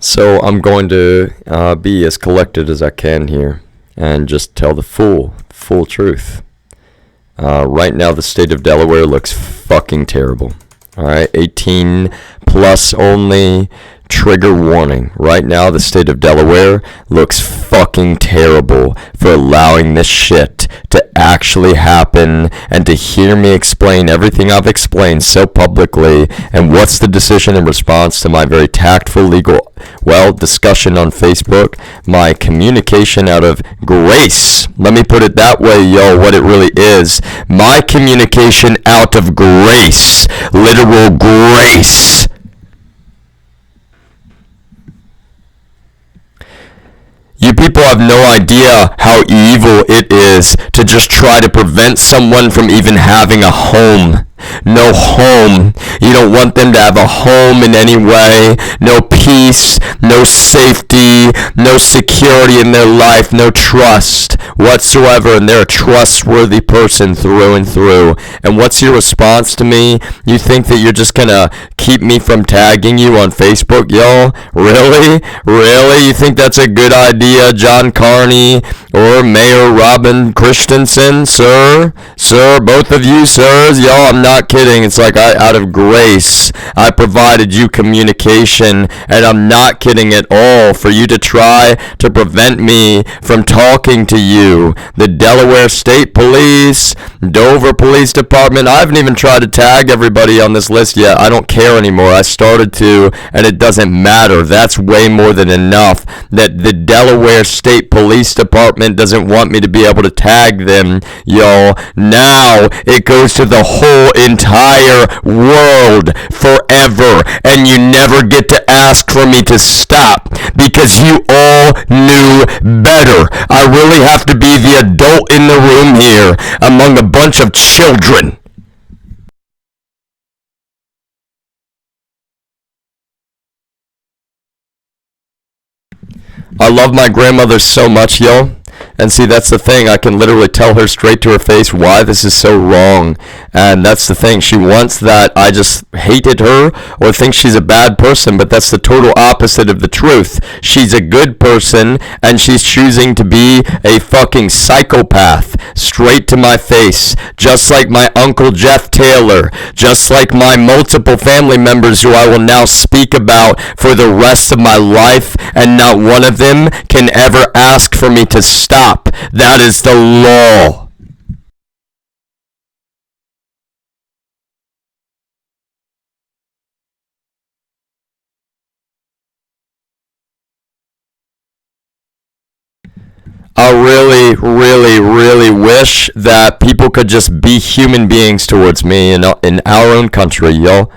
So I'm going to be as collected as I can here and just tell the full truth. Right now the state of Delaware looks fucking terrible. Alright, 18 plus only, trigger warning. Right now the state of Delaware looks fucking terrible for allowing this shit to actually happen and to hear me explain everything I've explained so publicly. And what's the decision in response to my very tactful legal discussion on Facebook? My communication out of grace. Let me put it that way, yo, what it really is. My communication out of grace. Literal grace. You people have no idea how evil it is to just try to prevent someone from even having a home. No home. You don't want them to have a home in any way. No peace, no safety, no security in their life, no trust whatsoever, and they're a trustworthy person through and through. And what's your response to me? You think that you're just gonna keep me from tagging you on Facebook, yo? Really? Really? You think that's a good idea, John Carney or Mayor Robin Christensen? Sir, both of you, sirs, yo, I'm not kidding. It's like out of grace, I provided you communication, and I'm not kidding at all, for you to try to prevent me from talking to you. The Delaware State Police, Dover Police Department, I haven't even tried to tag everybody on this list yet. I don't care anymore. I started to, and it doesn't matter. That's way more than enough that the Delaware State Police Department doesn't want me to be able to tag them, y'all. Now it goes to the whole entire world forever, and you never get to ask for me to stop because you all knew better. I really have to be the adult in the room here among a bunch of children. I love my grandmother so much, yo. And see, that's the thing. I can literally tell her straight to her face why this is so wrong. And that's the thing. She wants that I just hated her or think she's a bad person, but that's the total opposite of the truth. She's a good person, and she's choosing to be a fucking psychopath straight to my face. Just like my Uncle Jeff Taylor. Just like my multiple family members who I will now speak about for the rest of my life, and not one of them can ever ask for me to stop. That is the law. I really wish that people could just be human beings towards me in our own country, yo.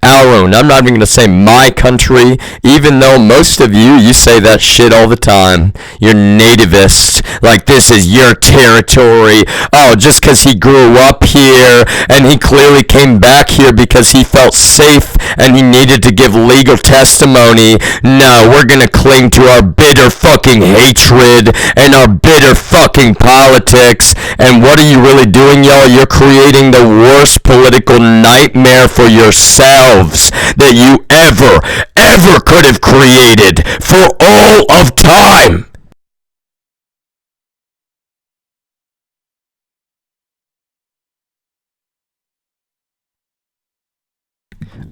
Our own. I'm not even going to say my country, even though most of you say that shit all the time. You're nativist, like this is your territory. Oh, just because he grew up here and he clearly came back here because he felt safe and he needed to give legal testimony. No, we're going to cling to our bitter fucking hatred and our bitter fucking politics. And what are you really doing, y'all? You're creating the worst political nightmare for yourselves that you ever could have created for all of time.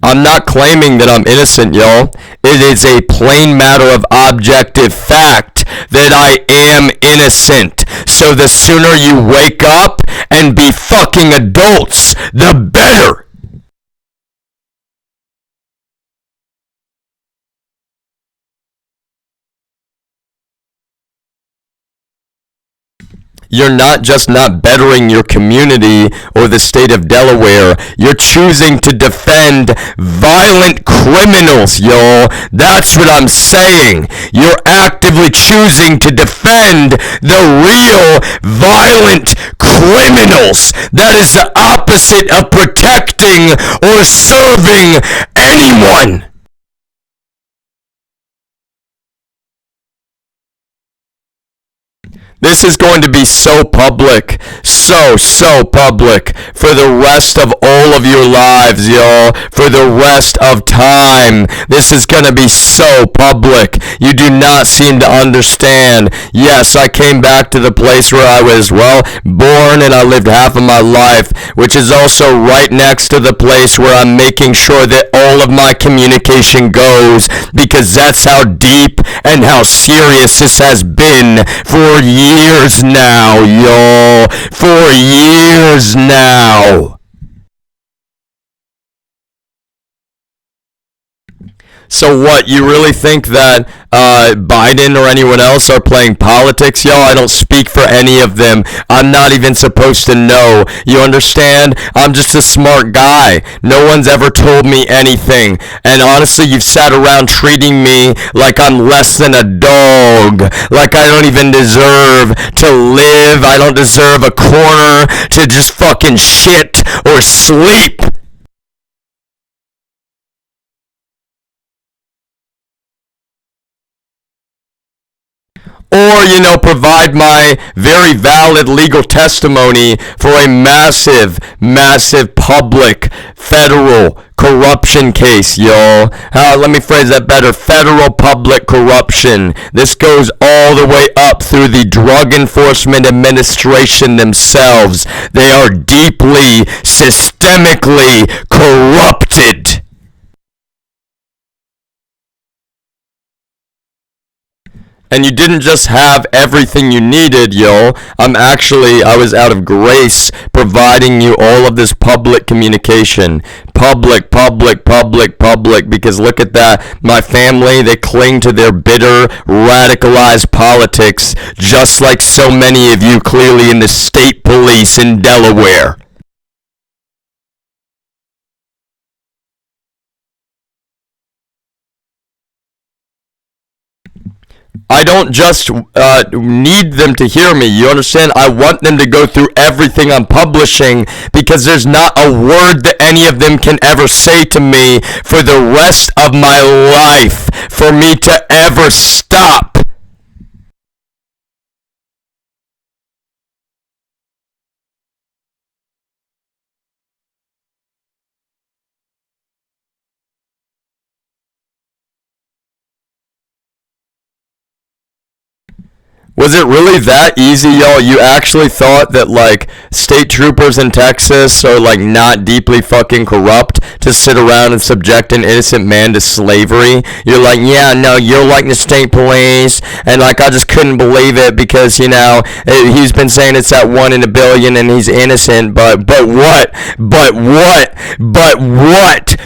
I'm not claiming that I'm innocent, y'all. It is a plain matter of objective fact that I am innocent. So the sooner you wake up and be fucking adults, the better. You're not just not bettering your community or the state of Delaware. You're choosing to defend violent criminals, y'all. That's what I'm saying. You're actively choosing to defend the real violent criminals. That is the opposite of protecting or serving anyone. This is going to be so public, so public for the rest of all of your lives, y'all, for the rest of time. This is going to be so public. You do not seem to understand. Yes, I came back to the place where I was, well, born, and I lived half of my life, which is also right next to the place where I'm making sure that all of my communication goes, because that's how deep and how serious this has been for years now, y'all. For years now. So what, you really think that Biden or anyone else are playing politics, y'all? I don't speak for any of them. I'm not even supposed to know. You understand? I'm just a smart guy. No one's ever told me anything. And honestly, you've sat around treating me like I'm less than a dog. Like I don't even deserve to live. I don't deserve a corner to just fucking shit or sleep. Or, provide my very valid legal testimony for a massive public federal corruption case, y'all. Let me phrase that better. Federal public corruption. This goes all the way up through the Drug Enforcement Administration themselves. They are deeply, systemically corrupted. And you didn't just have everything you needed, yo. I was out of grace providing you all of this public communication. Public, because look at that. My family, they cling to their bitter, radicalized politics, just like so many of you clearly in the state police in Delaware. I don't just need them to hear me. You understand? I want them to go through everything I'm publishing, because there's not a word that any of them can ever say to me for the rest of my life for me to ever stop. Was it really that easy, y'all? You actually thought that, like, state troopers in Texas are, like, not deeply fucking corrupt to sit around and subject an innocent man to slavery? You're like, yeah, no, you're like the state police, and, like, I just couldn't believe it because, he's been saying it's at 1 in a billion and he's innocent, but what? But what?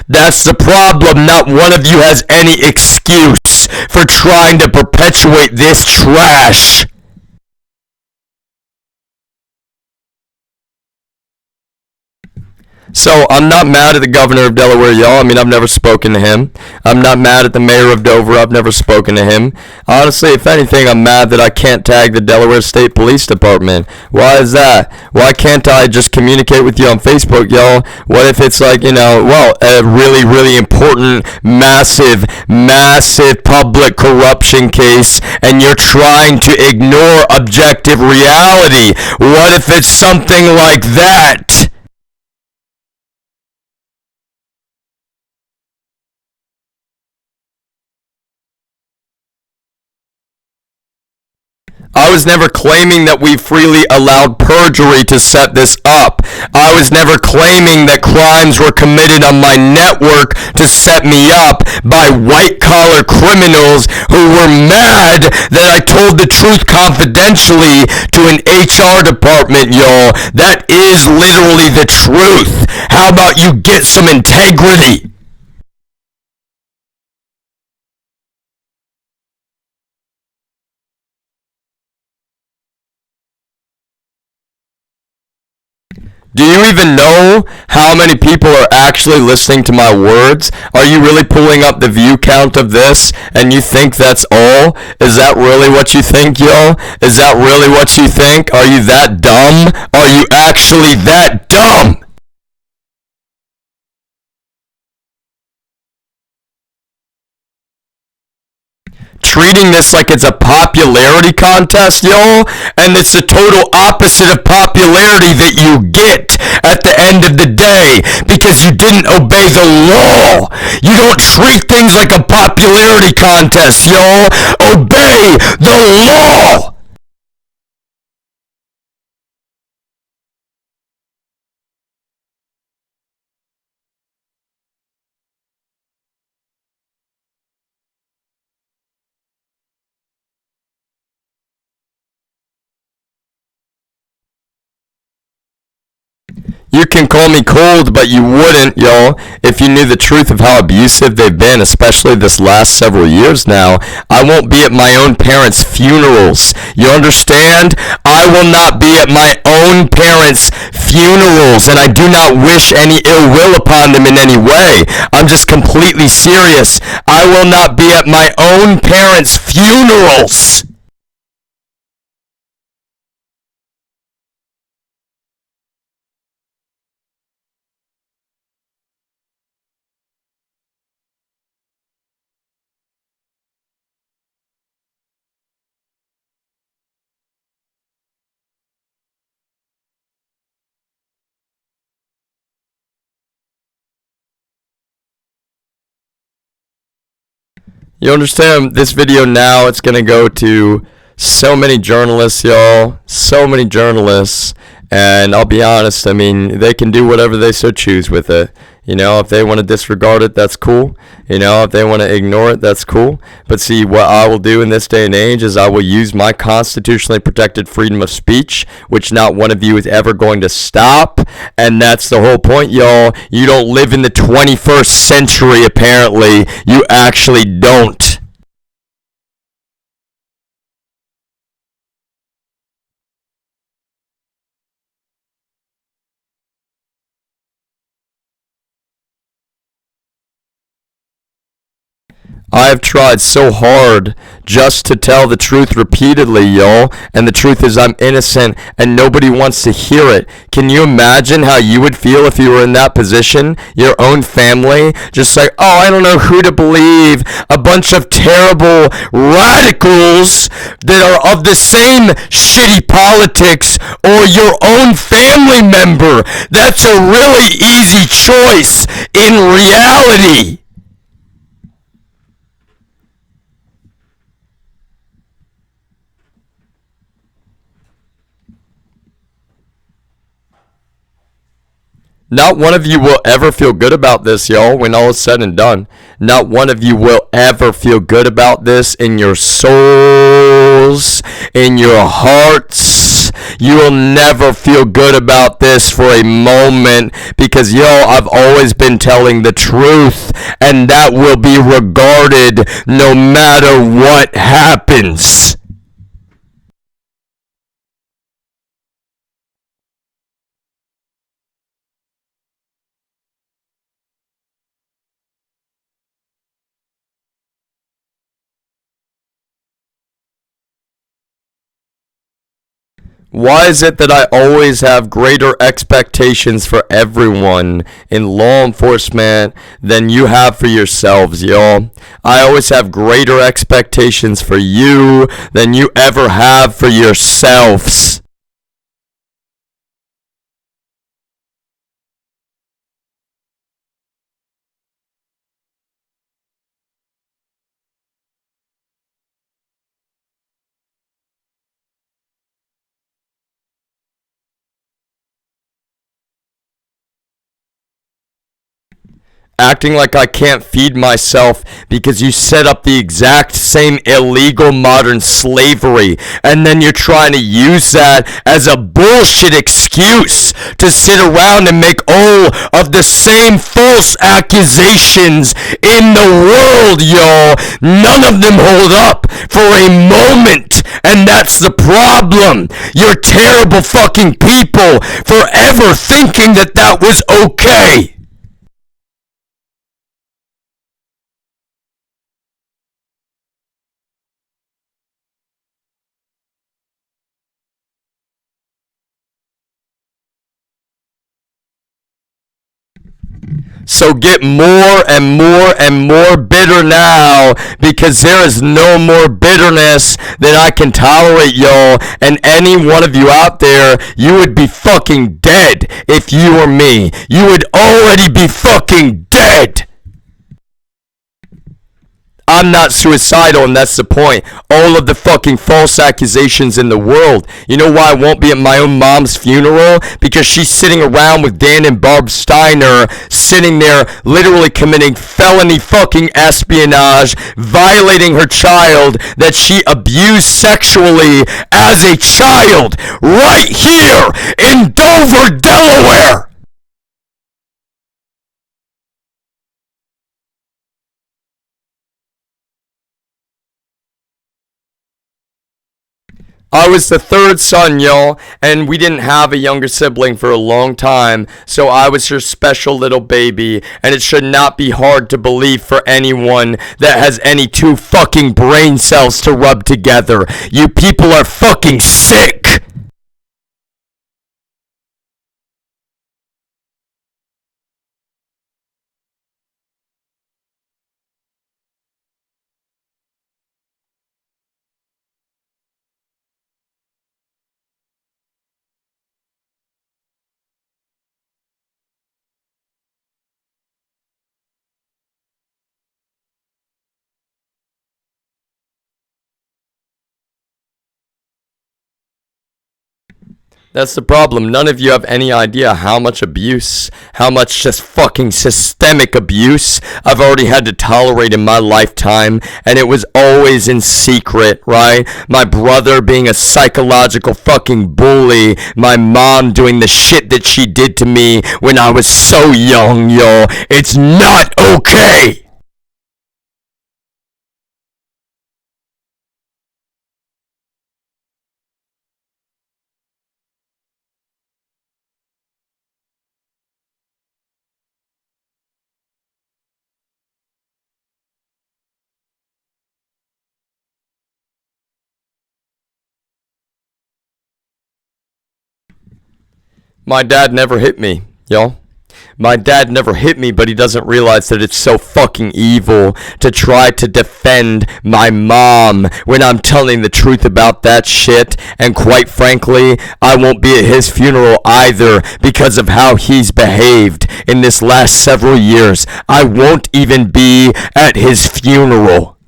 That's the problem. Not one of you has any excuse for trying to perpetuate this trash. So I'm not mad at the governor of Delaware, y'all. I mean, I've never spoken to him. I'm not mad at the mayor of Dover. I've never spoken to him. Honestly, if anything, I'm mad that I can't tag the Delaware State Police Department. Why is that? Why can't I just communicate with you on Facebook, y'all? What if it's like, a really important, massive public corruption case, and you're trying to ignore objective reality? What if it's something like that? I was never claiming that we freely allowed perjury to set this up. I was never claiming that crimes were committed on my network to set me up by white-collar criminals who were mad that I told the truth confidentially to an HR department, y'all. That is literally the truth. How about you get some integrity? Do you even know how many people are actually listening to my words? Are you really pulling up the view count of this and you think that's all? Is that really what you think, yo? Is that really what you think? Are you that dumb? Are you actually that dumb? treating this like it's a popularity contest, y'all, and it's the total opposite of popularity that you get at the end of the day because you didn't obey the law. You don't treat things like a popularity contest, y'all. Obey the law. You can call me cold, but you wouldn't, y'all, if you knew the truth of how abusive they've been, especially this last several years now. I won't be at my own parents' funerals. You understand? I will not be at my own parents' funerals, and I do not wish any ill will upon them in any way. I'm just completely serious. I will not be at my own parents' funerals. You understand this video now, it's going to go to so many journalists, y'all. So many journalists. And I'll be honest, I mean, they can do whatever they so choose with it. You know, if they want to disregard it, that's cool. You know, if they want to ignore it, that's cool. But see, what I will do in this day and age is I will use my constitutionally protected freedom of speech, which not one of you is ever going to stop. And that's the whole point, y'all. You don't live in the 21st century, apparently. You actually don't. I've tried so hard just to tell the truth repeatedly, y'all, and the truth is I'm innocent and nobody wants to hear it. Can you imagine how you would feel if you were in that position? Your own family, just like, oh, I don't know who to believe. A bunch of terrible radicals that are of the same shitty politics or your own family member. That's a really easy choice in reality. Not one of you will ever feel good about this, y'all, when all is said and done. Not one of you will ever feel good about this in your souls, in your hearts. You will never feel good about this for a moment because, I've always been telling the truth, and that will be regarded no matter what happens. Why is it that I always have greater expectations for everyone in law enforcement than you have for yourselves, y'all? I always have greater expectations for you than you ever have for yourselves. Acting like I can't feed myself because you set up the exact same illegal modern slavery, and then you're trying to use that as a bullshit excuse to sit around and make all of the same false accusations in the world, y'all. None of them hold up for a moment, and that's the problem. You're terrible fucking people for ever thinking that that was okay. So get more and more and more bitter now, because there is no more bitterness that I can tolerate, y'all. And any one of you out there, you would be fucking dead if you were me. You would already be fucking dead. I'm not suicidal, and that's the point. All of the fucking false accusations in the world. You know why I won't be at my own mom's funeral? Because she's sitting around with Dan and Barb Steiner, sitting there literally committing felony fucking espionage, violating her child that she abused sexually as a child, right here in Dover, Delaware. I was the third son, y'all, and we didn't have a younger sibling for a long time, so I was her special little baby, and it should not be hard to believe for anyone that has any two fucking brain cells to rub together. You people are fucking sick! That's the problem. None of you have any idea how much abuse, how much just fucking systemic abuse I've already had to tolerate in my lifetime, and it was always in secret, right? My brother being a psychological fucking bully, my mom doing the shit that she did to me when I was so young, yo. It's not okay! My dad never hit me, y'all. My dad never hit me, but he doesn't realize that it's so fucking evil to try to defend my mom when I'm telling the truth about that shit. And quite frankly, I won't be at his funeral either because of how he's behaved in this last several years. I won't even be at his funeral.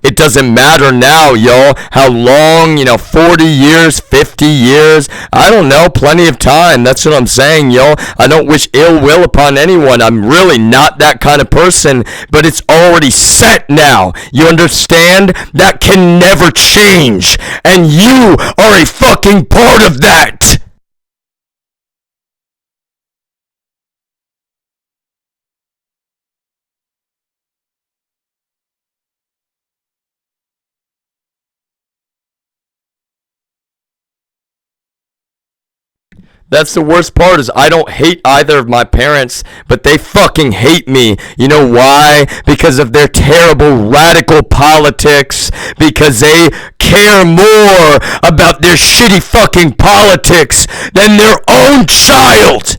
It doesn't matter now, yo, how long, 40 years, 50 years, I don't know, plenty of time. That's what I'm saying, yo. I don't wish ill will upon anyone. I'm really not that kind of person, but it's already set now. You understand? That can never change, and you are a fucking part of that. That's the worst part is I don't hate either of my parents, but they fucking hate me. You know why? Because of their terrible radical politics. Because they care more about their shitty fucking politics than their own child.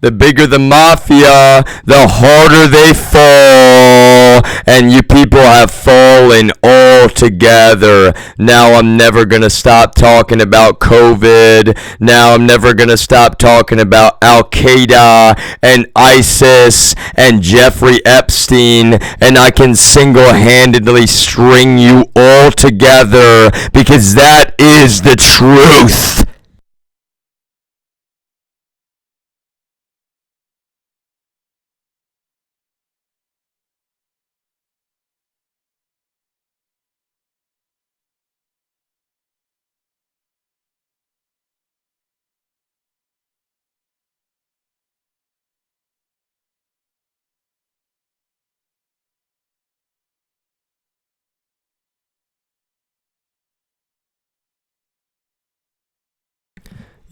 The bigger the mafia, the harder they fall. and you people have fallen all together. Now I'm never gonna stop talking about COVID. Now I'm never gonna stop talking about Al Qaeda and ISIS and Jeffrey Epstein, and I can single-handedly string you all together because that is the truth.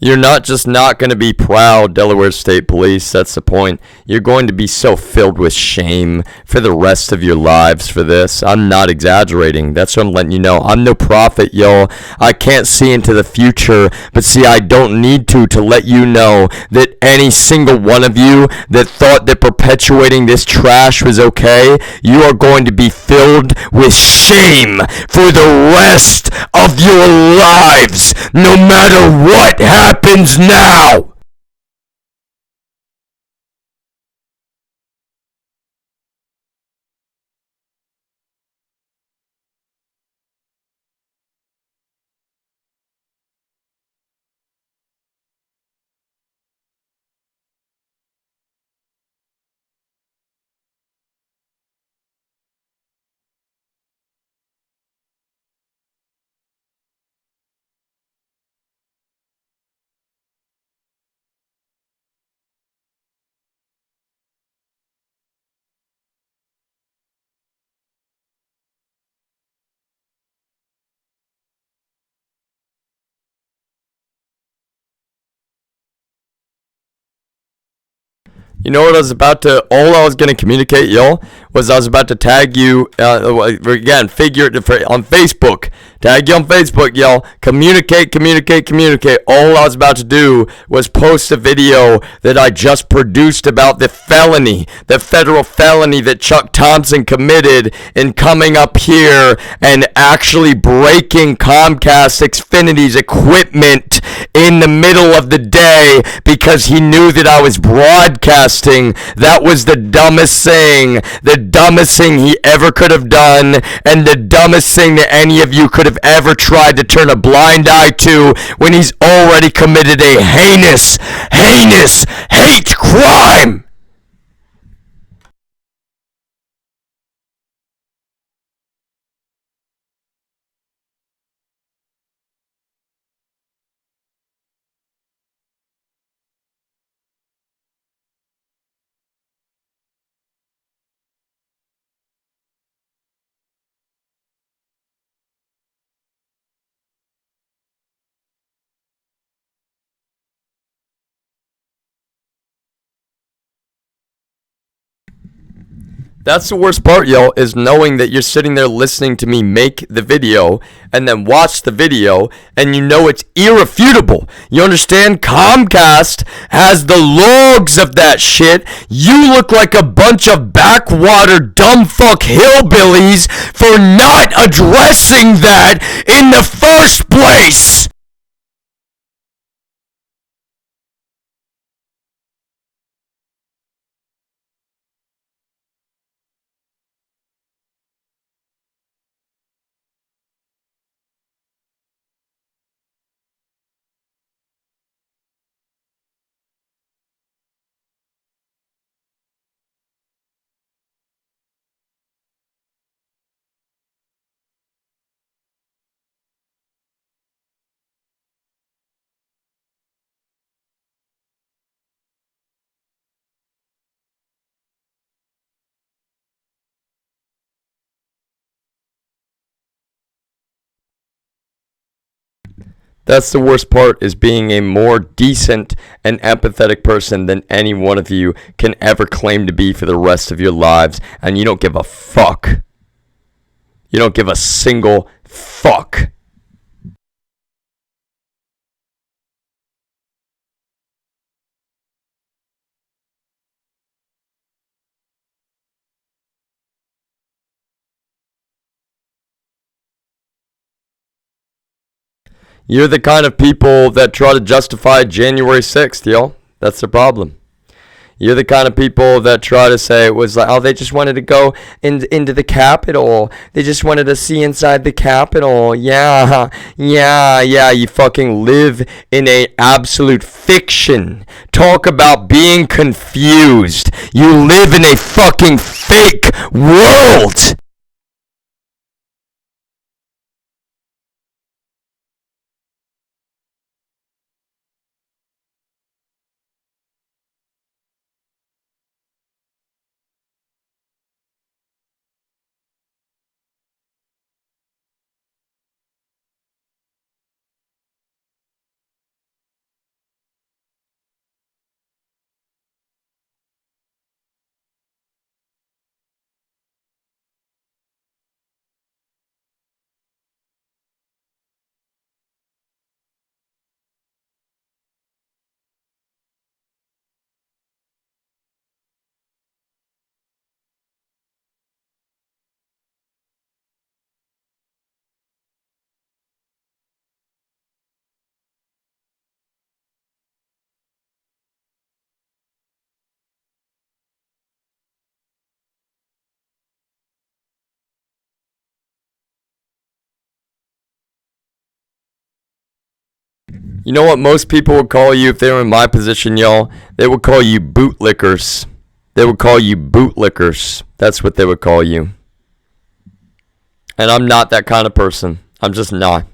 You're not just not going to be proud, Delaware State Police. That's the point. You're going to be so filled with shame for the rest of your lives for this. I'm not exaggerating. That's what I'm letting you know. I'm no prophet, yo. I can't see into the future, but see, I don't need to let you know that any single one of you that thought that perpetuating this trash was okay, you are going to be filled with shame for the rest of your lives, no matter what happens now. You know what I was about to, all I was going to communicate, y'all, was I was about to tag you, again, figure it on Facebook. Tag you on Facebook, y'all. Communicate. All I was about to do was post a video that I just produced about the felony, the federal felony that Chuck Thompson committed in coming up here and actually breaking Comcast Xfinity's equipment in the middle of the day because he knew that I was broadcasting. That was the dumbest thing he ever could have done, and the dumbest thing that any of you could have ever tried to turn a blind eye to when he's already committed a heinous hate crime. That's the worst part, y'all, is knowing that you're sitting there listening to me make the video and then watch the video and you know it's irrefutable. You understand? Comcast has the logs of that shit. You look like a bunch of backwater dumbfuck hillbillies for not addressing that in the first place. That's the worst part, is being a more decent and empathetic person than any one of you can ever claim to be for the rest of your lives, and you don't give a fuck. You don't give a single fuck. You're the kind of people that try to justify January 6th, yo. That's the problem. You're the kind of people that try to say it was like, oh, they just wanted to go into the Capitol. They just wanted to see inside the Capitol. Yeah. You fucking live in a absolute fiction. Talk about being confused. You live in a fucking fake world. You know what most people would call you if they were in my position, y'all? They would call you bootlickers. They would call you bootlickers. That's what they would call you. And I'm not that kind of person. I'm just not.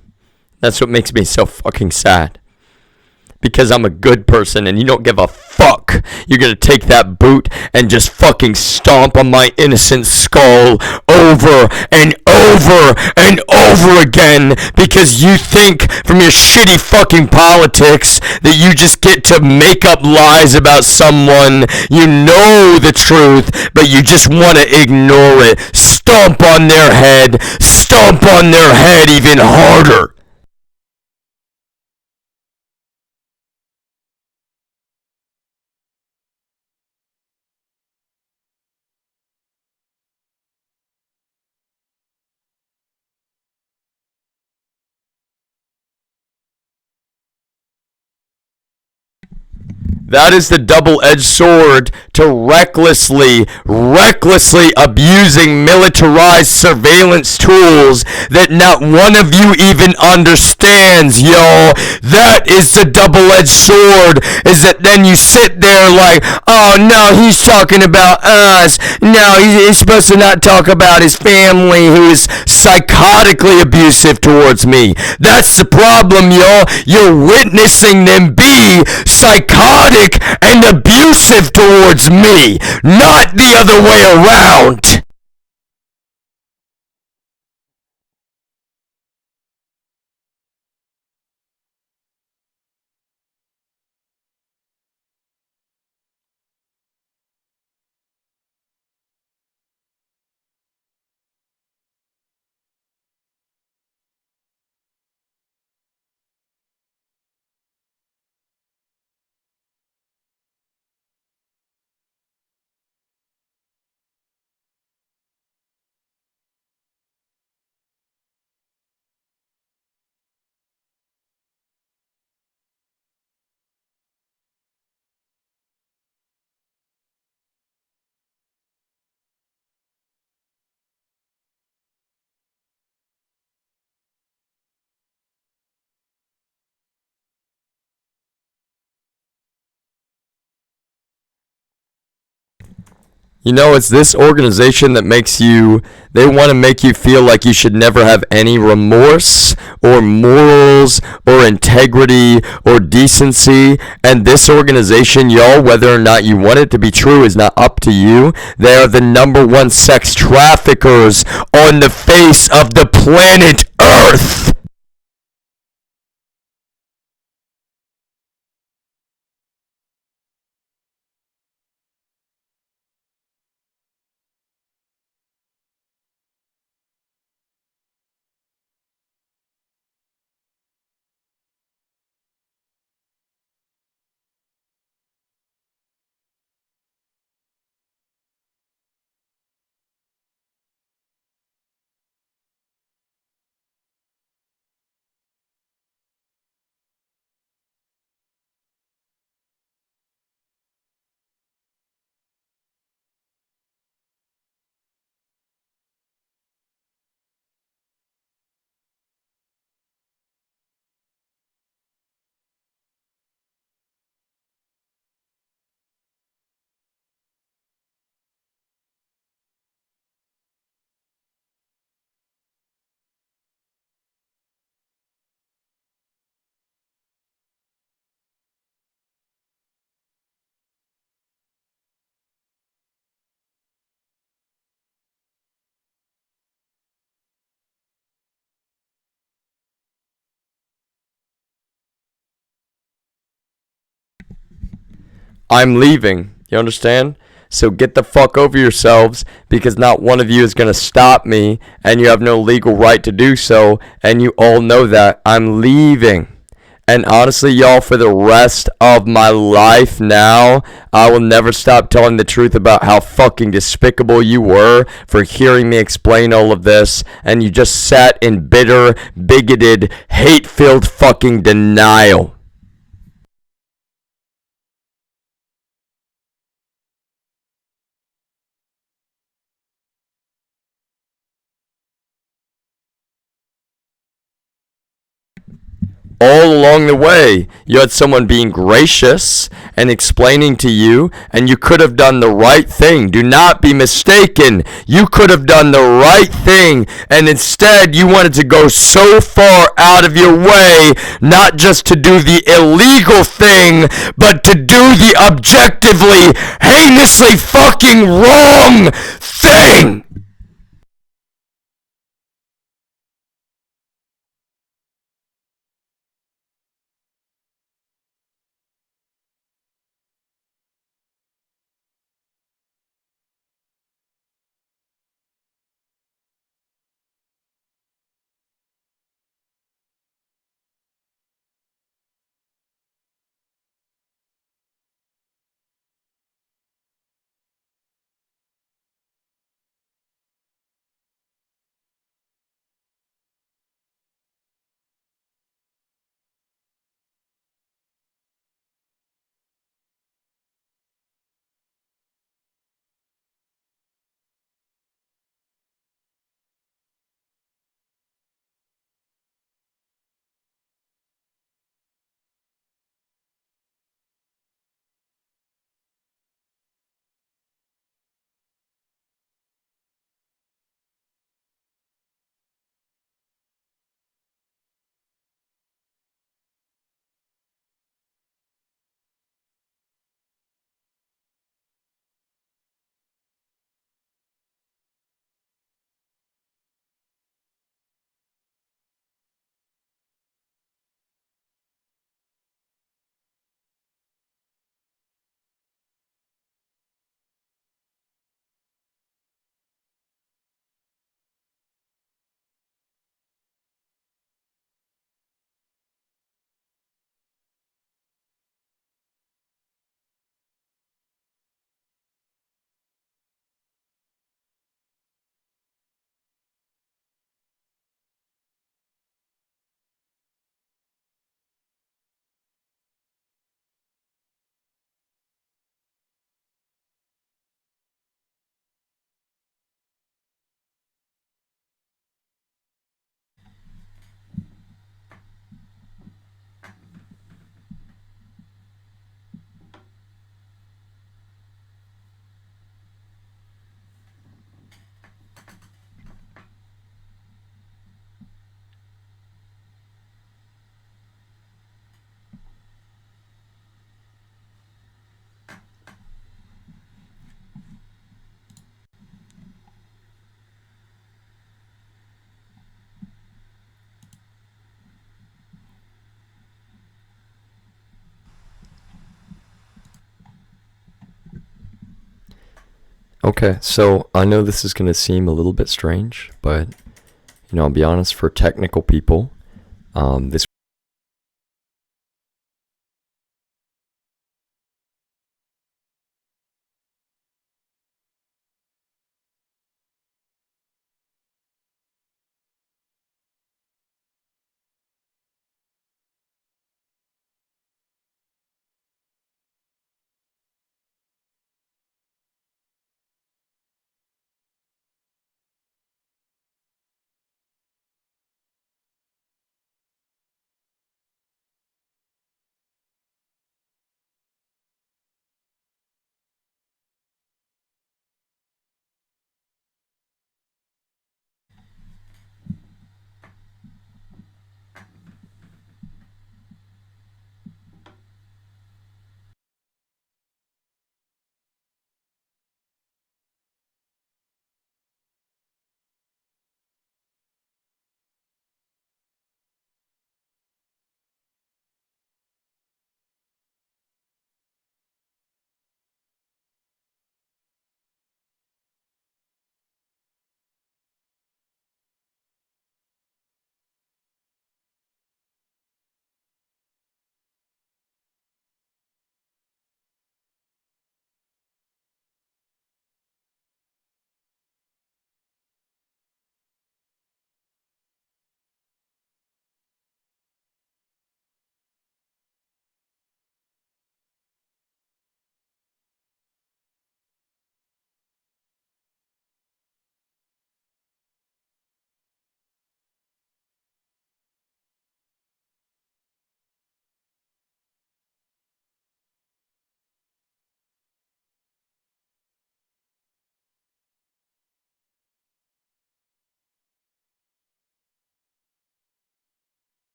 That's what makes me so fucking sad. Because I'm a good person and you don't give a fuck. You're gonna take that boot and just fucking stomp on my innocent skull over and over and over again because you think from your shitty fucking politics that you just get to make up lies about someone. You know the truth, but you just want to ignore it. Stomp on their head. Stomp on their head even harder. That is the double-edged sword to recklessly abusing militarized surveillance tools that not one of you even understands, yo. That is the double-edged sword, is that then you sit there like, oh, no, he's talking about us. No, he's supposed to not talk about his family who is psychotically abusive towards me. That's the problem, yo. You're witnessing them be psychotic and abusive towards me, not the other way around. You know, it's this organization that makes you, they want to make you feel like you should never have any remorse or morals or integrity or decency. And this organization, y'all, whether or not you want it to be true is not up to you. They are the number one sex traffickers on the face of the planet Earth. I'm leaving. You understand? So get the fuck over yourselves, because not one of you is going to stop me, and you have no legal right to do so, and you all know that. I'm leaving. And honestly, y'all, for the rest of my life now, I will never stop telling the truth about how fucking despicable you were for hearing me explain all of this, and you just sat in bitter, bigoted, hate-filled fucking denial. All along the way, you had someone being gracious and explaining to you, and you could have done the right thing. Do not be mistaken. You could have done the right thing, and instead you wanted to go so far out of your way, not just to do the illegal thing, but to do the objectively, heinously fucking wrong thing. Okay, so I know this is going to seem a little bit strange, but, I'll be honest, for technical people, this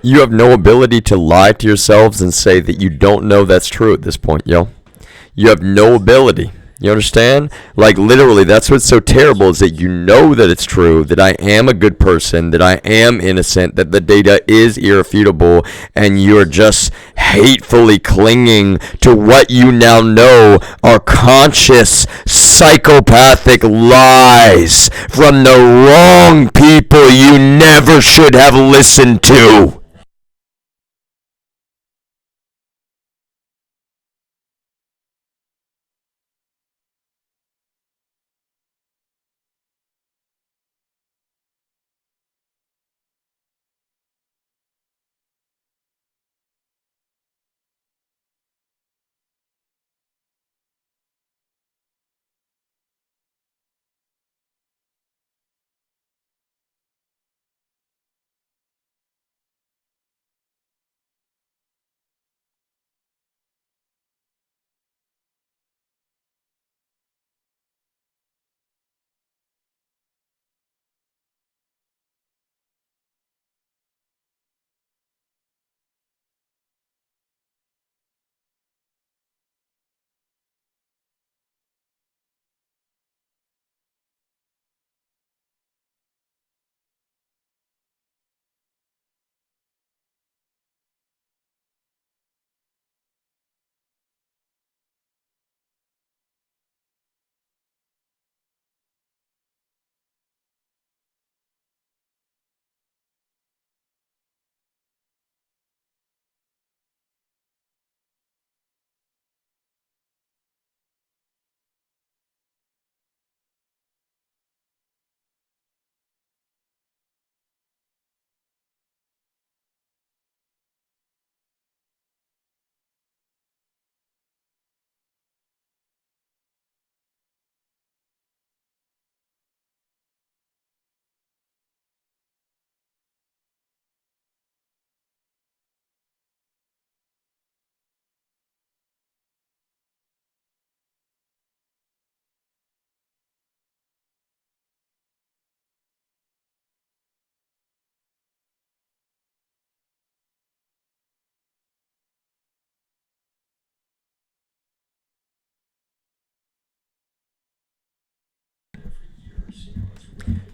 You have no ability to lie to yourselves and say that you don't know that's true at this point, yo. You have no ability. You understand? Like, literally, that's what's so terrible is that you know that it's true, that I am a good person, that I am innocent, that the data is irrefutable, and you're just hatefully clinging to what you now know are conscious, psychopathic lies from the wrong people you never should have listened to.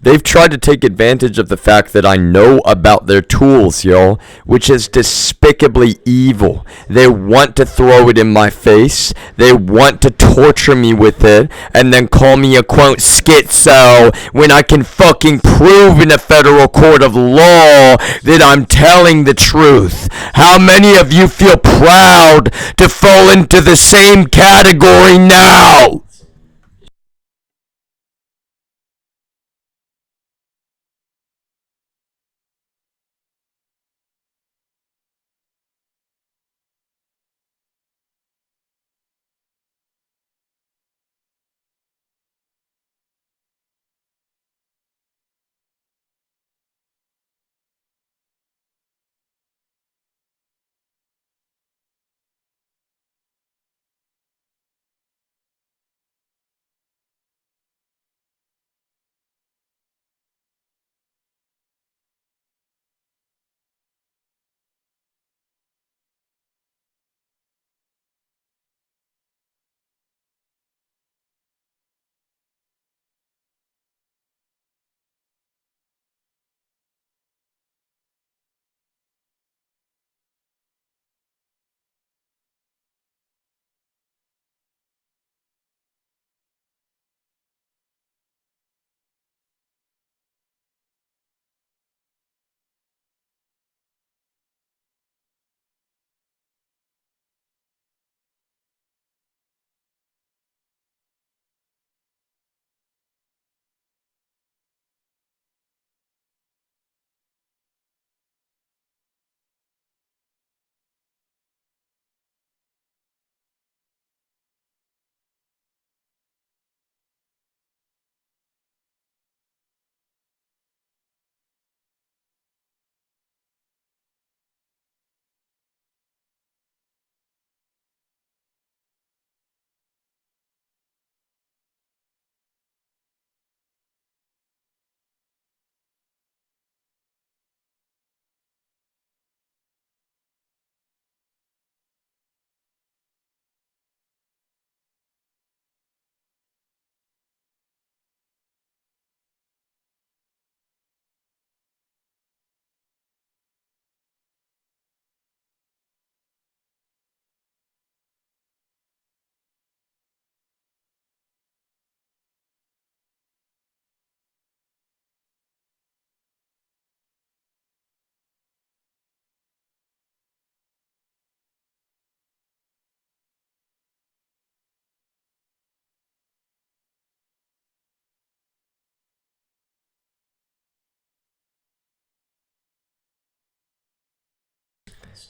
They've tried to take advantage of the fact that I know about their tools, yo, which is despicably evil. They want to throw it in my face. They want to torture me with it and then call me a quote schizo when I can fucking prove in a federal court of law that I'm telling the truth. How many of you feel proud to fall into the same category now?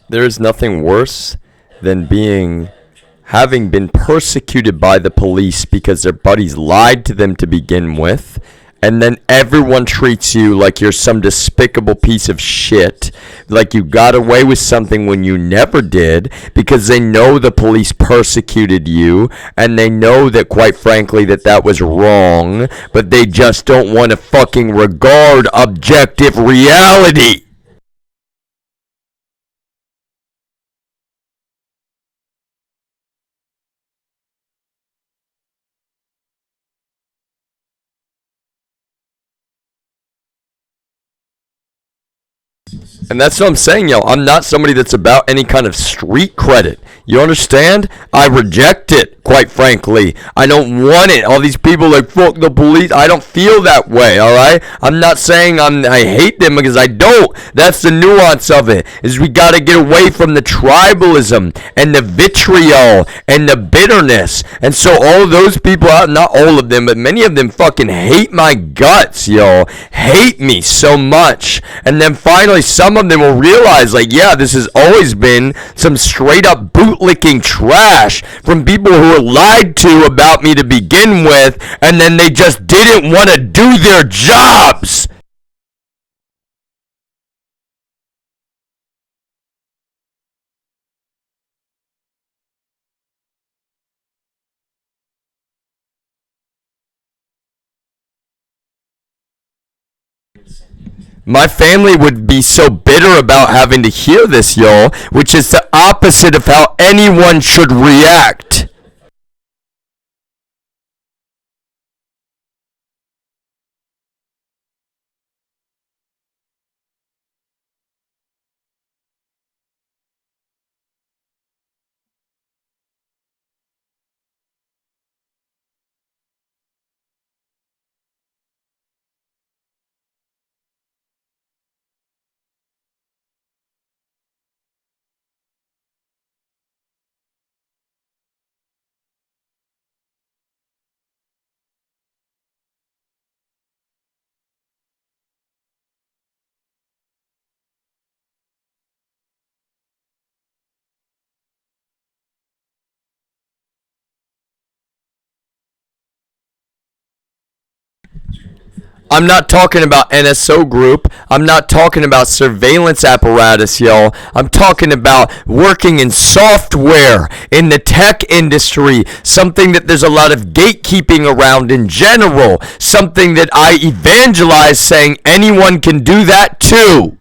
There is nothing worse than having been persecuted by the police because their buddies lied to them to begin with, and then everyone treats you like you're some despicable piece of shit, like you got away with something when you never did, because they know the police persecuted you, and they know that, quite frankly, that was wrong, but they just don't want to fucking regard objective reality. And that's what I'm saying, yo. I'm not somebody that's about any kind of street credit. You understand? I reject it, quite frankly. I don't want it. All these people like, fuck the police. I don't feel that way, alright? I'm not saying I hate them, because I don't. That's the nuance of it, is we gotta get away from the tribalism and the vitriol and the bitterness. And so all those people out, not all of them, but many of them fucking hate my guts, yo. Hate me so much. And then finally, some of them will realize, like, yeah, this has always been some straight up bootlicking trash from people who were lied to about me to begin with, and then they just didn't want to do their jobs. My family would be so bitter about having to hear this, y'all, which is the opposite of how anyone should react. I'm not talking about NSO group. I'm not talking about surveillance apparatus, y'all. I'm talking about working in software, in the tech industry, something that there's a lot of gatekeeping around in general, something that I evangelize saying anyone can do that too.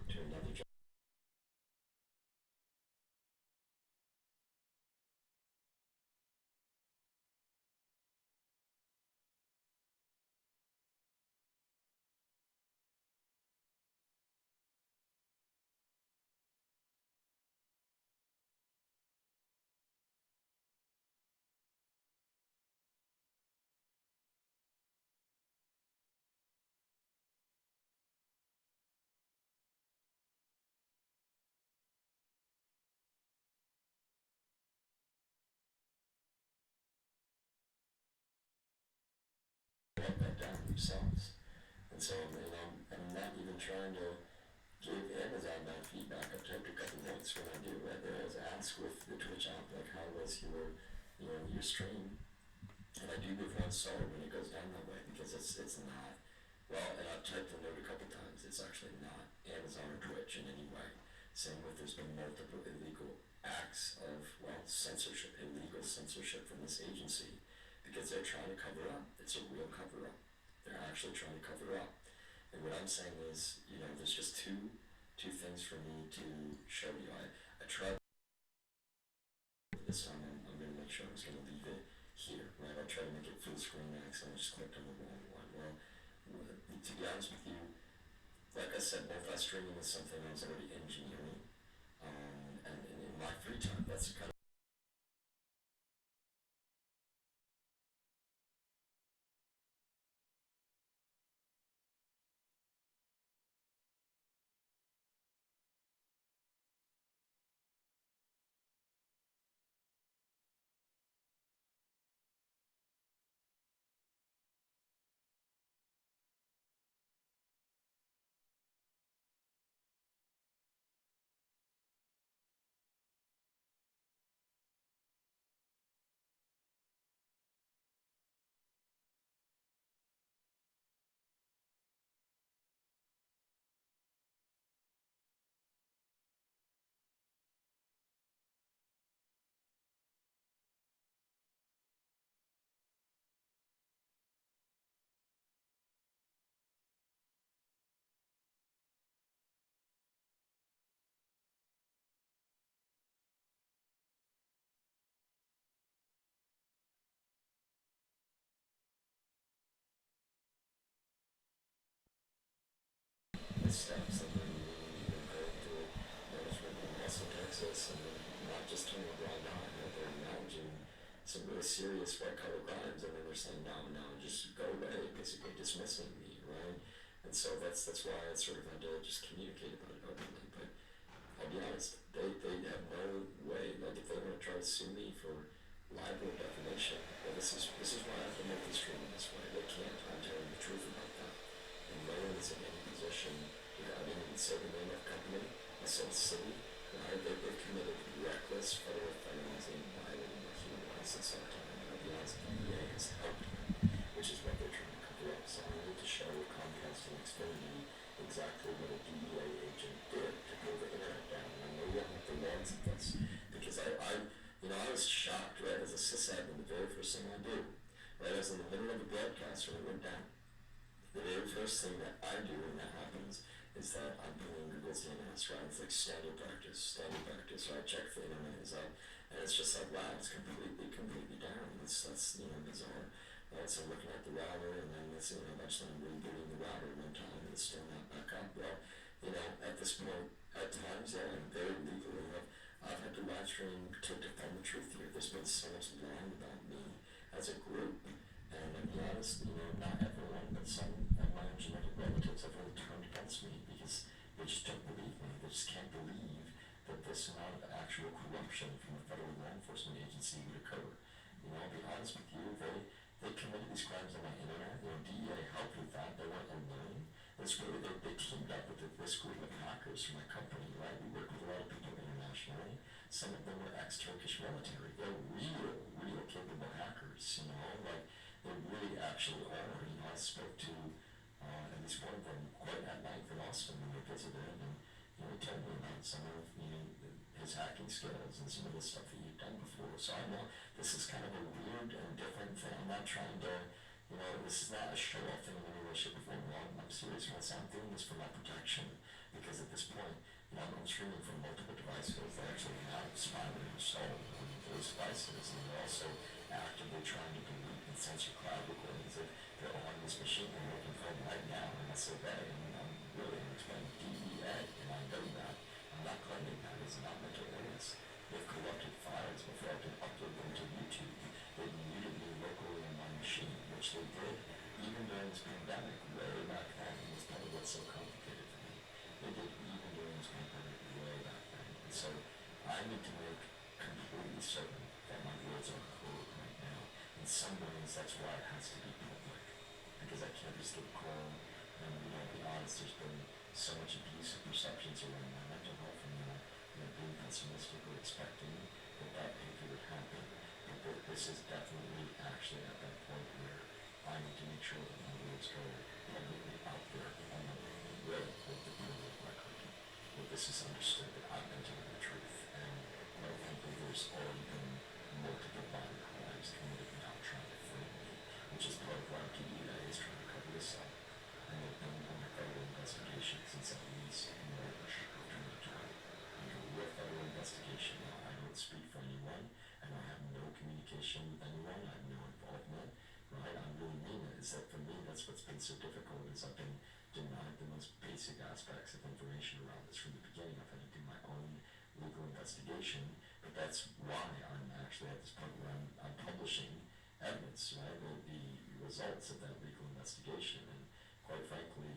the steps, and then going to management in Austin, Texas, and not just turning a blind eye, but they're acknowledging some really serious white-collar crimes, and then they're saying, no, just go away, basically dismissing me, right? And so that's why I sort of had to just communicate about it openly. But I'll be honest, they have no way, like if they want to try to sue me for libel or defamation, well, this is why I have to make the stream in this way. They can't. I'm telling the truth about that. And no one is in any position, I didn't even say the name of the company, I said city, right? They've committed reckless federal felonies in violating their human rights at some time. And I'll be honest, the DEA has helped them, which is what they're trying to cover up. So I need to show Comcast and Xfinity exactly what a DEA agent did to pull the internet down. And I know you have the logs of this, because I was shocked, right, as a sysadmin, the very first thing I do, right, I was in the middle of a broadcast when it went down. The very first thing that I do when that happens is that I'm pulling Google's DNS, right? It's like standard practice, right? Check if the internet is up, and it's just like, wow, it's completely down. That's bizarre. Right? So I'm looking at the router, and then eventually I'm rebooting the router one time, and it's still not back up. Well, at this point, at times, I'm very legally, I've had to live stream to defend the truth here. There's been so much lying about me as a group. And to be honest, not everyone, but some of my genetic relatives have really turned against me because they just don't believe me. They just can't believe that this amount of actual corruption from a federal law enforcement agency would occur. I'll be honest with you, they committed these crimes on my internet. DEA helped with that. They weren't alone. It's really, they teamed up with this group of hackers from my company, right? We work with a lot of people internationally. Some of them were ex-Turkish military. They're real capable hackers, like they really actually are. I spoke to at least one of them quite at length in Austin when we visited, and he told me about some of his hacking skills and some of the stuff that he'd done before. So I know this is kind of a weird and different thing. I'm not trying to, this is not a show-off thing in any way, shape, or form. I'm serious when I say I'm doing this for my protection, because at this point, I'm streaming from multiple devices that actually have spyware installed on those devices, and they're also actively trying to delete and censor cloud recordings if they're on this machine and working from right now, and that's okay. I'm really explaining DEA, and I know that. I'm not claiming that. It's not mental illness. They've corrupted files before I can upload them to YouTube. They muted me locally on my machine, which they did even during this pandemic way back then. And it's probably what's so complicated for me. They did even during this pandemic way back then. And so I need to make completely certain that my words are heard right now. In some ways, that's why it has to be public, because I can't just get calm. And be honest, there's been so much abuse of perceptions around my mental health, and being pessimistic or expecting that behavior would happen. But this is definitely actually at that point where I need to make sure that my words go publicly out there on the way with the public record. That this is understood, that I've been telling the truth, and frankly, there's already been multiple violent crimes committed now trying to frame me, which is part of why DEA is trying to cover this up. And they've been under federal investigation since at least March of 2020. Under real federal investigation. Now, I don't speak for anyone, and I have no communication with anyone. I have no involvement, right? I really mean it. Is that for me, that's what's been so difficult, is I've been denied the most basic aspects of information around this from the beginning. I've had to do my own legal investigation, but that's why I'm actually at this point where I'm publishing evidence, right? The results of that legal investigation, and quite frankly,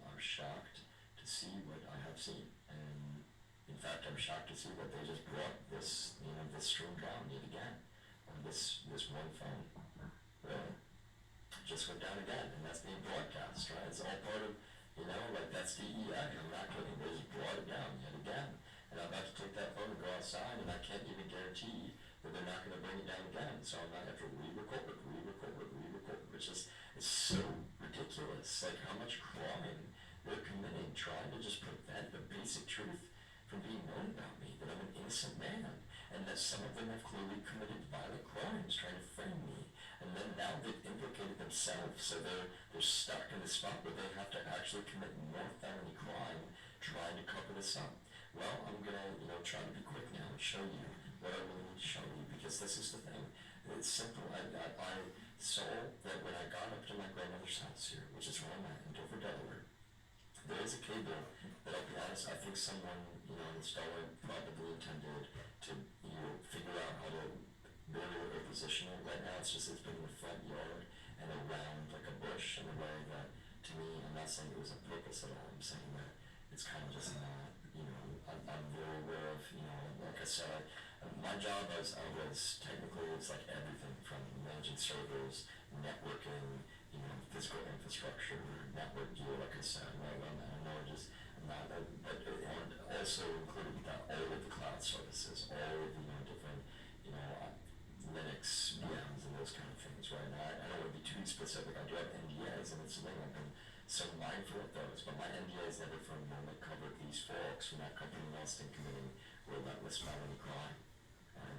I'm shocked to see what I have seen. And in fact, I'm shocked to see that they just brought this, this stream down yet again on this one phone. Really? Just went down again, and that's being broadcast, right? It's all part of, that's DEI. I'm not kidding. They just brought it down yet again. And I'm about to take that phone and go outside, and I can't even guarantee that they're not going to bring it down again. So I'm not going to have to re-record it. It's so ridiculous, like how much crime they're committing, trying to just prevent the basic truth from being known about me, that I'm an innocent man, and that some of them have clearly committed violent crimes trying to frame me, and then now they've implicated themselves, so they're stuck in the spot where they have to actually commit more felony crime trying to cover this up. Well, I'm gonna try to be quick now and show you what I really need to show you, because this is the thing. It's simple. I saw that when I got up to my grandmother's house here, which is where I'm at in Dover, Delaware, there is a cable, but I'll be honest, I think someone, installer probably intended to, figure out how to bury or position it. Right now, it's been in the front yard and around like a bush in a way that, to me, I'm not saying it was on purpose at all. I'm saying that it's kind of just not, I'm very aware of, like I said, my job I was technically, it's like everything from managing servers, networking, physical infrastructure, network gear, like I said, right? I know I'm not, but and also including that all of the cloud services, all of the, different, Linux VMs and those kind of things, right? Now, I don't want to be too specific. I do have NDAs, and it's a thing. I've been so mindful of those, but my NDAs never for a moment covered these folks from that company else in committing relentless felony crime.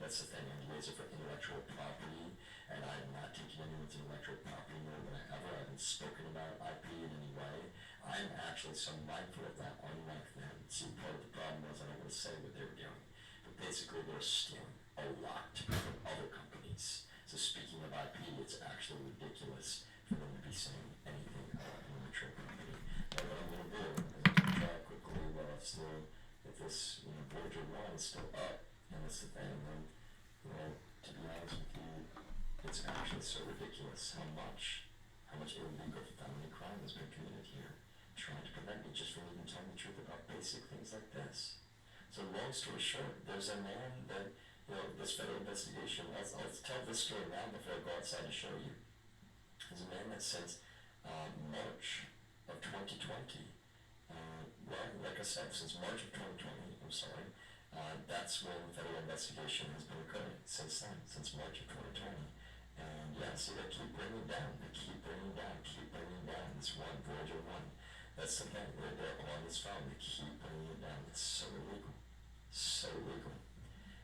That's the thing. NDAs are for intellectual property, and I am not taking anyone's intellectual property, nor would I ever. I haven't spoken about IP in any way. I'm actually so mindful of that, unlike them. See, part of the problem was I don't want to say what they were doing, but basically they're stealing a lot from other companies. So speaking of IP, it's actually ridiculous for them to be saying anything about an immature company. But what I'm going to do is I'm going to try quickly while it's still, if this, Voyager 1 is still up, and that's the thing, and, to be honest with you, it's actually so ridiculous how much illegal felony crime has been committed here, trying to prevent me just from even telling the truth about basic things like this. So long story short, there's a man that, this federal investigation, I'll tell this story now before I go outside to show you. There's a man that since March of 2020, well, like I said, since March of 2020, I'm sorry, that's when federal investigation has been occurring since then, since March of 2020. And yeah, see, they keep bringing down this one, Voyager 1. That's the thing, they're on this phone, they keep bringing it down. It's so illegal.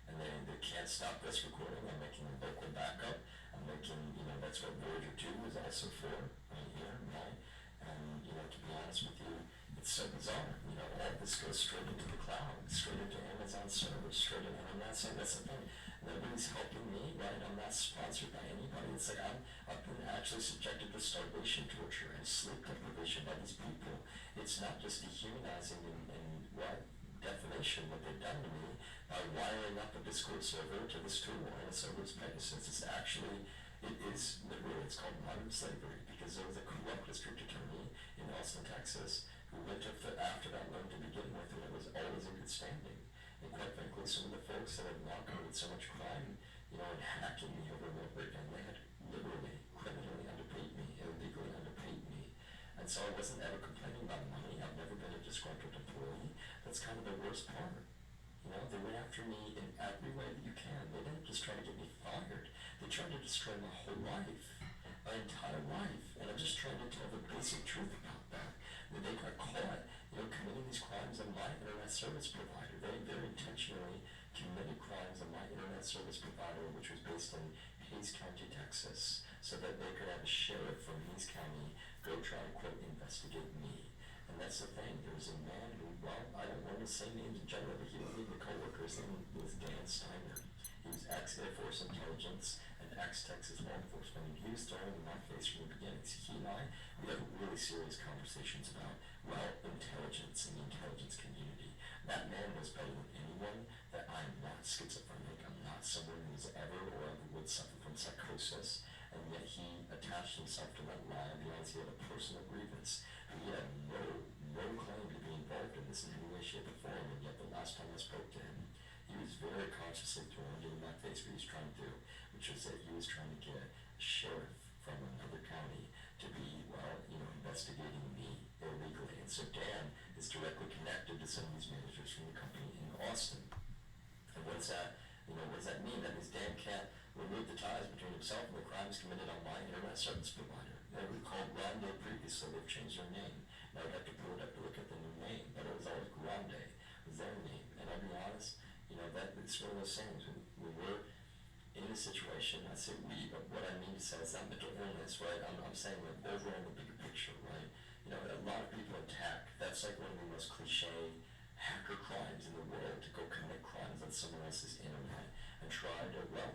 And they can't stop this recording. I'm making a local backup. I'm making, that's what Voyager 2 is also for, right here, right? And, to be honest with you, it's so bizarre. All this goes straight into the cloud, straight into Amazon servers, straight into, and I'm not saying that's the thing. Nobody's helping me, right? I'm not sponsored by anybody. It's like I've been actually subjected to starvation, torture, and sleep deprivation by these people. It's not just dehumanizing and defamation what they've done to me by wiring up a Discord server to this tool and a server's Pegasus. It's called modern slavery, because there was a corrupt district attorney in Austin, Texas, who went after that loan to begin with, and it was always in good standing. And quite frankly, some of the folks that have now committed so much crime, and hacking me over and over again, they had literally, criminally underpaid me, illegally underpaid me. And so I wasn't ever complaining about money. I've never been a disgruntled employee. That's kind of the worst part. They went after me in every way that you can. They didn't just try to get me fired. They tried to destroy my whole life, my entire life. And I'm just trying to tell the basic truth about that. When they got caught, committing these crimes on my internet service provider. They very intentionally committed crimes on my internet service provider, which was based in Hays County, Texas, so that they could have a sheriff from Hays County go try to, quote, investigate me. And that's the thing. There was a man who, well, I don't want to say names in general, but he was even the co-worker. His name was Dan Steiner. He was ex-Air Force Intelligence and ex-Texas law enforcement. And he was throwing in my face from the beginning. So he and I, we had really serious conversations about, well, intelligence and the intelligence community. That man knows better than anyone that I'm not schizophrenic. I'm not someone who's ever or ever would suffer from psychosis. And yet he attached himself to that lie because he had a personal grievance. He had no claim to be involved in this in any way, shape, or form, and yet the last time I spoke to him, he was very consciously throwing in my face what he was trying to do, which was that he was trying to get a sheriff from another county to be, well, investigating me illegally. And so Dan is directly connected to some of these managers from the company in Austin. And what does that mean? That means Dan can't remove the ties between himself and the crimes committed on my internet service provider. They were called Grande previously. They've changed their name. Now I'd have to look at the new name, but it was always Grande, was their name. And I'll be honest, that it's one of those things. When we're in a situation, I say we, but what I mean to say is not mental illness, right? I'm saying like overall the bigger picture, right? A lot of people in tech, that's like one of the most cliche hacker crimes in the world, to go commit crimes on someone else's internet and try to, well,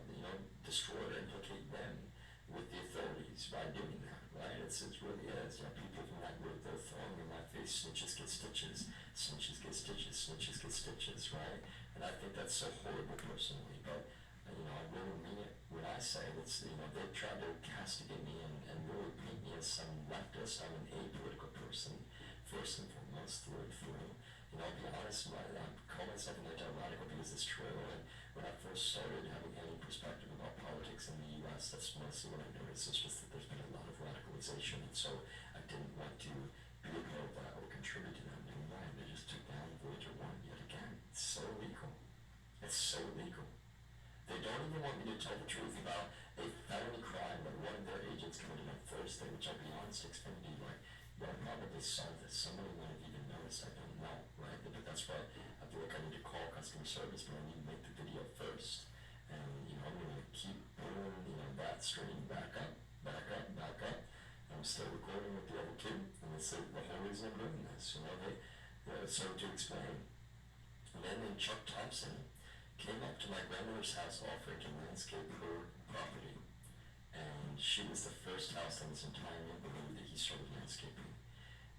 destroy or implicate them with the authorities by doing that, right? It really is. People from that group, they're throwing telling me in my face, snitches get stitches, snitches get stitches, snitches get stitches, right? And I think that's so horrible personally, but I really mean it when I say that's, they try to castigate me and really paint me as some leftist. I'm an apolitical person, first and foremost, through and through. I'll be honest, I call myself an anti-radical because it's true, and when I first started having any perspective about politics in the U.S., that's mostly what I noticed. It's just that there's been a lot of radicalization, and so I didn't want to be a part of that or contribute to that. And right, they just took down Voyager 1 yet again. It's so illegal. It's so illegal. They don't even want me to tell the truth about a felony crime that one of their agents committed on Thursday, which I'll be honest, Xfinity, I probably saw this. Somebody might have even noticed. I don't know, right? But that's why I feel like I need to call customer service, but I need to make the video first. And, I'm going to keep pulling, that stream back up. I'm still recording with the other two, and it's the whole reason I'm doing this. So to explain, a man named Chuck Thompson came up to my grandmother's house offering to landscape her property. And she was the first house in this entire neighborhood that he started landscaping.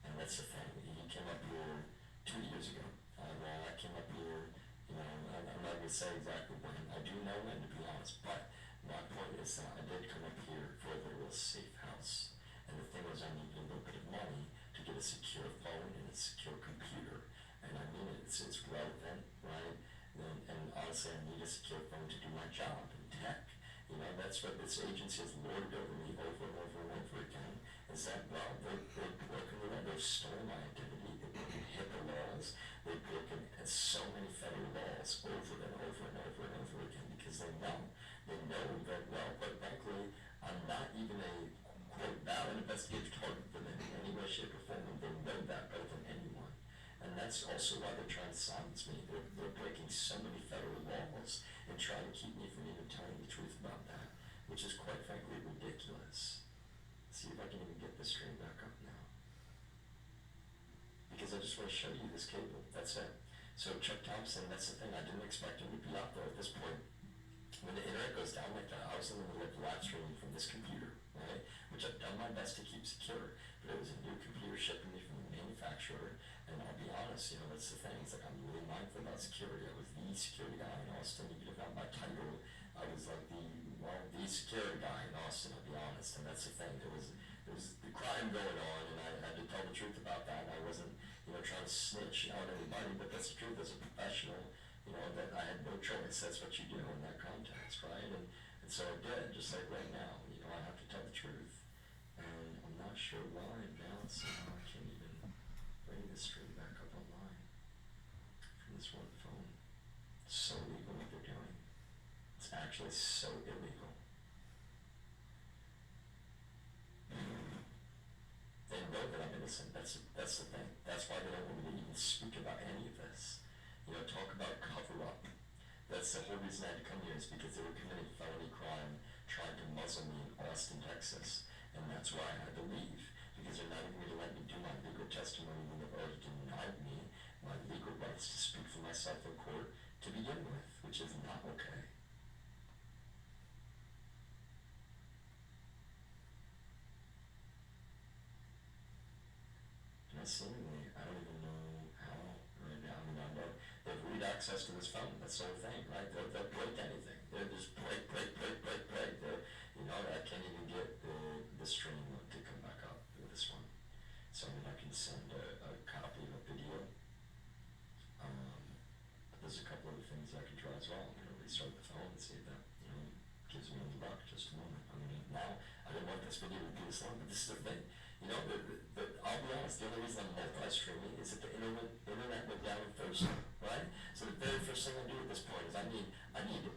And that's the thing. He came up here 2 years ago. I came up here, I'm not going to say exactly when. I do know when, to be honest. But my point is that I did come up here for a literal safe house. And the thing was, I needed a little bit of money to get a secure phone and a secure computer. And I mean it's relevant, right? And honestly, I need a secure phone to do my job in tech. That's what this agency has lorded over me over and over and over again, is that, well, they've broken the law, they've stolen my identity, they've broken HIPAA laws, they've broken so many federal laws over and over and over and over again, because they know that, well, quite frankly, I'm not even a, quote, valid investigative target for them in any way, shape, or form, and they know that better than anyone. And that's also why they're trying to silence me. They're breaking so many federal laws and trying to keep me from even telling the truth about that, which is quite frankly ridiculous. Let's see if I can even get this stream back up now. Because I just want to show you this cable. That's it. So Chuck Thompson, that's the thing. I didn't expect him to be out there at this point. When the internet goes down like that, I was in the middle of live streaming from this computer, right? Which I've done my best to keep secure. But it was a new computer shipped to me from the manufacturer. And I'll be honest, that's the thing. It's like I'm really mindful about security. I was the security guy in Austin. Even if not my title, I was like the security guy in Austin, I'll be honest. And that's the thing. There was the crime going on, and I had to tell the truth about that. And I wasn't, trying to snitch on anybody, but that's the truth as a professional. That I had no choice. That's what you do in that context, right? And so I did, just like right now. I have to tell the truth. And I'm not sure why now somehow I can't even bring this stream back up online from this one phone. It's so illegal what they're doing. It's actually so illegal. They know that I'm innocent. That's the thing. That's why they don't want me to even speak about any of this. Talk about cover-up. That's the whole reason I had to come here, is because they were committing felony crime trying to muzzle me in Austin, Texas. And that's why I had to leave, because they're not even going to let me do my legal testimony when they've already denied me my legal rights to speak for myself in court to begin with, which is not okay. And seemingly, I don't even know how right now. I know they've read access to this phone. That's the whole thing, right? They'll break anything. They'll just break. I can't even get the stream to come back up with this one. So I can send a copy of a video. But there's a couple other things I can try as well. I'm going to restart the phone and see if that gives me any luck. Just a moment. Now I didn't want this video to be this long, but this is the thing. I'll be honest, the only reason I'm multi-streaming is that the internet went down first, right? So the very first thing I do at this point is I need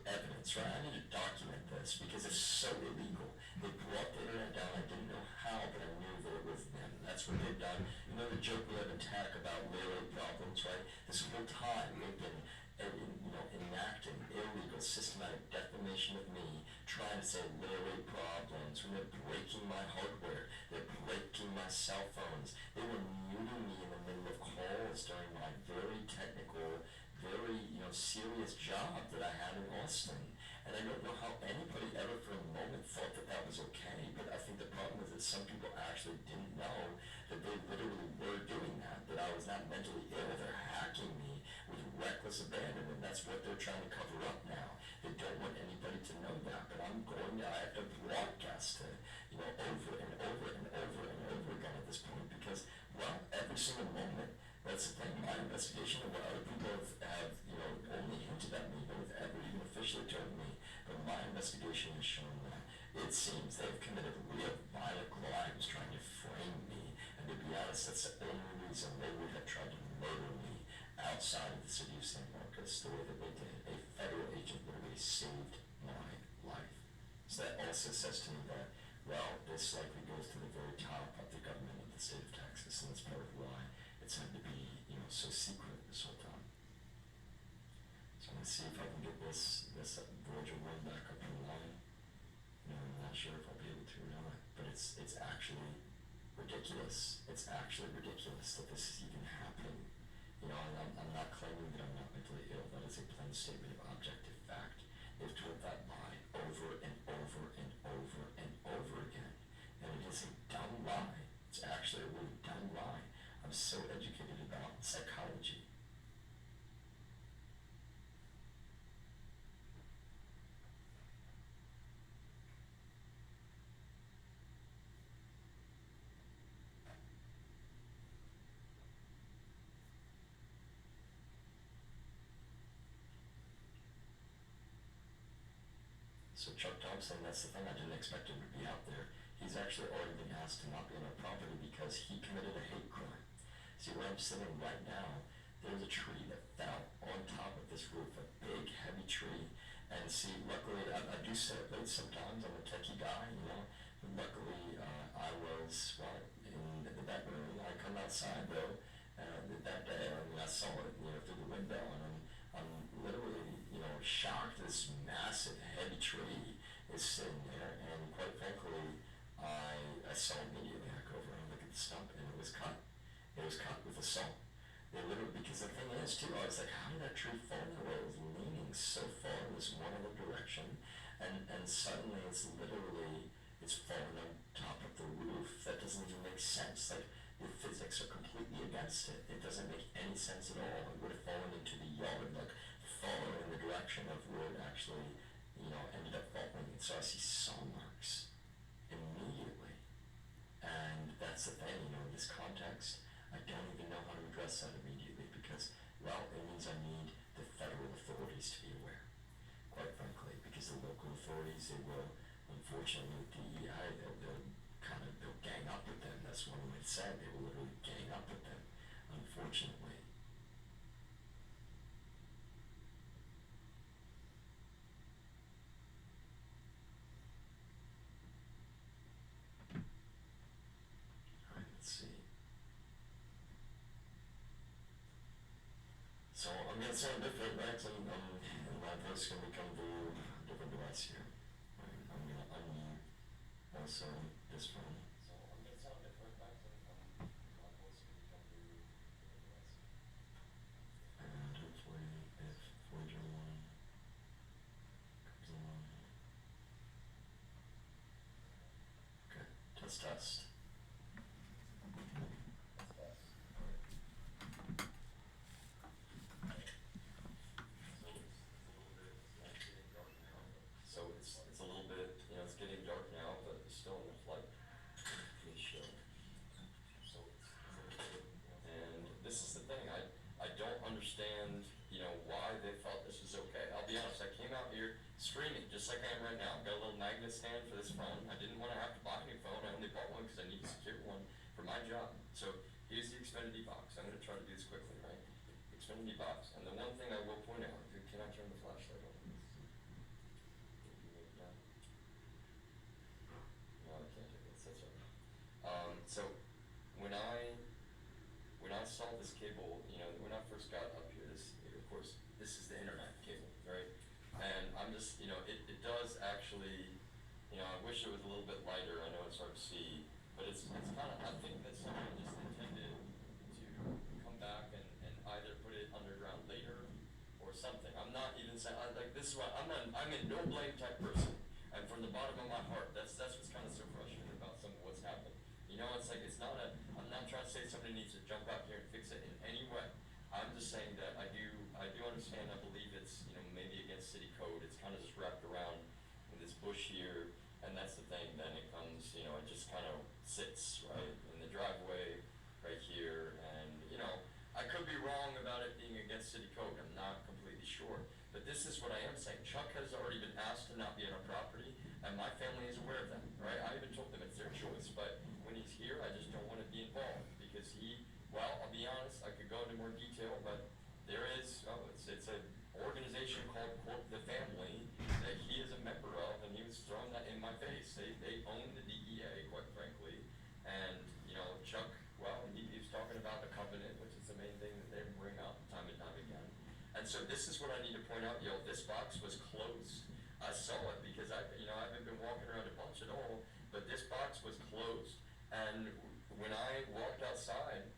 evidence, right? I need to document this because it's so illegal. They brought the internet down. I didn't know how, but I knew that it was them. That's what they've done. The joke we have in tech about railroad problems, right? This whole time they've been enacting illegal, systematic defamation of me, trying to say railway problems, when they're breaking my hardware, they're breaking my cell phones. They were muting me in the middle of calls during my very technical, very serious job that I had in Austin. And I don't know how anybody ever for a moment thought that was okay, but I think the problem is that some people actually didn't know that they literally were not mentally ill. They're hacking me with reckless abandon, and that's what they're trying to cover up now. They don't want anybody to know that, but I have to broadcast it, over and over and over and over again at this point, because, well, every single moment, that's the thing, my investigation of what other people have only hinted at me, but have ever even officially told me, but my investigation has shown that it seems they've committed real violent crimes trying to frame me, and to be honest, that's the only reason they would have tried to murder me outside of the city of San Marcos, the way that they did. A federal agent literally saved my life. So that also says to me that, well, this likely goes to the very top of the government of the state of Texas, and that's part of why it's had to be, so secret this whole time. So I'm gonna see if I can get this Voyager 1 back up online. I'm not sure if I'll be able to or not, but it's actually ridiculous. It's actually ridiculous that this is even happening. I'm not claiming that I'm not mentally ill. That is a plain statement of objective fact. They've told that lie over and over and over and over again, and it is a dumb lie. It's actually a really dumb lie. I'm so educated about psychology. So Chuck Thompson, that's the thing, I didn't expect him to be out there. He's actually already been asked to not be on our property because he committed a hate crime. See, where I'm sitting right now, there's a tree that fell on top of this roof, a big, heavy tree. And see, luckily, I do sit up late sometimes. I'm a techie guy, But luckily, I was, in the bedroom. I come outside, though, that day, I saw it, through the window, and I'm literally, shocked. This massive, heavy tree is sitting there, and quite frankly, I saw immediately. I go over and look at the stump, and it was cut. It was cut with a saw. They literally, because the thing is too, I was like, how did that tree fall in the way? It was leaning so far in this one other direction, and suddenly it's falling on top of the roof. That doesn't even make sense. Like, the physics are completely against it. It doesn't make any sense at all. It would have fallen into the yard, like, fallen in the direction of where it actually, ended up falling. And so I see saw marks immediately. And that's the thing, in this context, I don't even know how to address that immediately because, well, it means I need the federal authorities to be aware, quite frankly, because the local authorities, they will, unfortunately, DEI, they'll gang up with them. That's one way to say it. They will literally gang up with them, unfortunately. Alright, let's see. So I'm gonna sound different, right? My voice is gonna become through a different device here. Right? I'm gonna unmute also this phone. So I'm gonna sound different, right? My voice is gonna become through a different device. And hopefully, if Voyager 1 comes along. Okay, test. So it's a little bit, it's getting dark now, but there's still enough light to show. So and this is the thing, I don't understand, why they thought this was okay. I'll be honest, I came out here screaming, just like I am right now. I've got a little magnet stand for this phone. I didn't want to have to buy a new phone. I only bought one because I need a secure one for my job. So here's the Xfinity box. I'm going to try to do this quickly, right? Xfinity box. And the one thing I will point out, can I turn the flashlight on? No, I can't do this. That's right. So when I saw this cable, when I first got up here, of course, this is the internet cable, right? And I'm just, it does actually, I wish it was a little bit lighter. I know it's hard to see, but it's kind of, I think that someone just intended to come back and either put it underground later or something. I'm not even saying, this is what, I'm a no blame type person. And from the bottom of my heart, that's what's kind of so frustrating about some of what's happened. It's like, I'm not trying to say somebody needs to jump out here and fix it in saying that I do understand. I believe it's, you know, maybe against city code. It's kind of just wrapped around in this bush here, and that's the thing. Then it comes, you know, it just kind of sits right in the driveway, right here, and you know, I could be wrong about it being against city code. I'm not completely sure, but this is what I am saying. Chuck has already been asked to not be on our property, and my family is aware of that, right? I even told them it's their choice, but when he's here, I just don't want to be involved because he. Well, I'll be honest. I could go into more detail, but there is. Oh, it's an organization called the Family that he is a member of, and he was throwing that in my face. They own the DEA, quite frankly, and you know Chuck. Well, he was talking about the covenant, which is the main thing that they bring up time and time again. And so this is what I need to point out. Yo, this box was closed. I saw it because I haven't been walking around a bunch at all, but this box was closed. And when I walked outside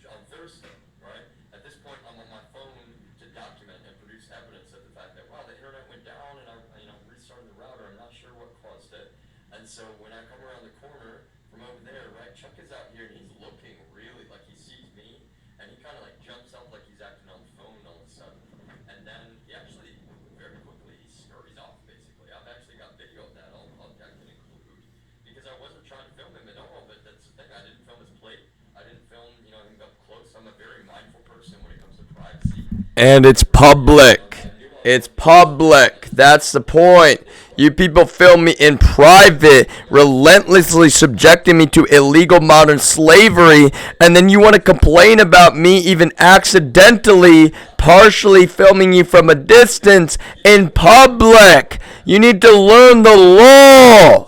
on Thursday, right? At this point, I'm on my phone to document and produce evidence of the fact that, wow, the internet went down and I restarted the router. I'm not sure what caused it. And so when I come around the corner from over there, right, Chuck is out here and he's looking really like he sees me, and he kind of like jumps up like he's acting on the phone all of a sudden. And then he actually very quickly he scurries off. Basically, I've actually got video of that. I can include because I wasn't trying to film him at all. But that's the thing. I didn't film his plate. I didn't film, you know, him up close. I'm a very mindful person when it comes to privacy. And it's public. It's public. That's the point. You people film me in private, relentlessly subjecting me to illegal modern slavery, and then you want to complain about me even accidentally, partially filming you from a distance in public. You need to learn the law.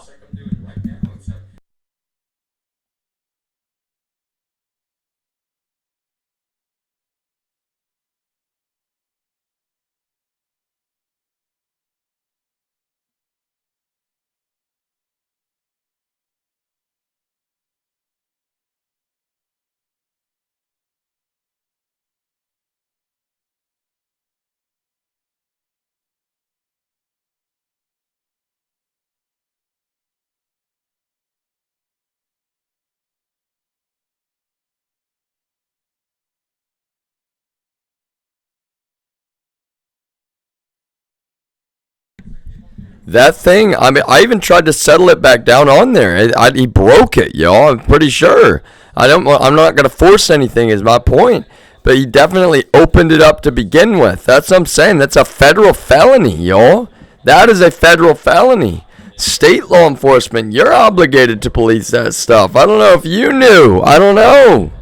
That thing, I mean, I even tried to settle it back down on there. He broke it, y'all. I'm pretty sure. I'm not gonna force anything. Is my point. But he definitely opened it up to begin with. That's what I'm saying. That's a federal felony, y'all. That is a federal felony. State law enforcement, you're obligated to police that stuff. I don't know if you knew. I don't know.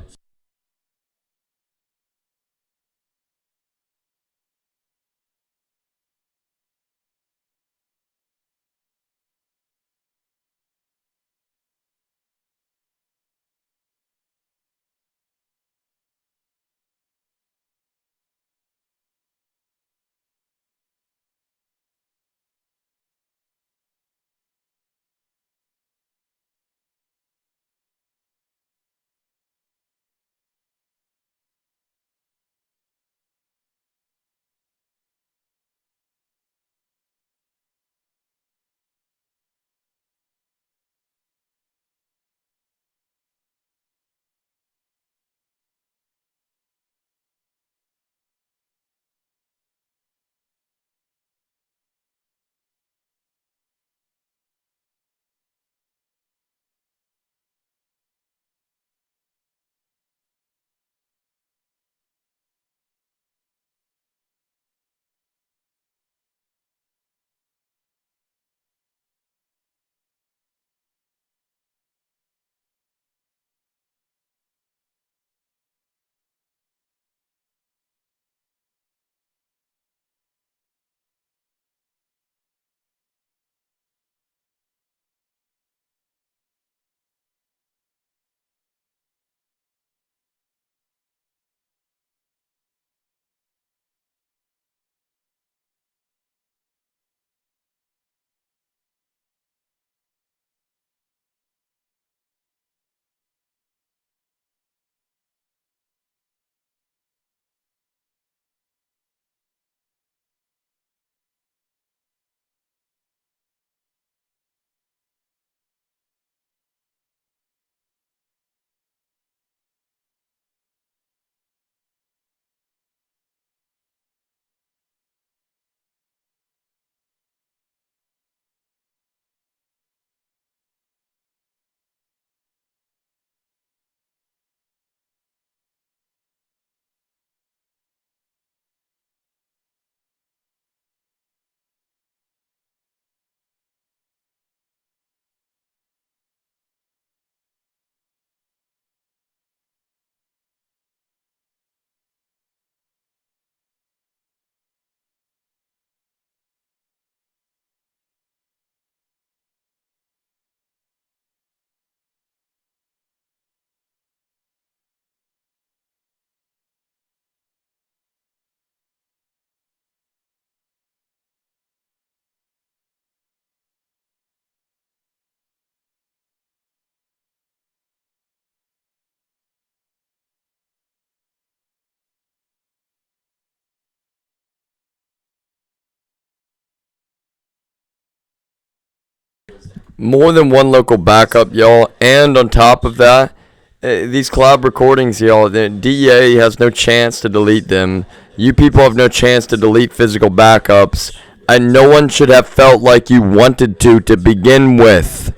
more than one local backup, y'all. And on top of that, these cloud recordings, y'all, the DEA has no chance to delete them. You people have no chance to delete physical backups. And no one should have felt like you wanted to begin with.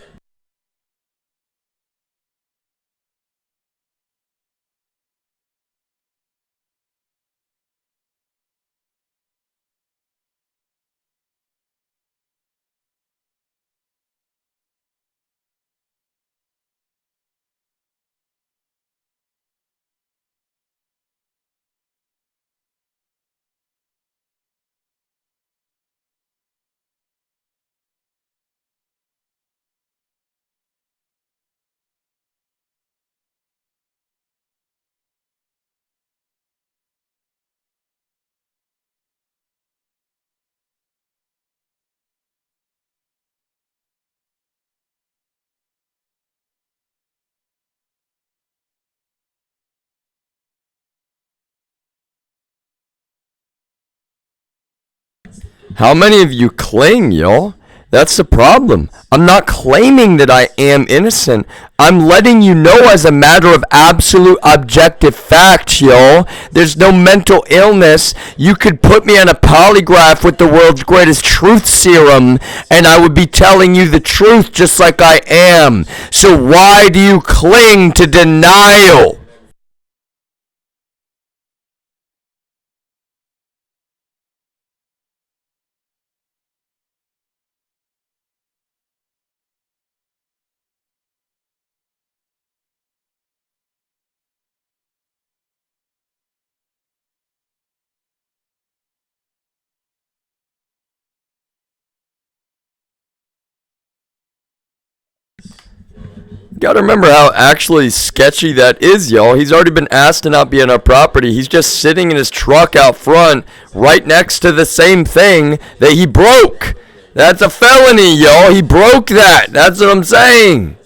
How many of you cling, y'all? That's the problem. I'm not claiming that I am innocent. I'm letting you know as a matter of absolute objective fact, y'all. There's no mental illness. You could put me on a polygraph with the world's greatest truth serum, and I would be telling you the truth just like I am. So why do you cling to denial? Gotta remember how actually sketchy that is, y'all. He's already been asked to not be on our property. He's just sitting in his truck out front, right next to the same thing that he broke. That's a felony, y'all. He broke that. That's what I'm saying.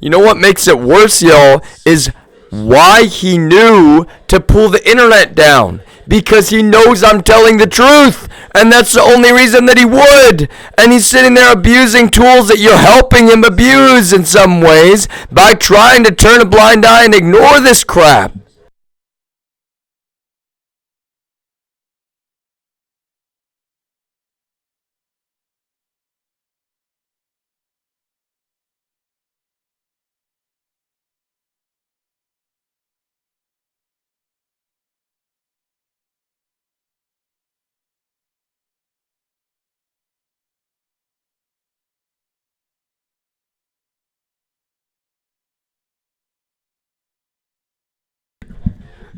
You know what makes it worse, y'all, is why he knew to pull the internet down. Because he knows I'm telling the truth. And that's the only reason that he would. And he's sitting there abusing tools that you're helping him abuse in some ways by trying to turn a blind eye and ignore this crap.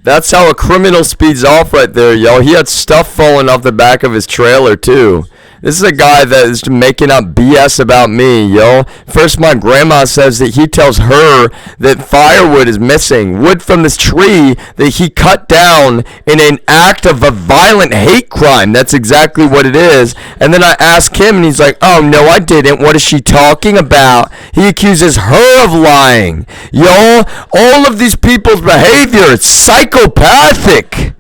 That's how a criminal speeds off right there, yo. He had stuff falling off the back of his trailer, too. This is a guy that is making up BS about me, yo. First, my grandma says that he tells her that firewood is missing. Wood from this tree that he cut down in an act of a violent hate crime. That's exactly what it is. And then I ask him, and he's like, oh, no, I didn't. What is she talking about? He accuses her of lying. Yo, all of these people's behavior is psychopathic.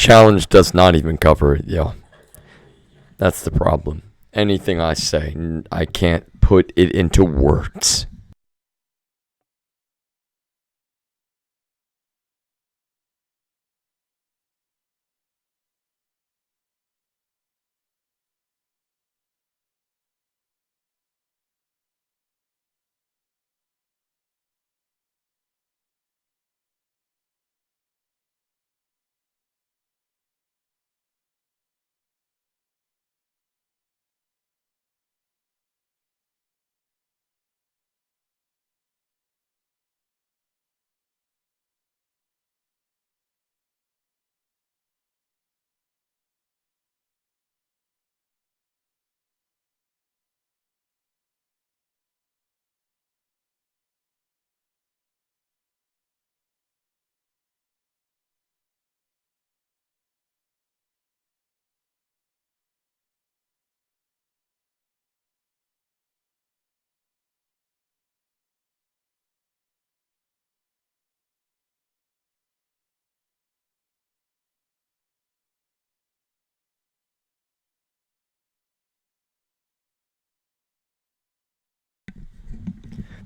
challenge does not even cover it, yo. That's the problem. Anything I say, I can't put it into words.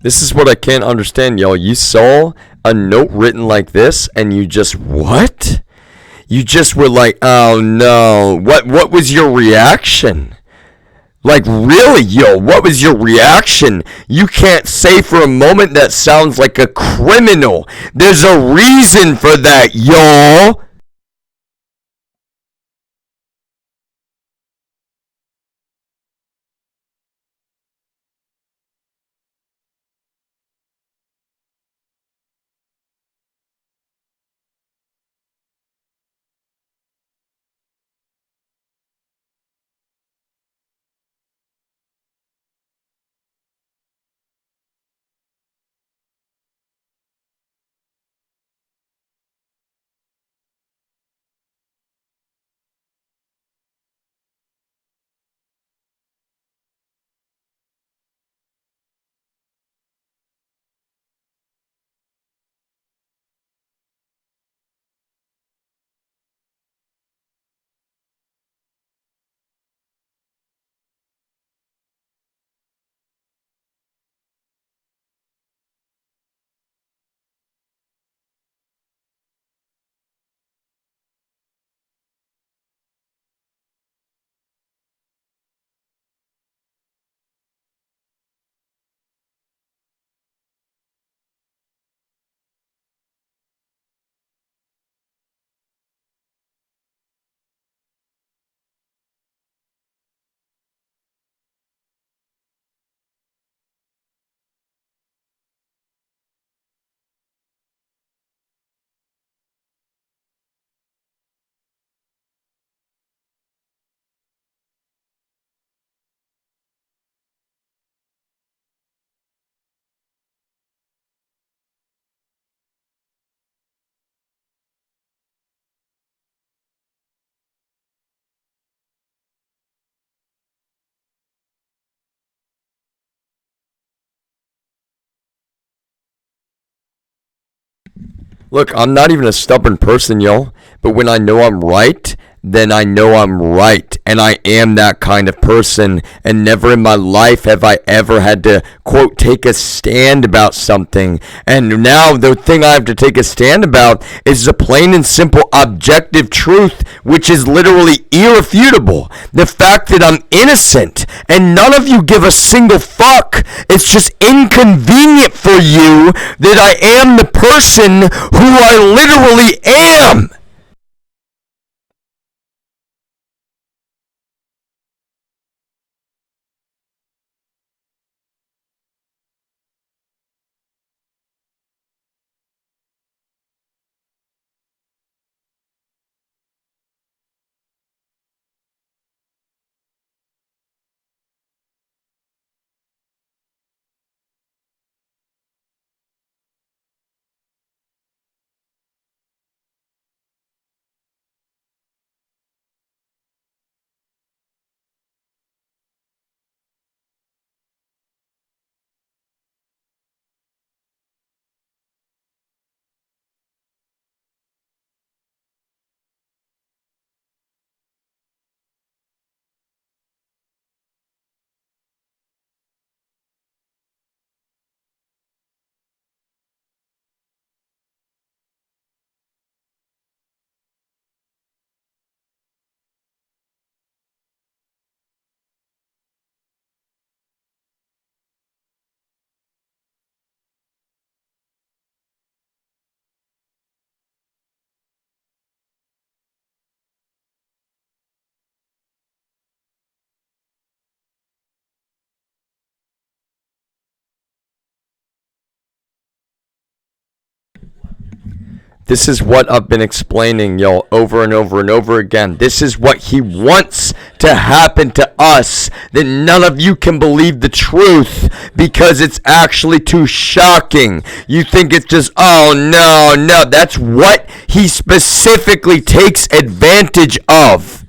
This is what I can't understand, y'all. You saw a note written like this, and you just, what? You just were like, oh no. What was your reaction? Like, really, yo, what was your reaction? You can't say for a moment that sounds like a criminal. There's a reason for that, y'all. Look, I'm not even a stubborn person, yo. But when I know I'm right, then I know I'm right. And I am that kind of person. And never in my life have I ever had to, quote, take a stand about something. And now the thing I have to take a stand about is the plain and simple objective truth, which is literally irrefutable. The fact that I'm innocent and none of you give a single fuck. It's just inconvenient for you that I am the person who I literally am. This is what I've been explaining, y'all, over and over and over again. This is what he wants to happen to us. That none of you can believe the truth because it's actually too shocking. You think it's just, oh, no, no. That's what he specifically takes advantage of.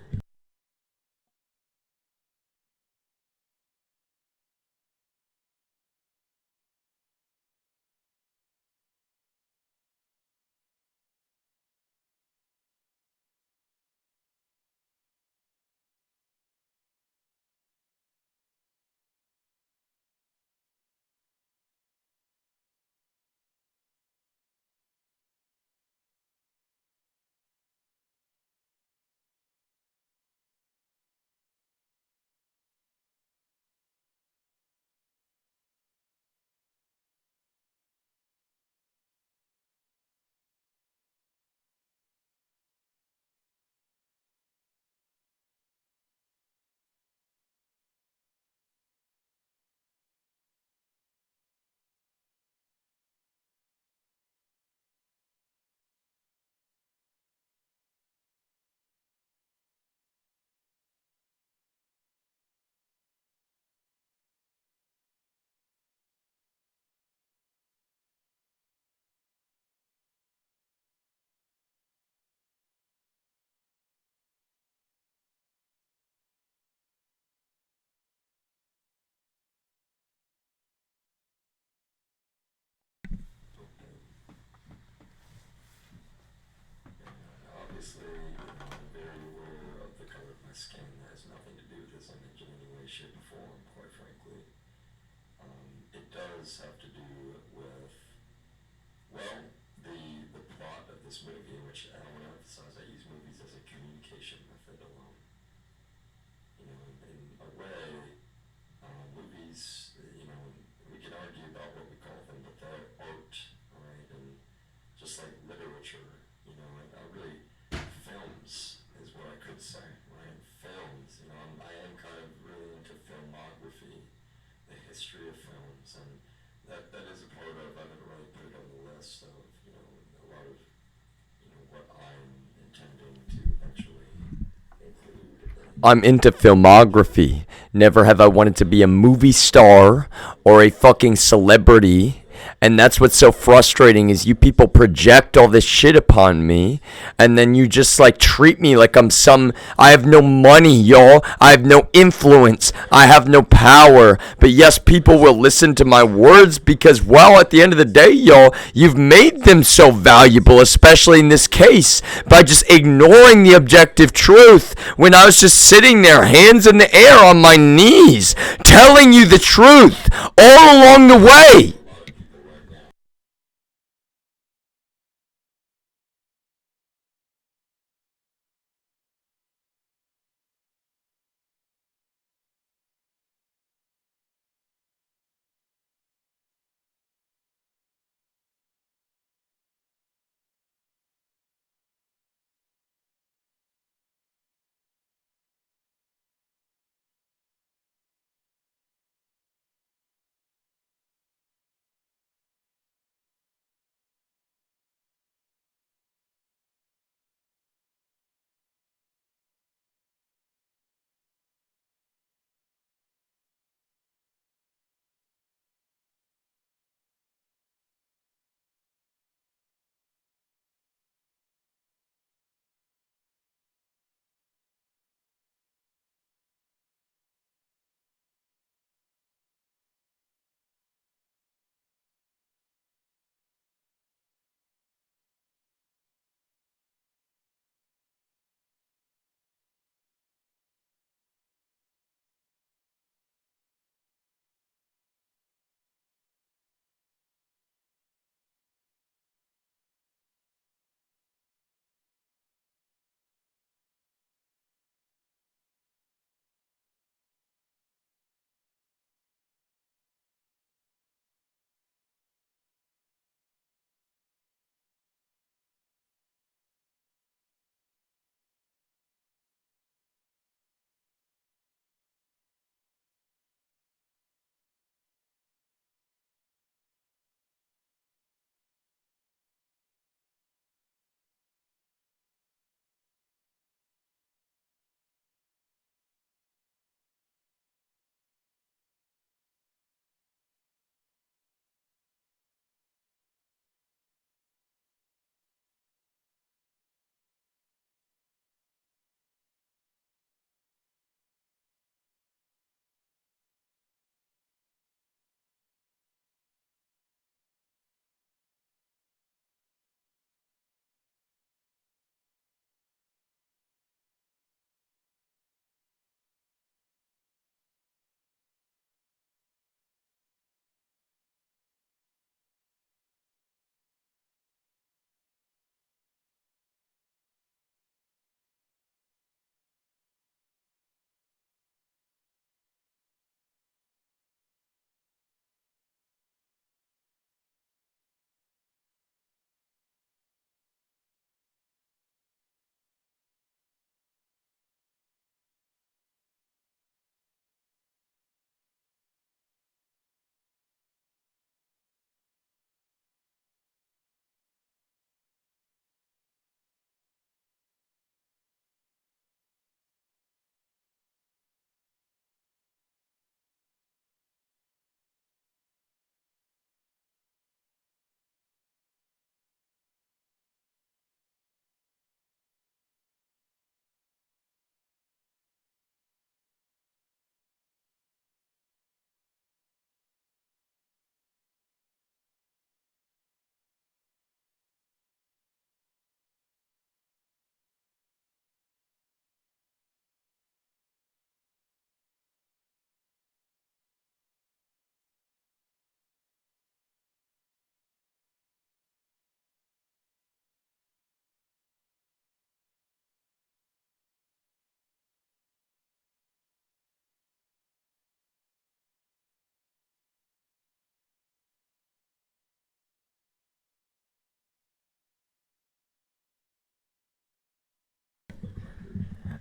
Obviously, I'm very aware of the color of my skin. That has nothing to do with this image in any way, shape, or form, quite frankly. It does have to do with, well, the plot of this movie, which I don't want to emphasize, I use movies as a communication method alone. In a way, movies, we can argue about what we call them, but they're art, right? And just like literature, I really, films is what I could say, right? Films, I am kind of really into filmography, the history of films, and that is a part of, I haven't really put it on the list of, a lot of, what I'm intending to eventually include. I'm into filmography. Never have I wanted to be a movie star or a fucking celebrity. And that's what's so frustrating is you people project all this shit upon me and then you just like treat me like I have no money, y'all. I have no influence. I have no power. But yes, people will listen to my words because, well, at the end of the day, y'all, you've made them so valuable, especially in this case, by just ignoring the objective truth when I was just sitting there, hands in the air on my knees, telling you the truth all along the way.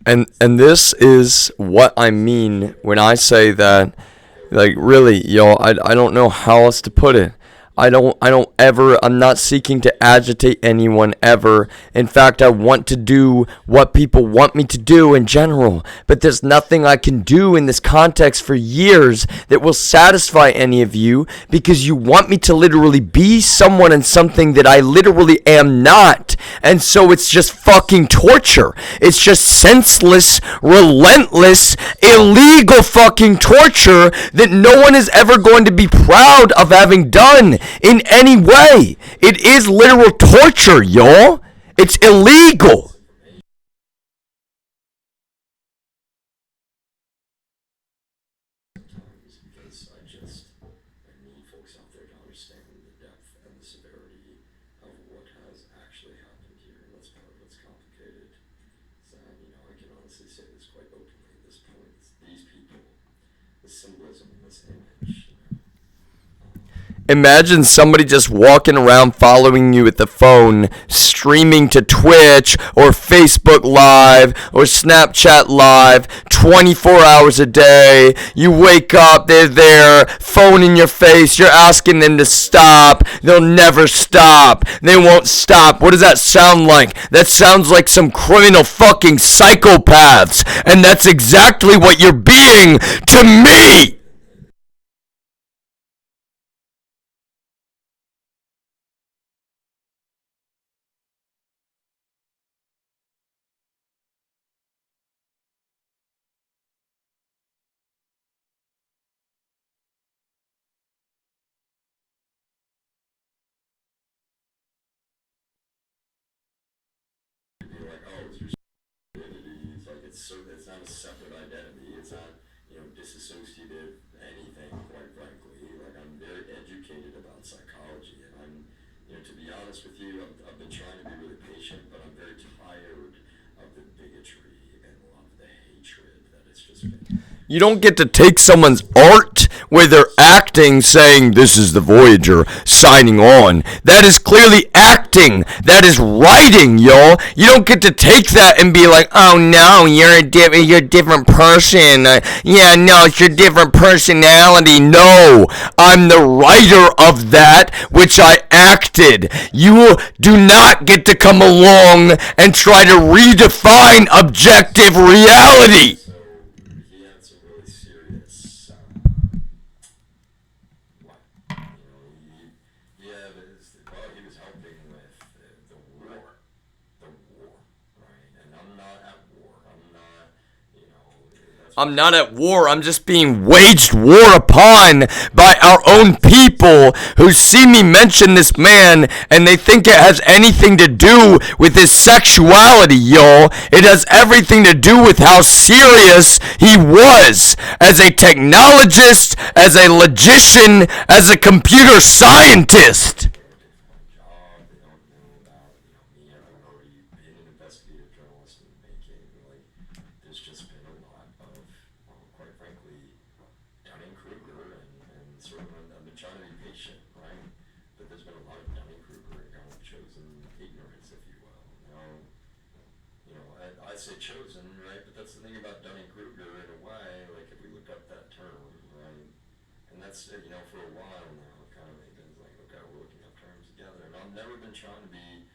And this is what I mean when I say that, like, really, I don't know how else to put it. I'm not seeking to agitate anyone ever. In fact, I want to do what people want me to do in general. But there's nothing I can do in this context for years that will satisfy any of you, because you want me to literally be someone and something that I literally am not. And so it's just fucking torture. It's just senseless, relentless, illegal fucking torture that no one is ever going to be proud of having done in any way. It is literal torture, y'all. It's illegal. Because I need folks out there to understand the depth and the severity of what has actually happened here. And that's part of what's complicated. So, I can honestly say this quite openly at this point. These people, the symbolism in this image, Imagine somebody just walking around following you with the phone, streaming to Twitch or Facebook Live or Snapchat Live 24 hours a day. You wake up, they're there, phone in your face, you're asking them to stop. They'll never stop. They won't stop. What does that sound like? That sounds like some criminal fucking psychopaths. And that's exactly what you're being to me. be like, oh, it's your identity. It's like it's not a separate identity. It's not disassociative anything. Quite frankly, like I'm very educated about psychology, and I'm to be honest with you, I've been trying to be really patient, but I'm very tired of the bigotry and a lot of the hatred that it's just been. You don't get to take someone's art where they're acting, saying, "This is the Voyager signing on." That is clearly acting. That is writing, y'all. You don't get to take that and be like, "Oh no, you're a different person. Yeah, no, it's your different personality." No, I'm the writer of that which I acted. You do not get to come along and try to redefine objective reality. So he had some really serious, what, he had well, he was helping with the war, right? And I'm not at war. I'm not, that's I'm not at war. I'm just being waged war upon by our own people who see me mention this man and they think it has anything to do with his sexuality, y'all. It has everything to do with how serious he was as a technologist, as a logician, as a computer scientist. job. They don't know about, me having already been an investigative journalist in the making. Like, there's just been a lot of, well, quite frankly, Dunning-Kruger and sort of, I've been trying to be patient, right? But there's been a lot of Dunning-Kruger and kind of chosen ignorance, if you will. I say chosen, right? But that's the thing about Dunning-Kruger in a way, like if we look up that term, right? And that's, for a while now, it kind of made things like, okay, we're looking up terms together. And I've never been trying to be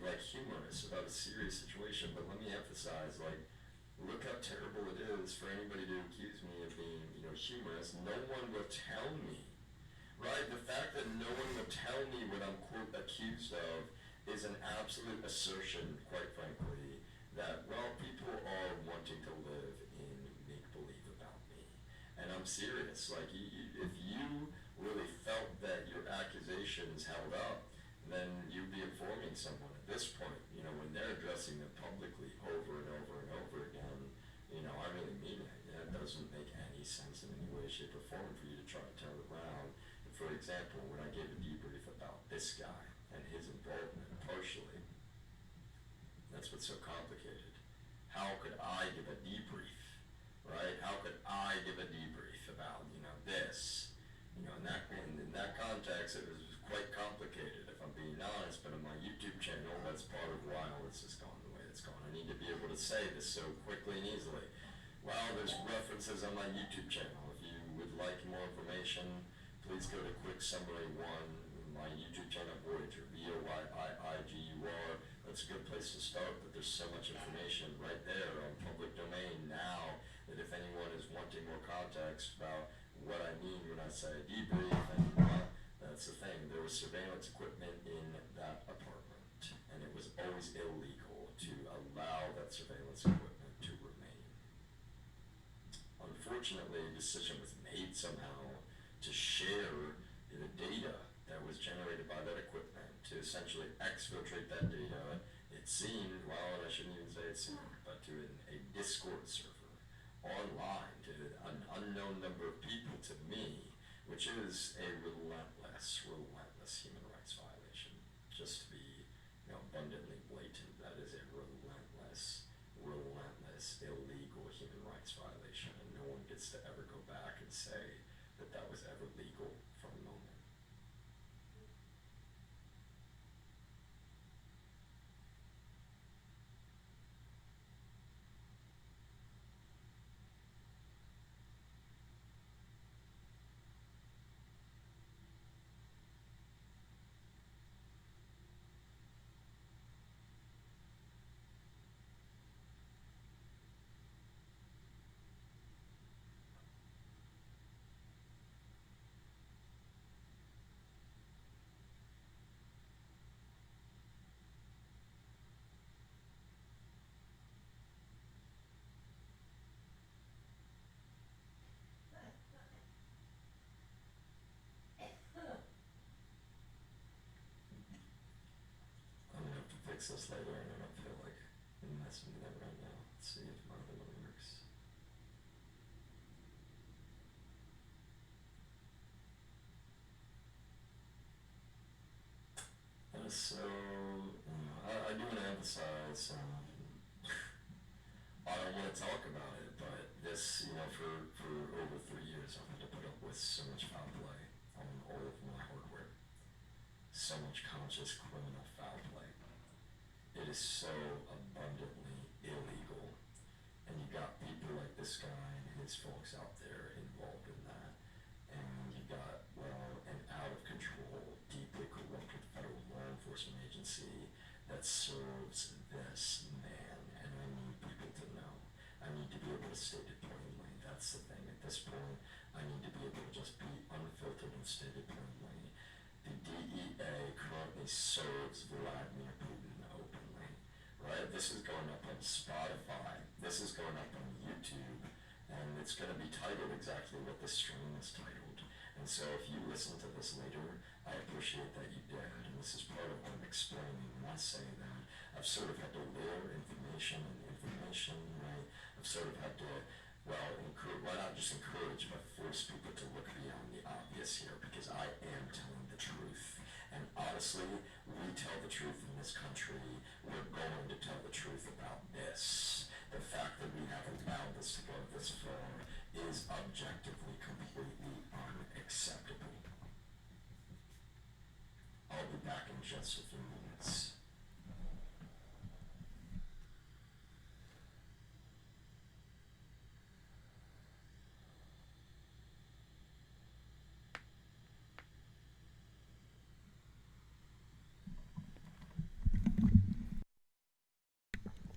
like humorous about a serious situation, but let me emphasize, like, look how terrible it is for anybody to accuse me of being, humorous. No one will tell me, right? The fact that no one will tell me what I'm, quote, accused of is an absolute assertion, quite frankly, that, well, people are wanting to live in make-believe about me. And I'm serious. Like, if you really felt that your accusations held up, then you'd be informing someone at this point, when they're addressing them publicly over and over and over again, I really mean it. That doesn't make any sense in any way, shape, or form for you to try to turn it around. And for example, when I gave a debrief about this guy and his involvement partially, that's what's so complicated. How could I give a debrief, right? How could I give a debrief about, this? In that context, it was quite complicated, if I'm being honest. But on my YouTube channel, that's part of why all this has gone the way it's gone. I need to be able to say this so quickly and easily. Well, there's references on my YouTube channel. If you would like more information, please go to Quick Summary 1, my YouTube channel, Voyager, Voyiigur. That's a good place to start, but there's so much information right there on public domain now that if anyone is wanting more context about what I mean when I say debrief, and that's the thing. There was surveillance equipment in that apartment, and it was always illegal to allow that surveillance equipment to remain. Unfortunately, a decision was made somehow to share the data that was generated by that equipment, to essentially exfiltrate that data. It seemed, well, and I shouldn't even say it seemed, but to a Discord server online to an unknown number of people to me, which is a relentless human rights violation. Just to be, abundantly blatant, that is a relentless, illegal human rights violation, and no one gets to ever go back and say that that was ever legal for a moment. I'm gonna have to fix this later, and I don't feel like messing with it right now. Let's see if my other one works. So, I do want to emphasize, I don't want to talk about it, but this, for over 3 years, I've had to put up with so much foul play on all of my hardware. So much conscious criminal foul play. It is so abundantly illegal. And you got people like this guy and his folks out there involved in that. And you got, an out of control, deeply corrupted federal law enforcement agency that serves this man. And I need people to know. I need to be able to state it plainly. That's the thing. At this point, I need to be able to just be unfiltered and state it plainly. The DEA currently serves Vladimir Putin openly. Right? This is going up on Spotify. This is going up on YouTube. And it's going to be titled exactly what this stream is titled. And so if you listen to this later, I appreciate that you did. And this is part of what I'm explaining when I say that I've sort of had to layer information and information, right? I've sort of had to, why not just encourage, but force people to look beyond the obvious here, because I am telling the truth. And honestly, we tell the truth in this country. We're going to tell the truth about this. The fact that we have allowed this to go this far is objectively completely unacceptable. I'll be back in just a few minutes.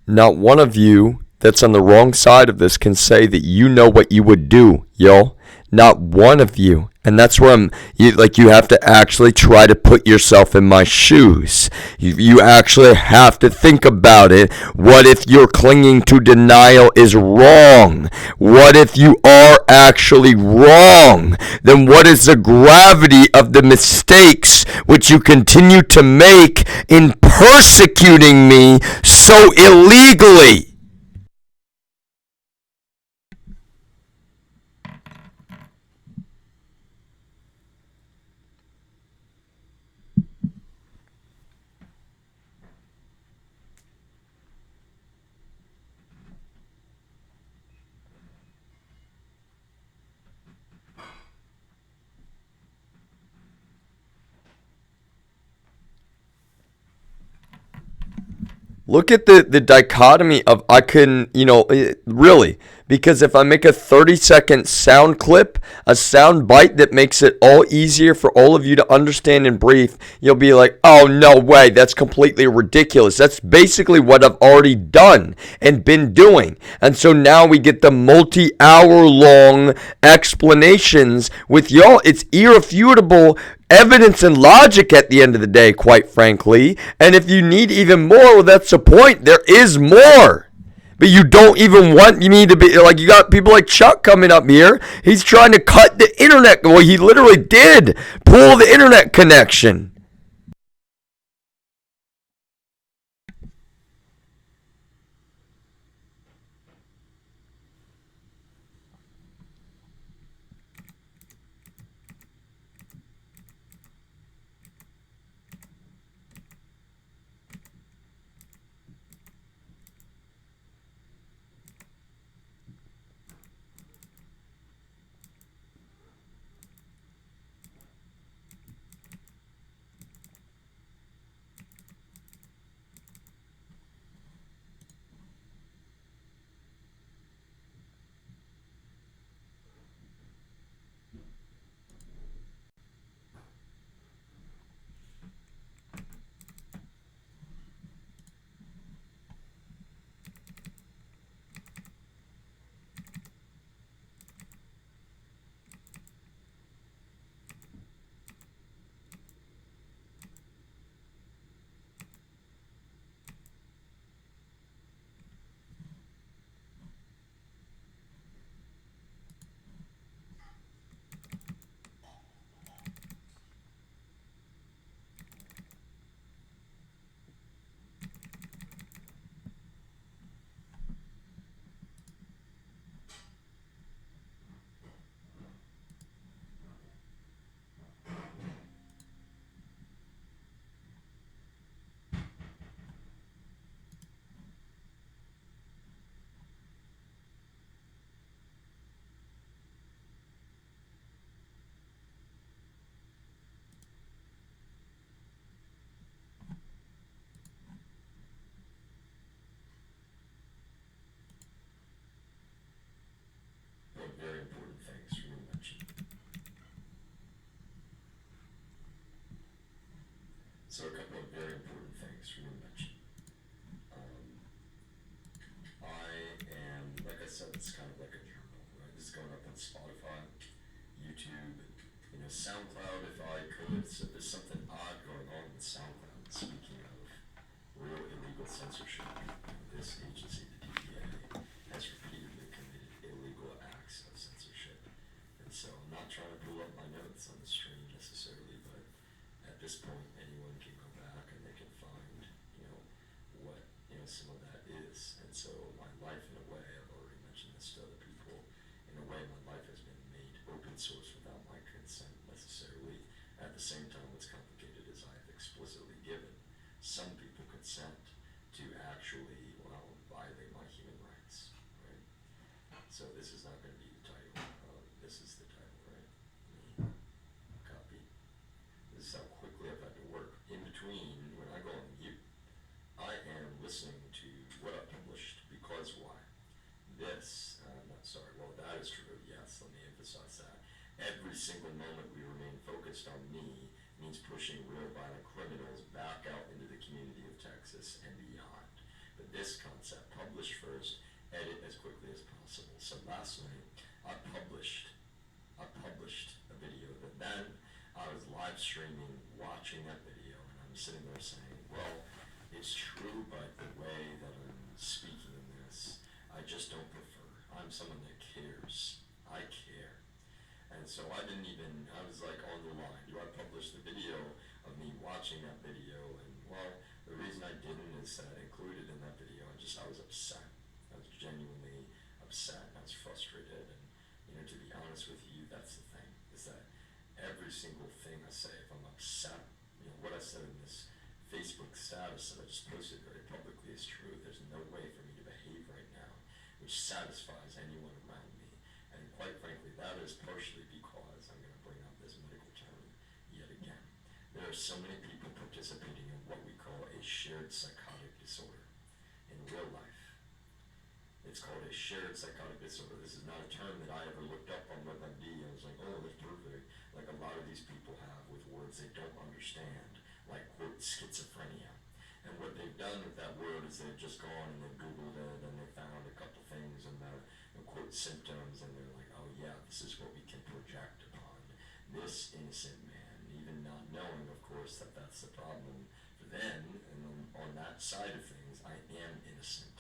Not one of you that's on the wrong side of this can say that you know what you would do, yo. Not one of you. And that's where you have to actually try to put yourself in my shoes. You actually have to think about it. What if your clinging to denial is wrong? What if you are actually wrong? Then what is the gravity of the mistakes which you continue to make in persecuting me so illegally? Look at the dichotomy of I can, really, because if I make a 30-second sound clip, a sound bite that makes it all easier for all of you to understand and brief, you'll be like, oh, no way, that's completely ridiculous. That's basically what I've already done and been doing. And so now we get the multi-hour long explanations with y'all. It's irrefutable evidence and logic at the end of the day, quite frankly. And if you need even more, well, that's the point. There is more. But you don't even want me to be like, you got people like Chuck coming up here. He's trying to cut the internet. Well, he literally did pull the internet connection. But very important things for me to mention. So a couple of very important things for me to mention. Um, I am, like I said, it's kind of like a journal, right? This is going up on Spotify, YouTube, SoundCloud if I could. So there's something odd going on with SoundCloud. Speaking of real illegal censorship, this agency, the DPA, has repeatedly committed illegal acts of censorship. And so I'm not trying to pull up my notes on the stream necessarily, but at this point, anyone can go back and they can find, what, some of that is. And so my life, in a way, I've already mentioned this to other people, in a way, my life has been made open source without my consent necessarily. At the same time, what's complicated is I have explicitly given some people consent to actually, violate my human rights, right? So this is not going to be the title. This is the title, right? Copy. This is how quickly I've had to work. In between, when I go on mute, I am listening to what I published because why? That is true, yes, let me emphasize that. Every single moment we remain focused on me means pushing real violent criminals back out into the community of Texas and beyond. But this concept, publish first, edit as quickly as possible. So last night, I published a video that then I was live streaming, watching that video, and I'm sitting there saying, well, it's true, but the way that I'm speaking in this, I just don't prefer. I'm someone that cares. I care. And so I was like on the line. Do I publish the video of me watching that video? And the reason I didn't is that included in that video, I was upset. I was genuinely upset and I was frustrated. And, to be honest with you, that's the thing, is that every single thing I say, if I'm upset, what I said in this Facebook status that I just posted very publicly is true. There's no way for me to behave right now which satisfies anyone around me. And quite frankly, that is partially because I'm going to bring up this medical term yet again. There are so many people participating in what we call a shared psychotic disorder. shared psychotic disorder. This is not a term that I ever looked up on WebMD. I was like, oh, that's perfect. Like a lot of these people have with words they don't understand, like quote schizophrenia. And what they've done with that word is they've just gone and they've Googled it and they found a couple things and the quote symptoms, and they're like, oh yeah, this is what we can project upon this innocent man, even not knowing, of course, that that's the problem for them. And on that side of things, I am innocent.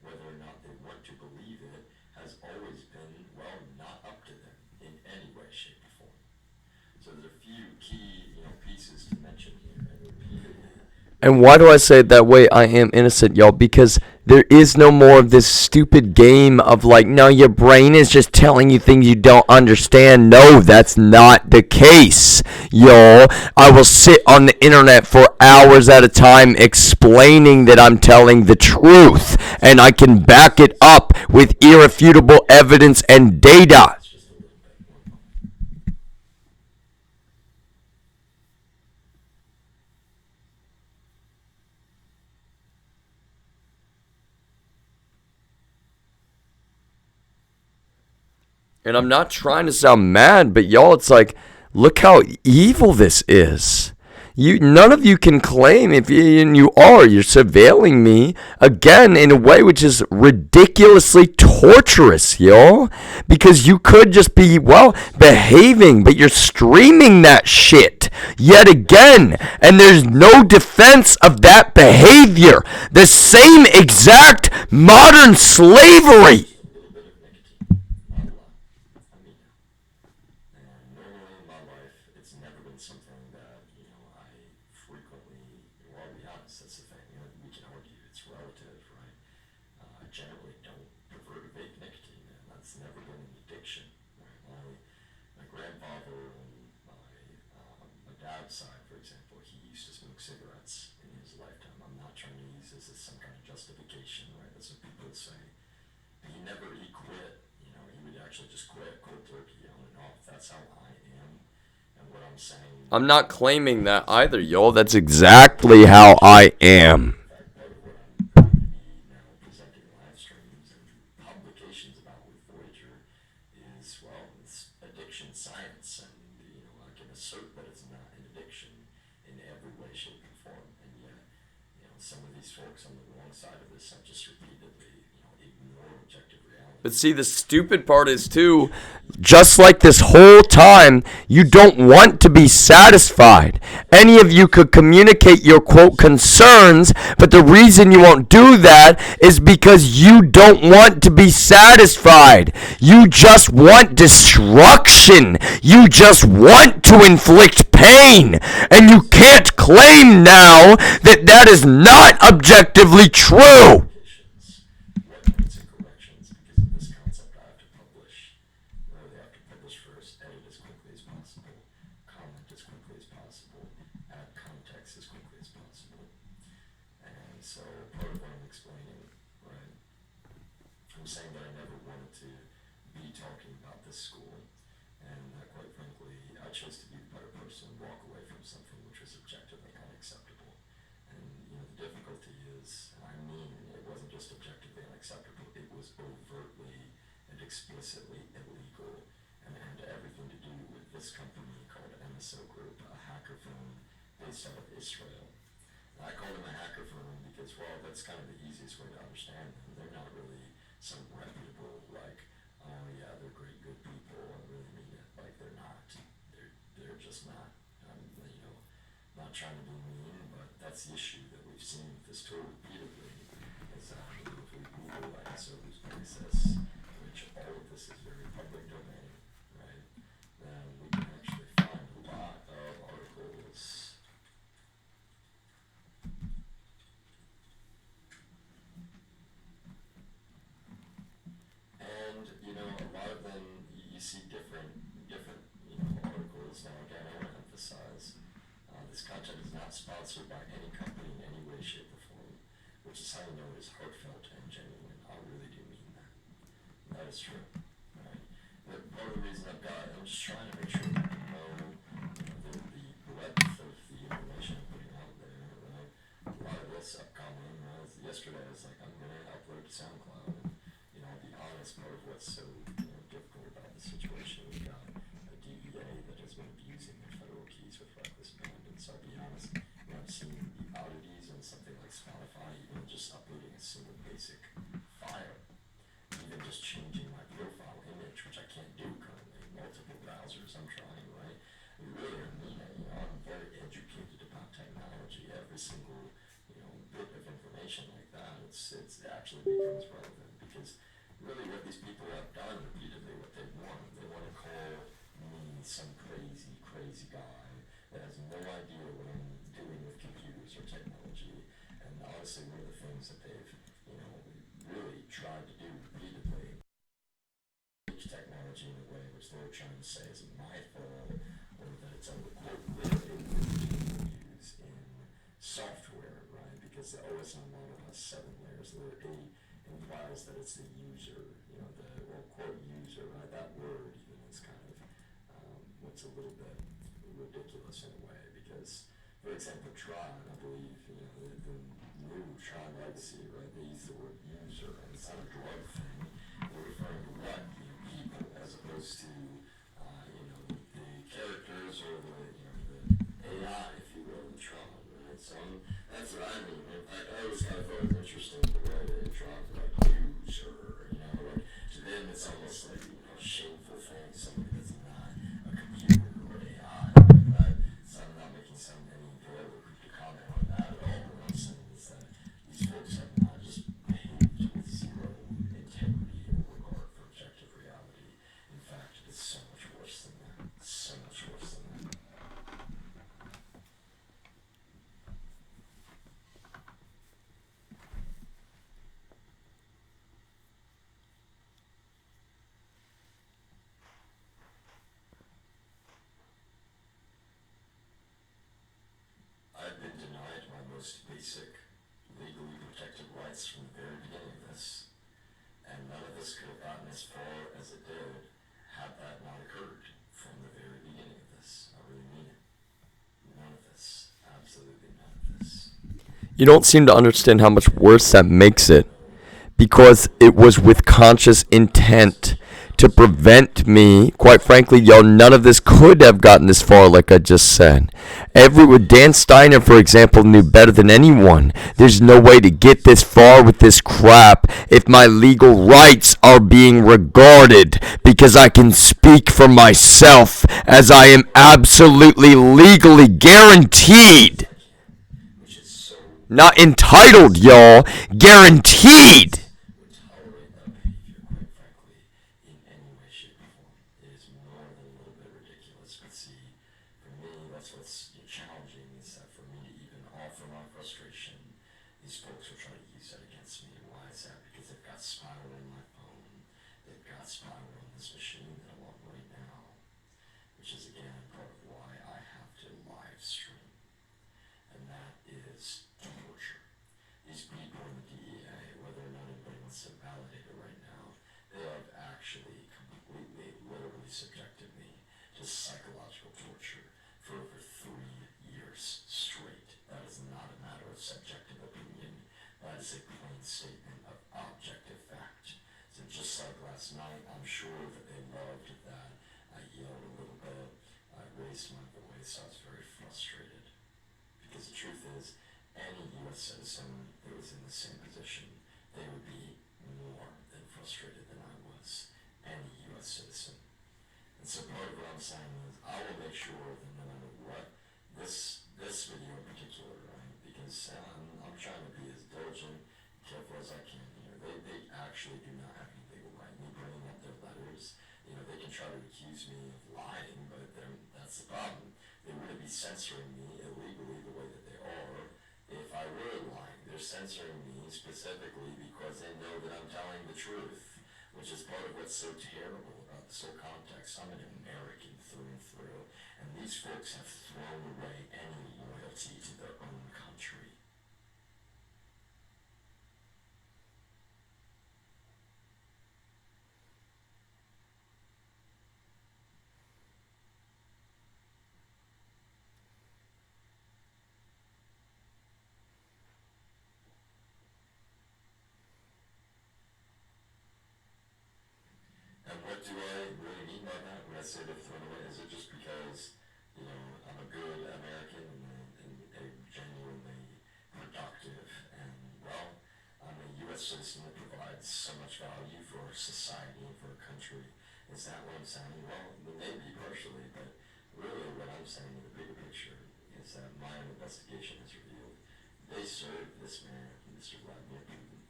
Whether or not they want to believe it has always been, well, not up to them in any way, shape, or form. So there's a few key, pieces to mention here, and repeatedly. And why do I say it that way? I am innocent, y'all, because there is no more of this stupid game of like, no, your brain is just telling you things you don't understand. No, that's not the case, y'all. I will sit on the internet for hours at a time explaining that I'm telling the truth, and I can back it up with irrefutable evidence and data. And I'm not trying to sound mad, but y'all, it's like, look how evil this is. None of you can claim, if you're surveilling me again in a way which is ridiculously torturous, y'all. Because you could just be, well, behaving, but you're streaming that shit yet again, and there's no defense of that behavior. The same exact modern slavery. Normally in my life, it's never been something that, I frequently, well, I'll be honest, that's the thing, we can argue, it's relative, right? I generally don't prefer to vape nicotine, and that's never been an addiction, right? My grandfather and my dad's side, for example, he used to smoke cigarettes in his lifetime. I'm not trying to use this as some kind of justification, right? That's what people say. But he quit, he would actually just quit cold turkey on and off. That's how I am. And what I'm saying, I'm not claiming that either, yo. That's exactly how I am. in fact, part of what I'm going to be now presenting live streams and publications about with Voyager is, well, it's addiction science, and I can assert that it's not an addiction in every way, shape, and form. And yet, some of these folks on the wrong side of this have just repeatedly, ignore objective reality. But see, the stupid part is, too, just like this whole time, you don't want to be satisfied. Any of you could communicate your, quote, concerns, but the reason you won't do that is because you don't want to be satisfied. You just want destruction. You just want to inflict pain. And you can't claim now that that is not objectively true. Wetnotes and corrections, because of this concept I have to publish. They have to publish first, edit as quickly as possible, comment as quickly as possible, add context as quickly as possible. And so part of what I'm explaining, right, I'm saying that I never wanted to be talking about this school, and quite frankly, I chose to be the better person, walk away from something which was objectively unacceptable. And the difficulty is, and I mean, it wasn't just objectively unacceptable, it was overtly and explicitly illegal, and it had everything to do with this company called MSO Group, a hacker firm based out of Israel. And I call them a hacker firm because, well, that's kind of the easiest way to understand them. They're not really some reputable, like, oh yeah, they're great, good people, I really mean it. Like, they're not. They're just not. Not trying to be mean, but that's the issue that we've seen with this tool repeatedly. Is if we Google ISO whose basis, which all of this is very public domain, right? Then we can actually find a lot of articles. And a lot of them you see different articles. Now again, I want to emphasize this content is not sponsored by any company in any way, shape, or form, which is how you know it is heartfelt and genuine. I really do mean that. And that is true. Right? But part of the reason I'm just trying to make sure people know the breadth of the information I'm putting out there. Right? A lot of this upcoming. Yesterday I was like, I'm gonna upload to SoundCloud, and I'll be honest. that's part of what's so difficult about the situation. We've got a DEA that has been abusing their federal keys with reckless abandon. So I'll be honest, I've seen the oddities on something like Spotify, even just uploading a single basic file, even just changing my profile image, which I can't do currently. Multiple browsers I'm trying, right? Really, I mean it. I'm very educated about technology. Every single bit of information like that, it actually becomes relevant because really what these people have done repeatedly, what they want to call me some crazy guy that has no idea what I'm doing with computers or technology. And honestly, one of the things that they've really tried to do repeatedly, technology in a way which they were trying to say is my fault, or that it's overliterally use in software, right? Because the OSM model has 7 layers. The 8 implies that it's the user, quote user, right? That word even is kind of what's a little bit ridiculous in a way, because, for example, Tron, I believe, the new Tron legacy, right? They use the word user, and it's not a drug thing. They're referring to what people, as opposed to the characters or the AI, if you will, in Tron, right? So that's what I mean. In fact, I always kind of thought it was interesting the way they Tron like user, like to them it's almost like a shameful thing, somebody that's not a computer or AI, right? So I'm not making any to comment on that at all. What I'm saying is that these folks have not just behaved with zero integrity or regard for objective reality. In fact, it's so much worse than that. So much worse than that. I've been denied my most basic, legally protected rights from the very beginning of this, and none of this could have gotten as far as it did had that not occurred from the very beginning of this. I really mean it. None of this. Absolutely none of this. You don't seem to understand how much worse that makes it, because it was with conscious intent to prevent me. Quite frankly, none of this could have gotten this far, like I just said. Dan Steiner, for example, knew better than anyone. There's no way to get this far with this crap if my legal rights are being regarded, because I can speak for myself, as I am absolutely legally guaranteed. Not entitled, y'all. Guaranteed. Would tolerate that behavior, quite frankly, in any way, shape, or form. It is more than a little bit ridiculous. But see, for me, that's what's challenging, is that for me to even offer my frustration, these folks will try to use that against me. And why is that? Because they've got spyware on my phone. They've got spyware on this machine that I'm on right now, which is, again, part of why I have to live stream. And that is torture. These people in the DEA, whether or not anybody wants to validate it right now, they have actually completely, literally subjected me to psychological torture for over 3 years straight. That is not a matter of subjective opinion. That is a plain statement of objective fact. So just like last night, I'm sure that they loved that I yelled a little bit, I raised my voice, I was very frustrated. Because the truth is, any U.S. citizen that was in the same position, they would be more than frustrated than I was. Any U.S. citizen. And so part of what I'm saying is, I will make sure that no matter what, this video in particular, right? Because I'm trying to be as diligent, careful as I can. They actually do not have any legal right. Me bringing up their letters, they can try to accuse me of lying, but that's the problem. They wouldn't be censoring me illegally the way that they are if I were lying. They're censoring me specifically because they know that I'm telling the truth, which is part of what's so terrible about this whole context. I'm an American through and through, and these folks have thrown away any loyalty to their own country. do I really mean by that when I say they're thrown away? Is it just because, I'm a good American and genuinely productive and, well, I'm a U.S. citizen that provides so much value for society and for a country? Is that what I'm saying? Well, maybe partially, but really what I'm saying in the bigger picture is that my own investigation has revealed they serve this man, Mr. Vladimir Putin,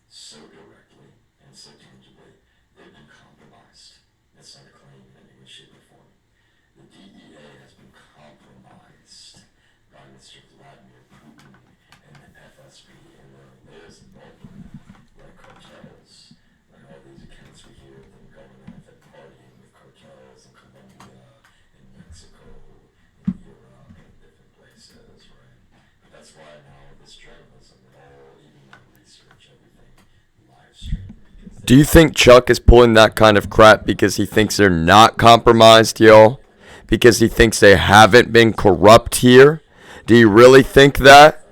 so directly and so tangibly, they've been compromised. That's not a claim in any way, shape, or form. The DEA has been compromised by Mr. Vladimir Putin and the FSB and their layers involved in that, like cartels, like all these accounts we hear of them going off and partying with cartels in Colombia, in Mexico, in Europe, and different places, right? But that's why now this journalism, all, even my research, everything, live stream. Do you think Chuck is pulling that kind of crap because he thinks they're not compromised, yo? Because he thinks they haven't been corrupt here? Do you really think that?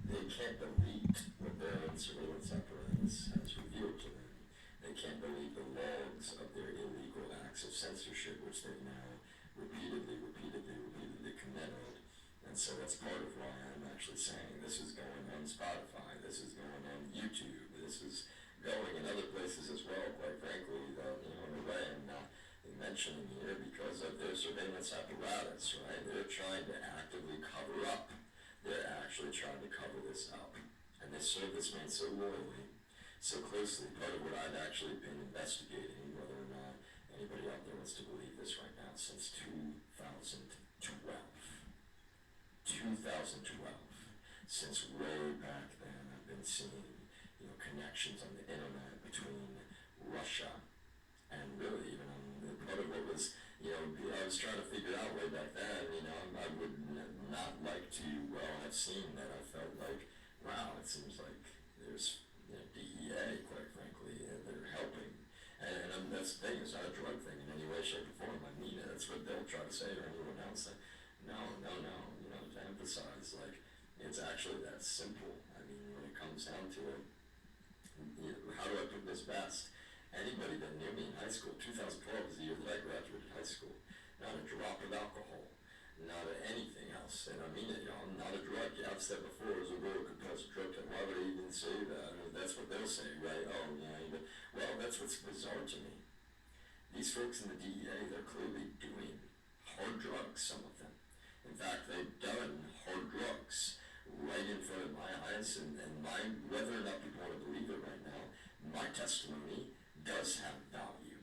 They can't delete what their own surveillance apparatus has revealed to them. They can't delete the logs of their illegal acts of censorship, which they've now repeatedly committed. And so that's part of why I'm actually saying this is going on Spotify, this is going on YouTube, this is going in other places as well, quite frankly, that, in a way I'm not mentioning here because of their surveillance apparatus, right? They're trying to actively cover up. They're actually trying to cover this up. And they serve this man so loyally, so closely. Part of what I've actually been investigating, whether or not anybody out there wants to believe this right now, since 2012. 2012. Since way back then, I've been seeing, connections on the internet between Russia and really even part of what was, I was trying to figure out way back then, I would not like to, have seen that. I felt like, wow, it seems like there's, DEA, quite frankly, and they're helping. And that's the thing, it's not a drug thing in any way, shape, or form. I mean it. That's what they'll try to say or anyone else. Like, no, to emphasize, like, it's actually that simple. I mean, when it comes down to it, how do I put this best? Anybody that knew me in high school, 2012 is the year that I graduated high school. Not a drop of alcohol, not anything else. And I mean it, I'm not a drug. Yeah, I've said before, as a real compulsive drug test. Why would I even say that? I mean, that's what they'll say, right? Oh, yeah, well, that's what's bizarre to me. These folks in the DEA, they're clearly doing hard drugs, some of them. In fact, they've done hard drugs right in front of my eyes, and whether or not people want to believe it right now, my testimony does have value.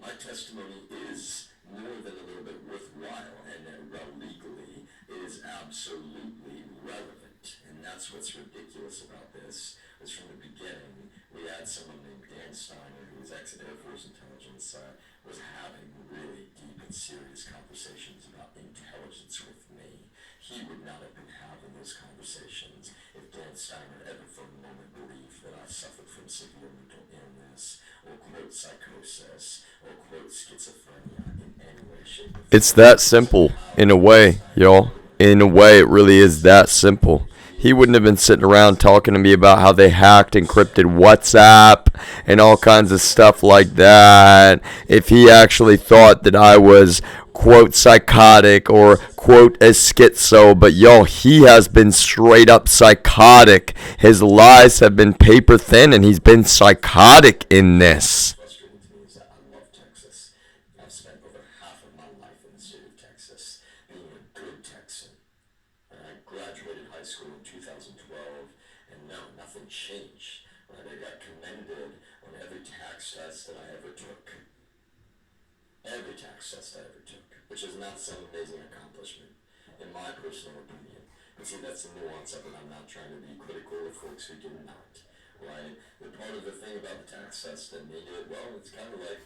My testimony is more than a little bit worthwhile, and legally, it is absolutely relevant. And that's what's ridiculous about this, is from the beginning, we had someone named Dan Steiner, who was ex-Air Force Intelligence, was having really deep and serious conversations about intelligence with me. He would not have been having those conversations if Dan Steiner ever for a moment believed that I suffered from severe mental illness, or quote psychosis, or quote schizophrenia in any way, shape, or form. It's that simple, in a way, y'all. In a way, it really is that simple. He wouldn't have been sitting around talking to me about how they hacked, encrypted WhatsApp, and all kinds of stuff like that if he actually thought that I was, quote, psychotic or, quote, a schizo. But, y'all, he has been straight up psychotic. His lies have been paper thin, and he's been psychotic in this. Frustrating to me is that I love Texas. I've spent over half of my life in the state of Texas, being a good Texan. I graduated high school in 2012, and no, nothing changed. Right? I got commended on every tax test that I ever took. Every tax test I ever took, which is not some amazing accomplishment, in my personal opinion. But see, that's the nuance of it. I'm not trying to be critical of folks who did not. Right? The part of the thing about the tax test that made it, well, it's kind of like,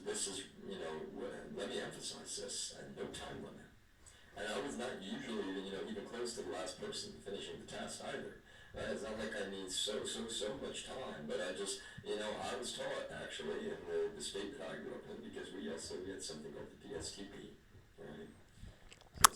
this is, let me emphasize this, no time limit. And I was not usually, even close to the last person finishing the test either. Right? It's not like I need so much time, but I just, I was taught actually in the state that I grew up in, because we had something called the DSTP, right?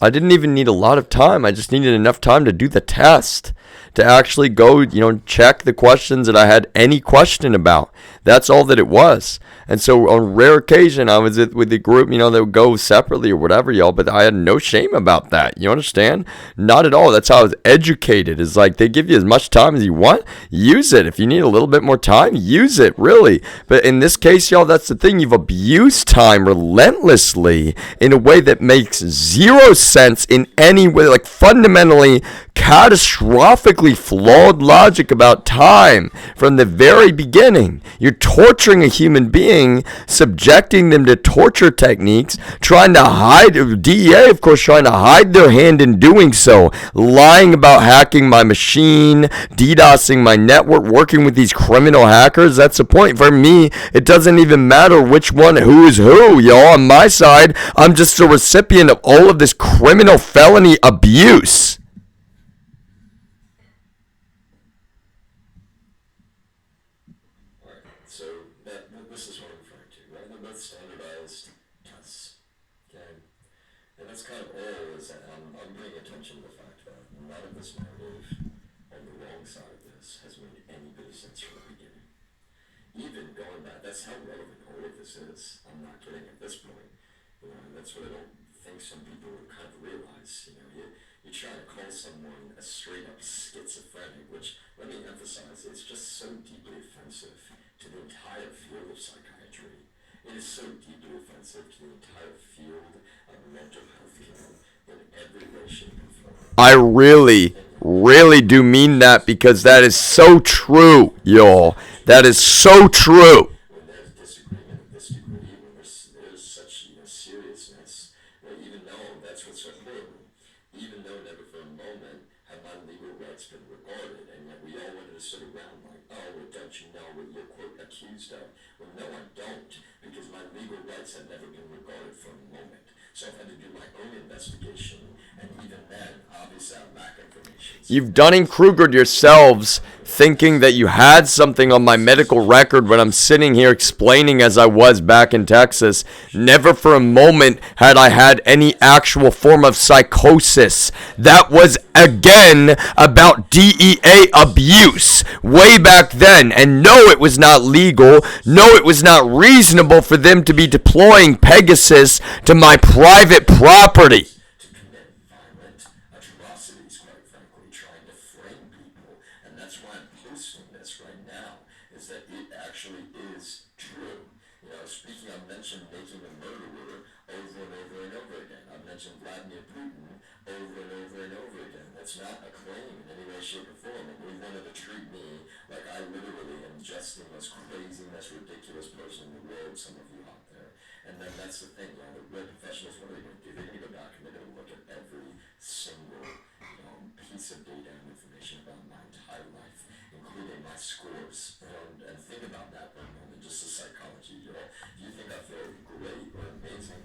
I didn't even need a lot of time. I just needed enough time to do the test. to actually go, check the questions that I had any question about. That's all that it was. And so on rare occasion, I was with the group, that would go separately or whatever, y'all, but I had no shame about that. You understand? Not at all. That's how I was educated. It's like they give you as much time as you want. Use it. If you need a little bit more time, use it, really. But in this case, y'all, that's the thing. You've abused time relentlessly in a way that makes zero sense in any way, like fundamentally, catastrophically flawed logic about time from the very beginning. You're torturing a human being, subjecting them to torture techniques, trying to hide, DEA, of course, trying to hide their hand in doing so, lying about hacking my machine, DDoSing my network, working with these criminal hackers. That's the point. For me, it doesn't even matter which one, who is who, y'all. On my side, I'm just a recipient of all of this criminal felony abuse. So this is what I'm referring to, right? They're both standardized tests, okay? And that's kind of all is that I'm bringing attention to the fact that none of this narrative on the wrong side of this has made any bit of sense from the beginning. Even going back, that's how relevant all of this is. I'm not kidding at this point. And that's what I don't think some people kind of realize. You try to call someone a straight up schizophrenic, which, let me emphasize, it's just so deeply offensive to the entire field of psychiatry. It is so deeply offensive to the entire field of mental health care in every way, shape, and form. I really do mean that, because that is so true, y'all. That is so true. When there's disagreement of this degree, when there's such seriousness, even though that's what's so horrible, even though never for a moment have my legal rights been regarded, and yet we all wanted to sit around like, oh, well, don't you know what you're quote accused of? Well, no, I don't, because my legal rights have never been regarded for a moment. So I've had to do my own investigation, and even then, obviously, I lack information. You've Dunning-Krugered yourselves, thinking that you had something on my medical record when I'm sitting here explaining as I was back in Texas. Never for a moment had I had any actual form of psychosis. That was, again, about DEA abuse way back then. And no, it was not legal. No, it was not reasonable for them to be deploying Pegasus to my private property. To commit violent atrocities, quite frankly, trying to frame people. And that's why I'm posting this right now, is that it actually is true. Speaking, I've mentioned making a murderer over and over and over again. I've mentioned Vladimir Putin over and over and over again. That's not a claim in any way, shape, or form. And we wanted to treat me like I literally am just the most crazy, most ridiculous person in the world, some of you out there. And then that's the thing, the real professionals, what are they going to do? They're going to go back and they're going to look at every single piece of data and information about my entire life, including my scores. And think about that for a moment, just the psychology. You think I feel great or amazing,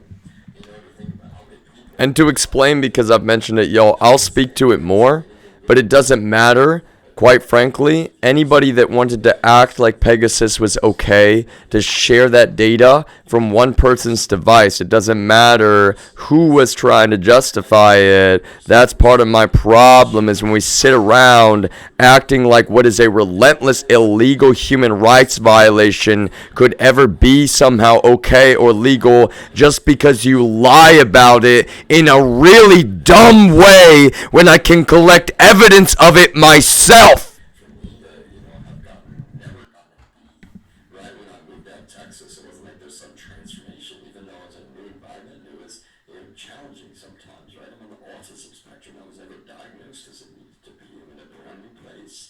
to think about how many people... And to explain, because I've mentioned it, y'all, I'll speak to it more, but it doesn't matter. Quite frankly, anybody that wanted to act like Pegasus was okay to share that data from one person's device, it doesn't matter who was trying to justify it. That's part of my problem, is when we sit around acting like what is a relentless illegal human rights violation could ever be somehow okay or legal just because you lie about it in a really dumb way when I can collect evidence of it myself. Right when I moved out of Texas, it wasn't like there's some transformation, even though I was in a new environment. It was challenging sometimes, right? I'm on the autism spectrum. I was never diagnosed as it needed to be. I'm in a brand new place.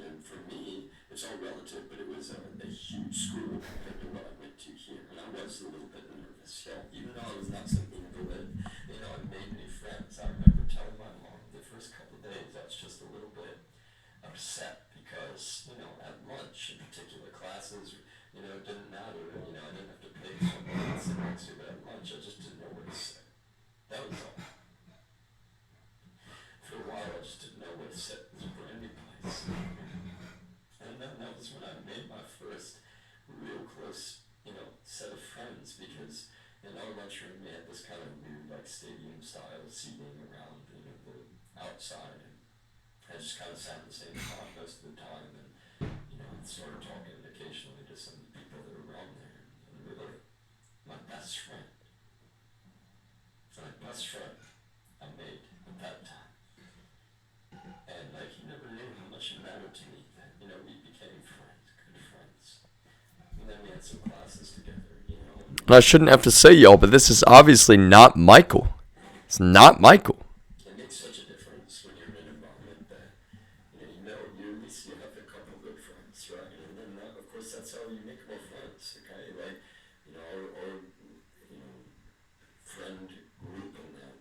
And for me, it's all relative, but it was a huge school compared to what I went to here. And I was a little bit nervous. Even though I was not some invalid, I made new friends. I remember telling my mom the first couple of days I was just a little bit upset because, at lunch in particular classes, it didn't matter. I didn't have to pay someone to sit next to me at lunch. I just didn't know where to sit. That was all. For a while, I just didn't know where to sit. It was a brand new place. And then that was when I made my first real close, set of friends, because in our lunchroom, we had this kind of weird, stadium-style seating around, the outside. And I just just kind of sat in the same spot most of the time, and started talking occasionally to some people that are around there, and really, my best friend I made at that time, and like he never knew how much it mattered to me. That we became friends, good friends, and then we had some classes together. I shouldn't have to say y'all, but this is obviously not Michael. It's not Michael. It makes such a difference when you're in an environment that you at least you have a couple good friends, right? And then of course that's how you make more friends, okay? Like or friend group in that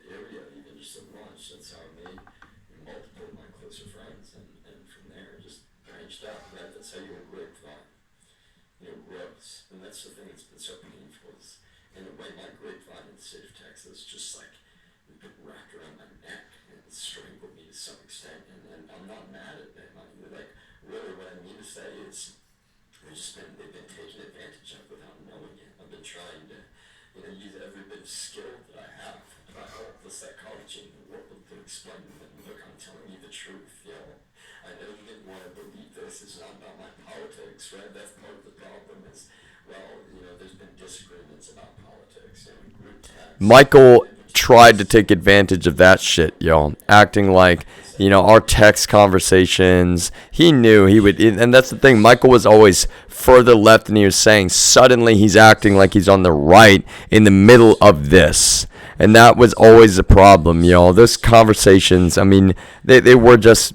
area, even just at lunch. That's how I made multiple of my closer friends, and from there just branched out. Right? That's how you grapevine, grows, and that's the thing that's been so painful. Is in a way, my grapevine in the state of Texas just like we've been wrapped around my neck and strangled me to some extent, and I'm not mad at them. Like really, what I mean to say is they've been taken advantage of without knowing it. I've been trying to use every bit of skill that I have about the psychology and the world to explain to them, look, I'm telling you the truth, I know you didn't want to believe this. It's not about my politics, right? That's part of the problem is, there's been disagreements about politics, group text. Michael tried to take advantage of that shit, y'all. Acting like, our text conversations, he knew he would, and that's the thing, Michael was always further left than he was saying. Suddenly he's acting like he's on the right in the middle of this. And that was always the problem, y'all. Those conversations, I mean, they were just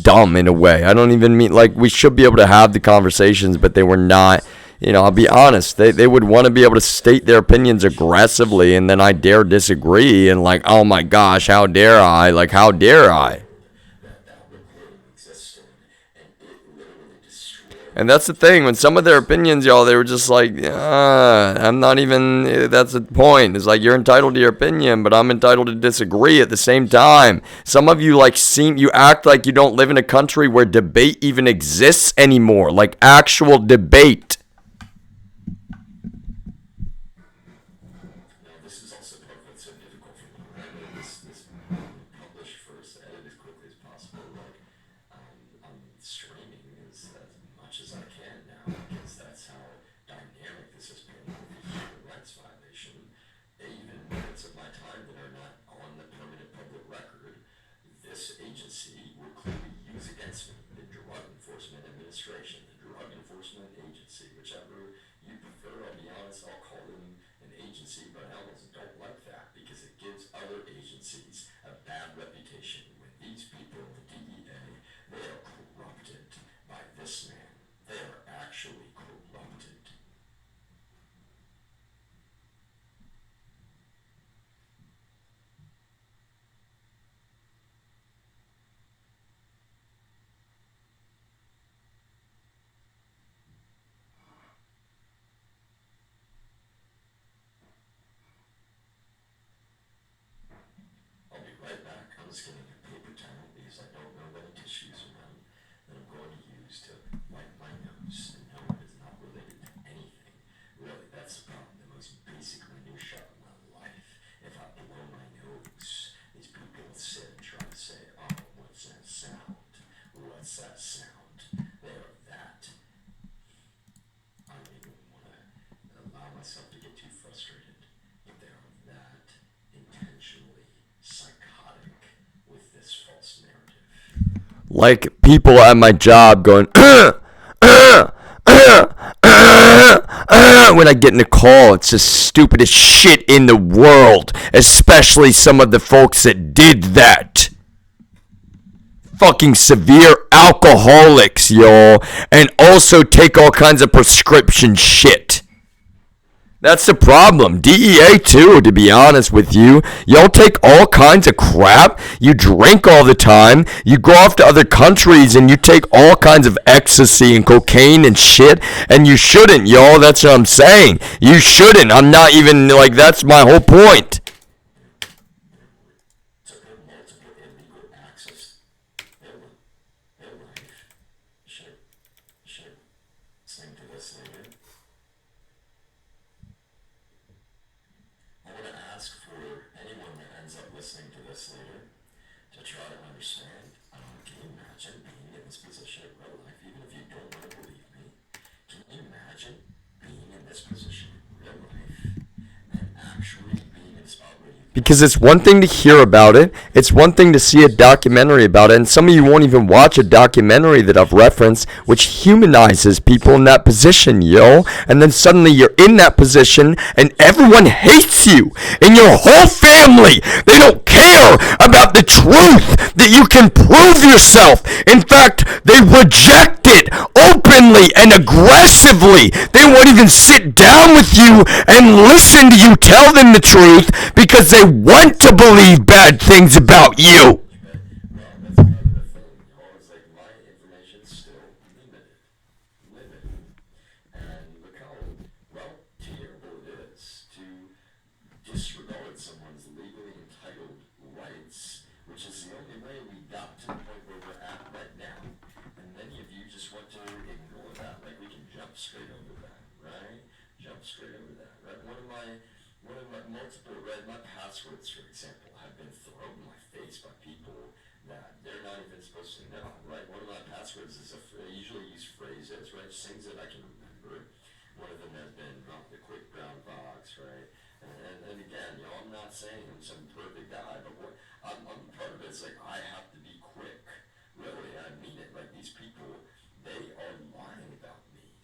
dumb in a way. I don't even mean, like, we should be able to have the conversations, but they were not. I'll be honest, they would want to be able to state their opinions aggressively, and then I dare disagree, and like, oh my gosh, how dare I? Like, how dare I? And that's the thing, when some of their opinions, y'all, they were just like, I'm not even, that's the point. It's like, you're entitled to your opinion, but I'm entitled to disagree at the same time. Some of you, you act like you don't live in a country where debate even exists anymore, like actual debate. Like people at my job going, when I get in a call, it's the stupidest shit in the world, especially some of the folks that did that. Fucking severe alcoholics, y'all, and also take all kinds of prescription shit. That's the problem. DEA too, to be honest with you. Y'all take all kinds of crap. You drink all the time. You go off to other countries and you take all kinds of ecstasy and cocaine and shit. And you shouldn't, y'all. That's what I'm saying. You shouldn't. I'm not even, like, that's my whole point. Anyone that ends up listening to this later to try to understand this position in real life, even if you don't want to believe me. Can you imagine being in this position in real life and actually being in a spot where you Because it's one thing to hear about it, it's one thing to see a documentary about it, and some of you won't even watch a documentary that I've referenced, which humanizes people in that position, yo. And then suddenly you're in that position, and everyone hates you, and your whole family, they don't care about the truth that you can prove yourself. In fact, they reject it openly and aggressively. They won't even sit down with you and listen to you tell them the truth because they want to believe bad things about you. well, that's part of the thing. You know, it's like my information's still limited. Limited. And look how, well, terrible it is to disregard someone's legally entitled rights, which is the only way we got to the point where we're at right now. And many of you just want to ignore that. Like, we can jump straight over that, right? Jump straight over that, right? One of my multiple, right, my passwords, for example, have been thrown in my face by people that they're not even supposed to know, right? One of my passwords is I usually use phrases, right? Just things that I can remember. One of them has been the quick brown fox, right? And again, you know, I'm not saying I'm some perfect guy, but what I'm part of it is like I have to be quick. Really, I mean it. Like these people, they are lying about me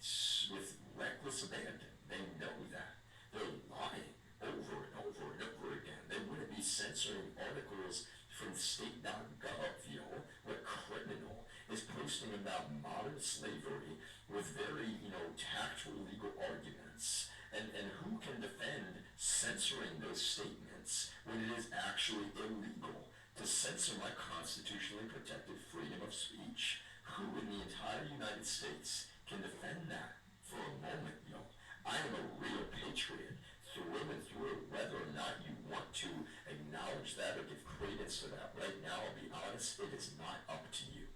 with reckless abandon. They know that. They're lying over and over and over again. They wouldn't be censoring articles from state.gov, you know, what criminal is posting about modern slavery with very, you know, tactful legal arguments. And who can defend censoring those statements when it is actually illegal to censor my constitutionally protected freedom of speech? Who in the entire United States can defend that for a moment, yo? I am a real patriot through and through, whether or not you want to acknowledge that or give credence to that. Right now, I'll be honest, it is not up to you.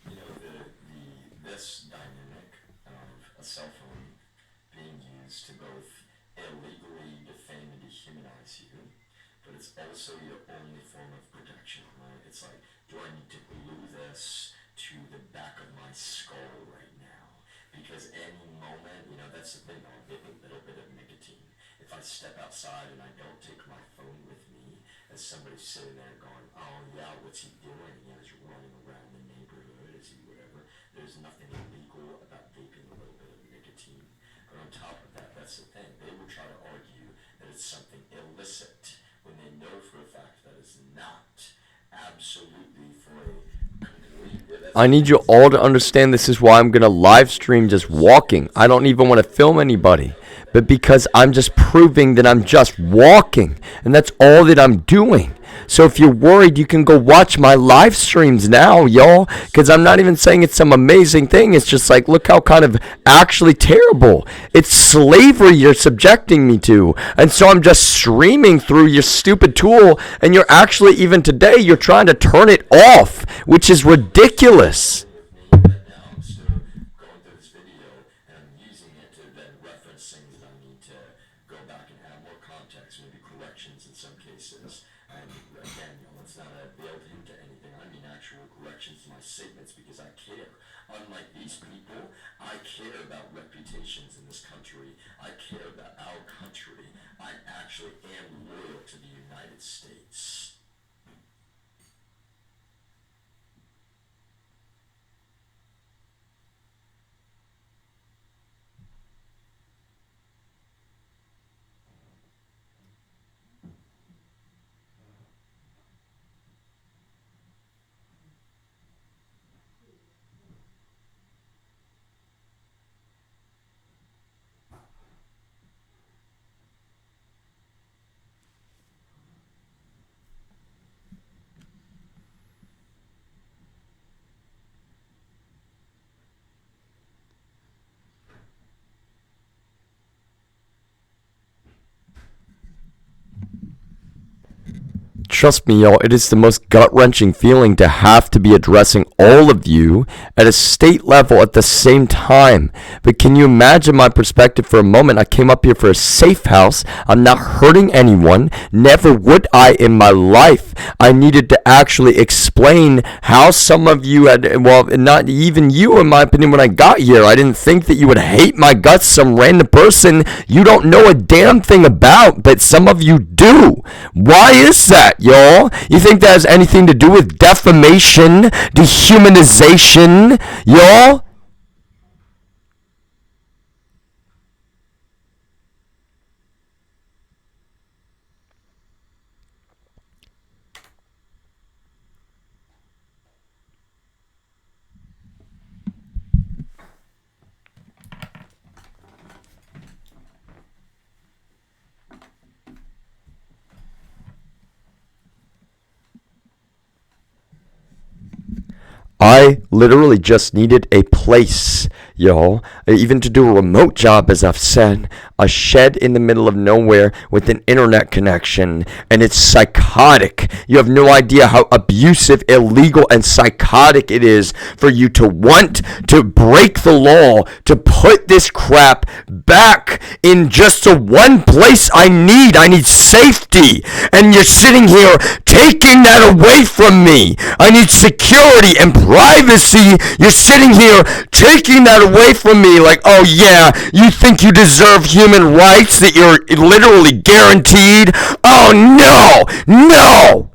You know, this dynamic of a cell phone being used to both illegally defame and dehumanize you, but it's also your only form of protection, right? It's like, do I need to glue this to the back of my skull right now? Because any moment, you know, that's the thing, I'll get a little bit of nicotine. If I step outside and I don't take my phone with me, as somebody's sitting there going, oh yeah, what's he doing? You know, he's running around the neighborhood, is he whatever? There's nothing illegal about vaping a little bit of nicotine. But on top of that, that's the thing. They will try to argue that it's something illicit when they know for a fact that it's not. Absolutely for a complete... I need you all to understand this is why I'm going to live stream just walking. I don't even want to film anybody, but because I'm just proving that I'm just walking, and that's all that I'm doing. So if you're worried, you can go watch my live streams now, y'all, because I'm not even saying it's some amazing thing. It's just like, look how kind of actually terrible. It's slavery you're subjecting me to. And so I'm just streaming through your stupid tool, and you're actually, even today, you're trying to turn it off, which is ridiculous. Right now, I'm still going through this video and I'm using it to then reference things that I need to go back and add more context, maybe corrections in some cases. And again, you know, it's not a veiled hint to anything. I mean actual corrections to my statements because I care. Unlike these people, I care about reputations in this country. I care about our country. I actually am loyal to the United States. trust me, y'all, it is the most gut-wrenching feeling to have to be addressing all of you at a state level at the same time. But can you imagine my perspective for a moment? I came up here for a safe house. I'm not hurting anyone. Never would I in my life. I needed to actually explain how some of you had, well, not even you, in my opinion, when I got here. I didn't think that you would hate my guts, some random person you don't know a damn thing about, but some of you do. Why is that, y'all? You think that has anything to do with defamation, dehumanization, y'all? I literally just needed a place, y'all, even to do a remote job, as I've said, a shed in the middle of nowhere with an internet connection, and it's psychotic. You have no idea how abusive, illegal, and psychotic it is for you to want to break the law, to put this crap back in just the one place I need safety, and you're sitting here taking that away from me. I need security and privacy. You're sitting here taking that away from me like, oh yeah, you think you deserve human rights that you're literally guaranteed? Oh no, no!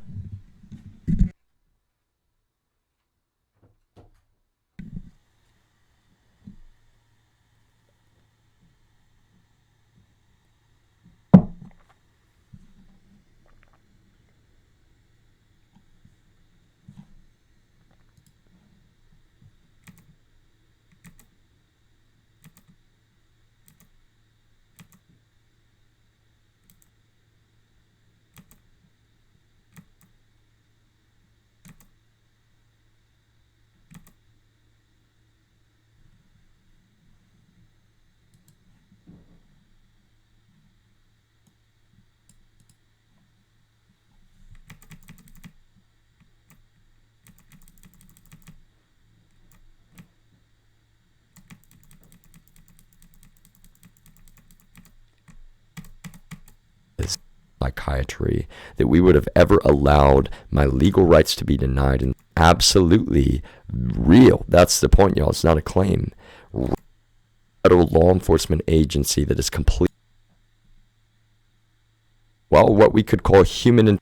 Psychiatry, that we would have ever allowed my legal rights to be denied, and absolutely real. That's the point, y'all. It's not a claim. Federal law enforcement agency that is complete, well, what we could call human,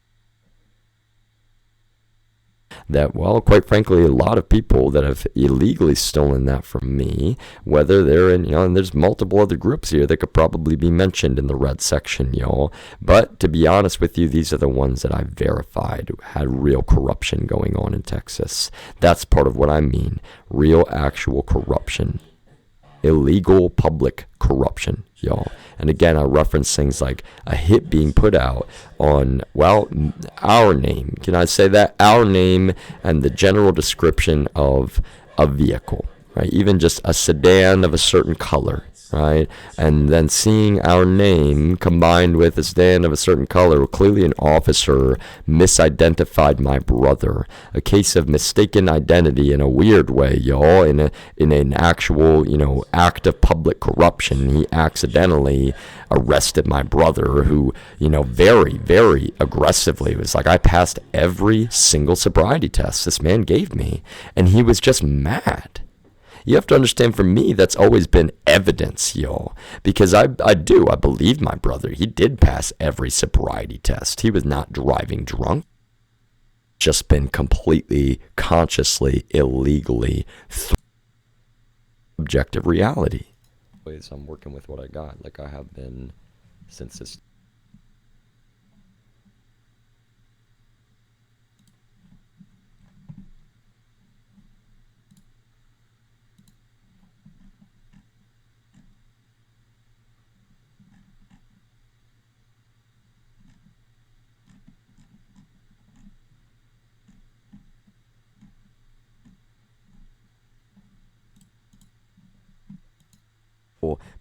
that, well, quite frankly, a lot of people that have illegally stolen that from me, whether they're in, and there's multiple other groups here that could probably be mentioned in the red section, y'all. But to be honest with you, these are the ones that I verified had real corruption going on in Texas. That's part of what I mean. Real, actual corruption. Illegal public corruption, y'all. And again, I reference things like a hit being put out on, well, our name. Can I say that? Our name and the general description of a vehicle, right? Even just a sedan of a certain color, right? And then seeing our name combined with a sedan of a certain color, clearly an officer misidentified my brother. A case of mistaken identity in a weird way, y'all. In an actual, act of public corruption, he accidentally arrested my brother, who, very, very aggressively was like, I passed every single sobriety test this man gave me, and he was just mad. You have to understand, for me, that's always been evidence, y'all. Because I believe my brother. He did pass every sobriety test. He was not driving drunk. Just been completely, consciously, illegally objective reality. Ways I'm working with what I got, like I have been since this.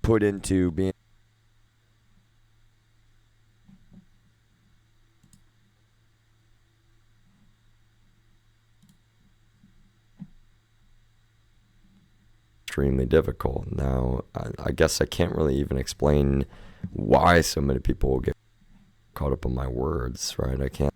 Put into being extremely difficult. Now, I guess I can't really even explain why so many people will get caught up on my words, right? I can't.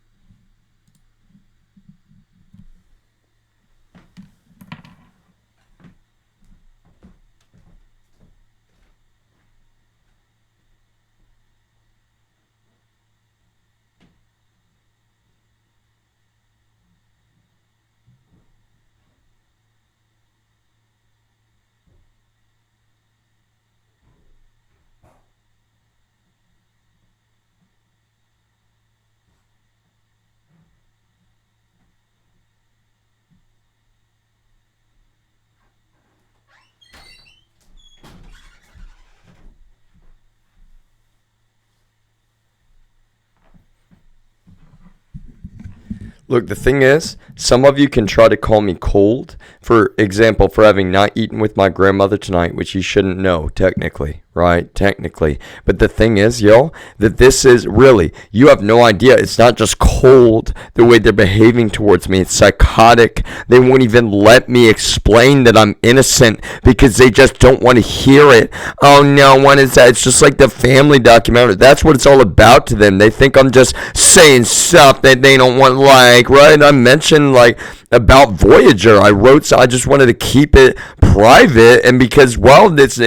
Look, the thing is, some of you can try to call me cold, for example, for having not eaten with my grandmother tonight, which you shouldn't know, technically, right? Technically. But the thing is, yo, that this is really, you have no idea. It's not just cold the way they're behaving towards me. It's psychotic. They won't even let me explain that I'm innocent because they just don't want to hear it. Oh no, when is that? It's just like the family documentary. That's what it's all about to them. They think I'm just saying stuff that they don't want, like, right? I mentioned, like, about Voyager. I just wanted to keep it private, and because, well, there's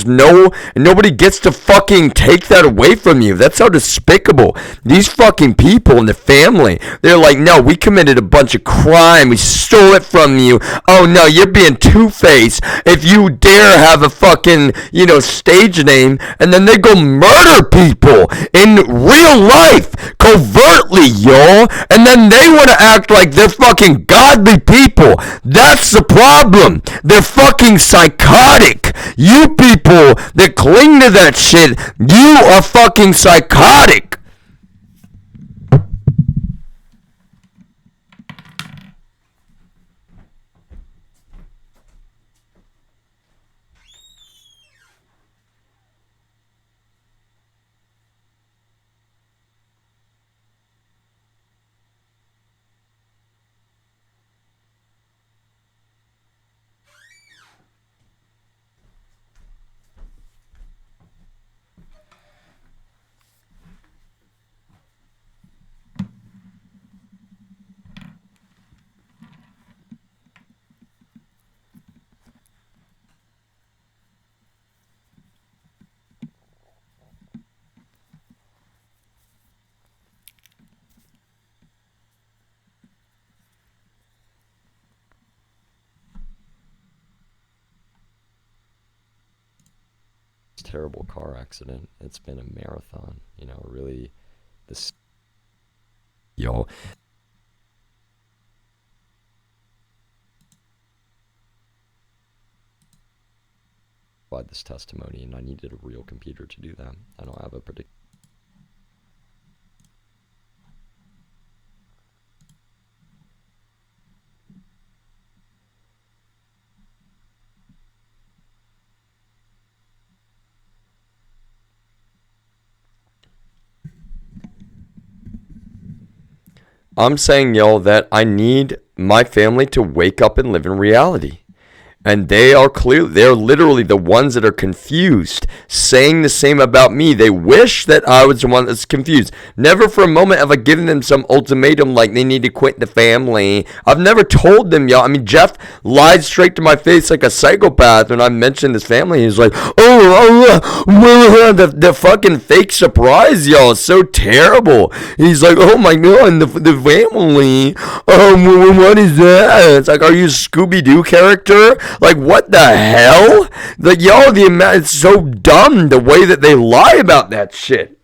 nobody gets to fucking take that away from you. That's how despicable these fucking people in the family. They're like, no, we committed a bunch of crime. We stole it from you. Oh no, you're being two-faced if you dare have a fucking, stage name, and then they go murder people in real life covertly, y'all, and then they want to act like they're fucking godly people. That's the problem. They're fucking psychotic. You people that cling to that shit, you are fucking psychotic. Terrible car accident. It's been a marathon, really. This, y'all. Provide this testimony, and I needed a real computer to do that. I don't have a particular. I'm saying, y'all, that I need my family to wake up and live in reality. And they're literally the ones that are confused, saying the same about me. They wish that I was the one that's confused. Never for a moment have I given them some ultimatum like they need to quit the family. I've never told them, y'all. I mean, Jeff lied straight to my face like a psychopath when I mentioned this family. He's like, the fucking fake surprise, y'all. It's so terrible. He's like, oh my god, the family. What is that? It's like, are you a Scooby-Doo character? Like, what the hell? Like, yo, it's so dumb the way that they lie about that shit.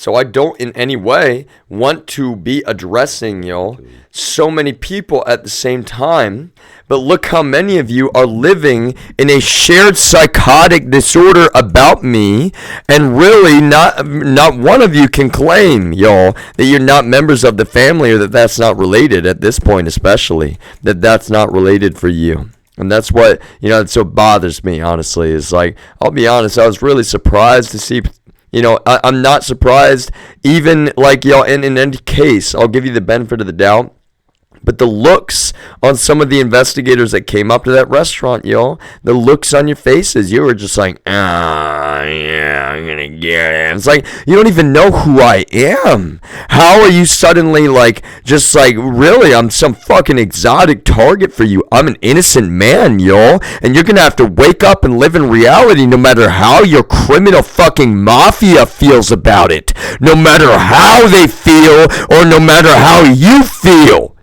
So I don't in any way want to be addressing, so many people at the same time. But look how many of you are living in a shared psychotic disorder about me, and really not one of you can claim, that you're not members of the family, or that that's not related at this point, especially that that's not related for you. And that's what, it so bothers me, honestly, is like, I'll be honest, I was really surprised to see, I'm not surprised, even like, in any case, I'll give you the benefit of the doubt. But the looks on some of the investigators that came up to that restaurant, the looks on your faces, you were just like, yeah, I'm gonna get it. It's like, you don't even know who I am. How are you suddenly just really, I'm some fucking exotic target for you. I'm an innocent man, and you're gonna have to wake up and live in reality no matter how your criminal fucking mafia feels about it. No matter how they feel, or no matter how you feel.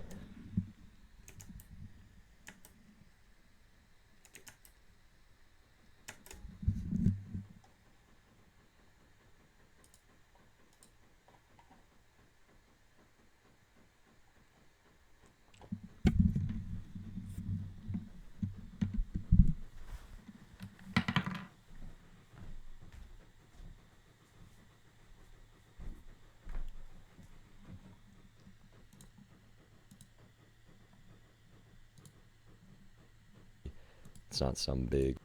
It's not some big...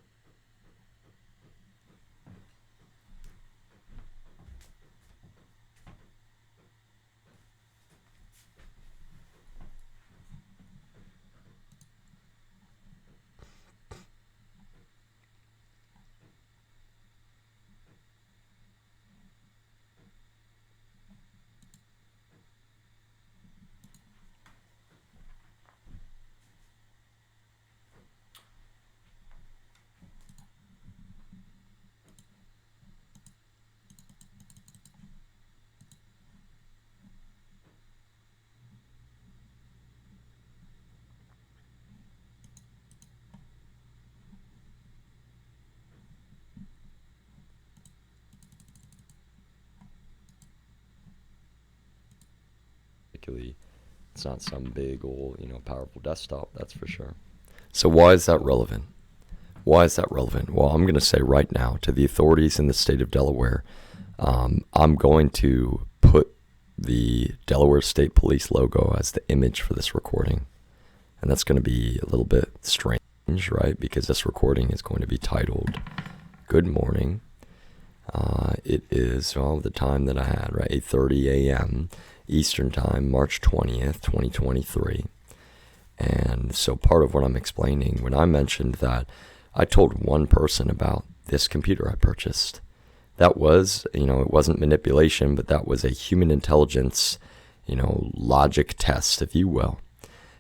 It's not some big old, powerful desktop, that's for sure. So why is that relevant? Why is that relevant? Well, I'm going to say right now to the authorities in the state of Delaware, I'm going to put the Delaware State Police logo as the image for this recording. And that's going to be a little bit strange, right? Because this recording is going to be titled, Good Morning. It is, the time that I had, right? 8:30 a.m. Eastern Time, March 20th, 2023. And so part of what I'm explaining, when I mentioned that I told one person about this computer I purchased, that was, it wasn't manipulation, but that was a human intelligence, logic test, if you will.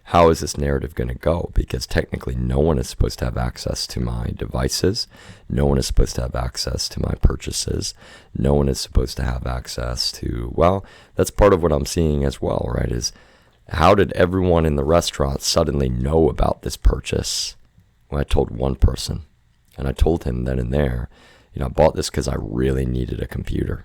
How is this narrative going to go? Because technically no one is supposed to have access to my devices. No one is supposed to have access to my purchases. No one is supposed to have access to, that's part of what I'm seeing as well, right? Is how did everyone in the restaurant suddenly know about this purchase? Well, I told one person, and I told him then and there, I bought this because I really needed a computer.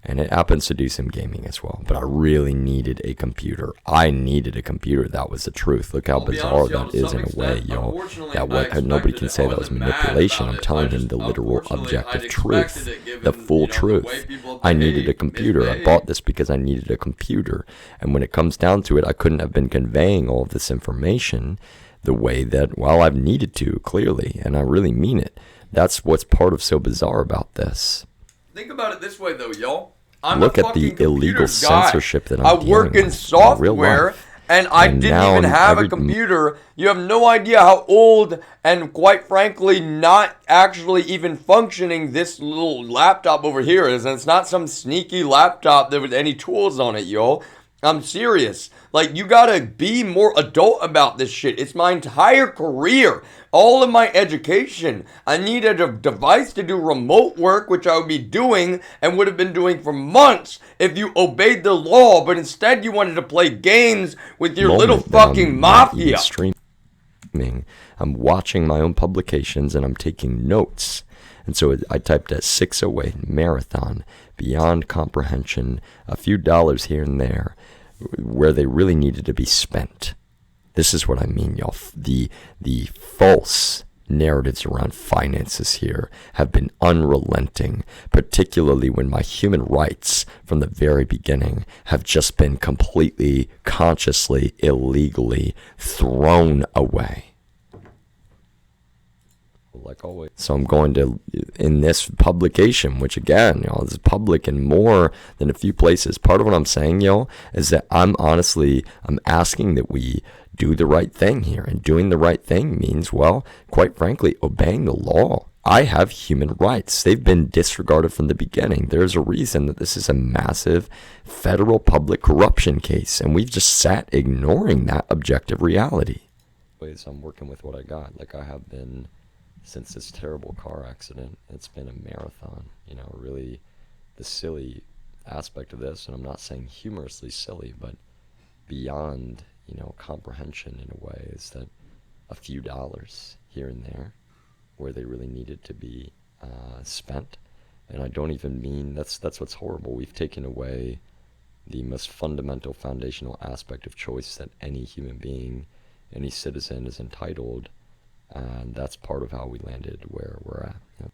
And it happens to do some gaming as well. But I really needed a computer. I needed a computer. That was the truth. Look how bizarre that is in a way, That nobody can say that was manipulation. I'm telling him the literal objective truth. The full truth. I needed a computer. I bought this because I needed a computer. And when it comes down to it, I couldn't have been conveying all of this information the way that, I've needed to, clearly. And I really mean it. That's what's part of so bizarre about this. Think about it this way, though, y'all. I'm Look at the illegal censorship that I'm dealing work in with software, and I didn't even have a computer. You have no idea how old and, quite frankly, not actually even functioning this little laptop over here is. And it's not some sneaky laptop that with any tools on it, y'all. I'm serious. You gotta be more adult about this shit. It's my entire career. All of my education. I needed a device to do remote work, which I would be doing and would have been doing for months if you obeyed the law. But instead you wanted to play games with your little fucking mafia. Streaming. I'm watching my own publications and I'm taking notes. And so I typed at 608 marathon, beyond comprehension, a few dollars here and there, where they really needed to be spent. This is what I mean, y'all. The false narratives around finances here have been unrelenting, particularly when my human rights from the very beginning have just been completely, consciously, illegally thrown away. Like always. So I'm going to, in this publication, which again, is public in more than a few places. Part of what I'm saying, is that I'm asking that we do the right thing here. And doing the right thing means, well, quite frankly, obeying the law. I have human rights. They've been disregarded from the beginning. There's a reason that this is a massive federal public corruption case, and we've just sat ignoring that objective reality. So I'm working with what I got, like I have been since this terrible car accident. It's been a marathon, really the silly aspect of this, and I'm not saying humorously silly, but beyond, comprehension in a way, is that a few dollars here and there where they really needed to be spent. And I don't even mean, that's what's horrible. We've taken away the most fundamental foundational aspect of choice that any human being, any citizen is entitled. And that's part of how we landed where we're at. Yep.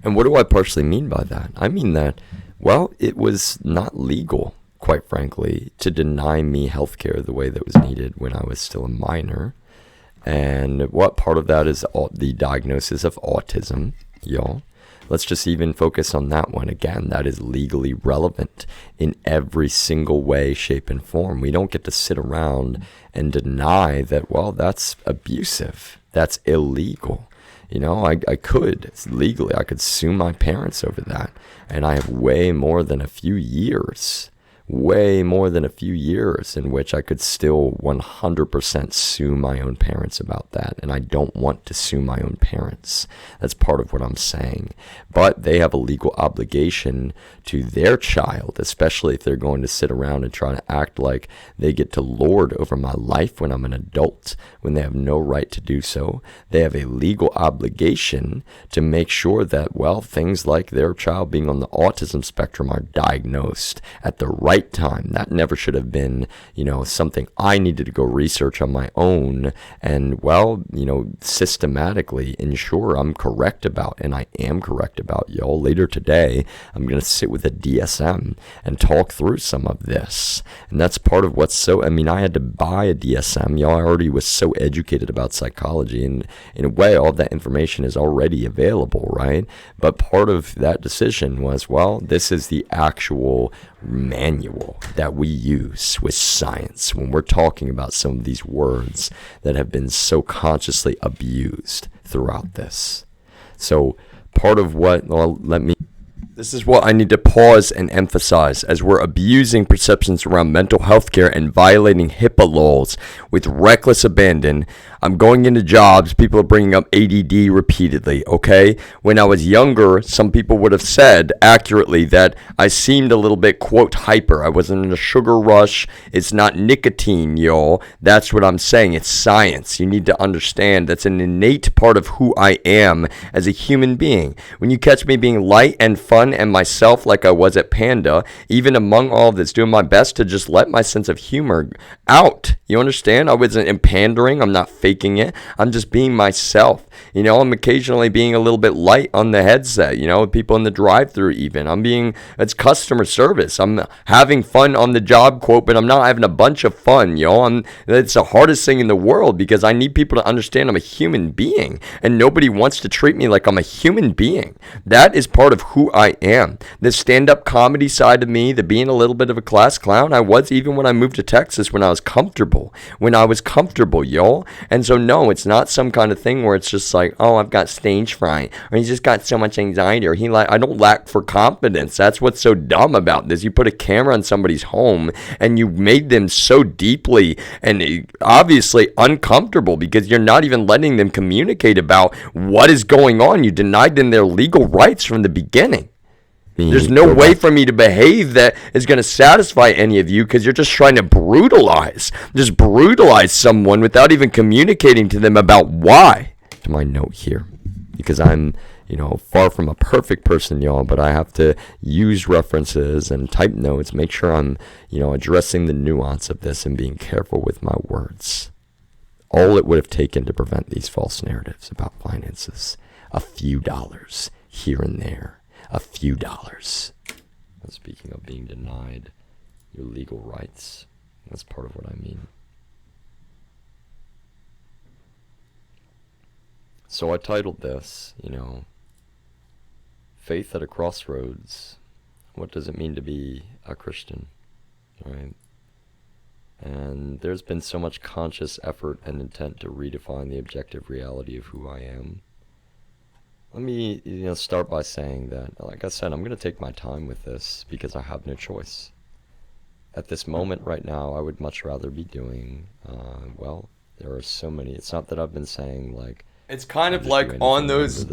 And what do I partially mean by that? I mean that, well, it was not legal, quite frankly, to deny me healthcare the way that was needed when I was still a minor. And what part of that is the diagnosis of autism, y'all. Let's just even focus on that one. Again, that is legally relevant in every single way, shape, and form. We don't get to sit around and deny that, well, that's abusive. That's illegal. I could, legally, I could sue my parents over that. And I have way more than a few years in which I could still 100% sue my own parents about that. And I don't want to sue my own parents. That's part of what I'm saying. But they have a legal obligation to their child, especially if they're going to sit around and try to act like they get to lord over my life when I'm an adult, when they have no right to do so. They have a legal obligation to make sure that, well, things like their child being on the autism spectrum are diagnosed at the right time. That never should have been, something I needed to go research on my own and, well, systematically ensure I'm correct about, and I am correct about, y'all. Later today, I'm going to sit with a DSM and talk through some of this. And that's part of what's I had to buy a DSM, y'all. I already was so educated about psychology, and in a way, all that information is already available, right? But part of that decision was, well, this is the actual manual that we use with science when we're talking about some of these words that have been so consciously abused throughout this. So part of what, this is what I need to pause and emphasize as we're abusing perceptions around mental health care and violating HIPAA laws with reckless abandon. I'm going into jobs, people are bringing up ADD repeatedly, okay? When I was younger, some people would have said accurately that I seemed a little bit, quote, hyper. I wasn't in a sugar rush. It's not nicotine, y'all. That's what I'm saying. It's science. You need to understand that's an innate part of who I am as a human being. When you catch me being light and fun and myself like I was at Panda, even among all of this, doing my best to just let my sense of humor out. You understand? I wasn't pandering. I'm not faking it. I'm just being myself. I'm occasionally being a little bit light on the headset, people in the drive-thru even. It's customer service. I'm having fun on the job, quote, but I'm not having a bunch of fun, It's the hardest thing in the world because I need people to understand I'm a human being and nobody wants to treat me like I'm a human being. That is part of who I am. The stand-up comedy side of me, the being a little bit of a class clown, I was even when I moved to Texas when I was comfortable, y'all. And so no, it's not some kind of thing where it's just like, oh, I've got stage fright, or he's just got so much anxiety, or I don't lack for confidence. That's what's so dumb about this. You put a camera in somebody's home and you made them so deeply and obviously uncomfortable because you're not even letting them communicate about what is going on. You denied them their legal rights from the beginning. There's no way for me to behave that is going to satisfy any of you because you're just trying to brutalize someone without even communicating to them about why. To my note here, because I'm far from a perfect person, y'all, but I have to use references and type notes, make sure I'm, addressing the nuance of this and being careful with my words. All it would have taken to prevent these false narratives about finances. A few dollars here and there. A few dollars. Speaking of being denied your legal rights, that's part of what I mean. So I titled this, Faith at a Crossroads. What does it mean to be a Christian? Right? And there's been so much conscious effort and intent to redefine the objective reality of who I am. Let me, start by saying that, like I said, I'm going to take my time with this because I have no choice. At this moment right now, I would much rather be doing, there are so many. It's not that I've been saying, like, it's kind of like on those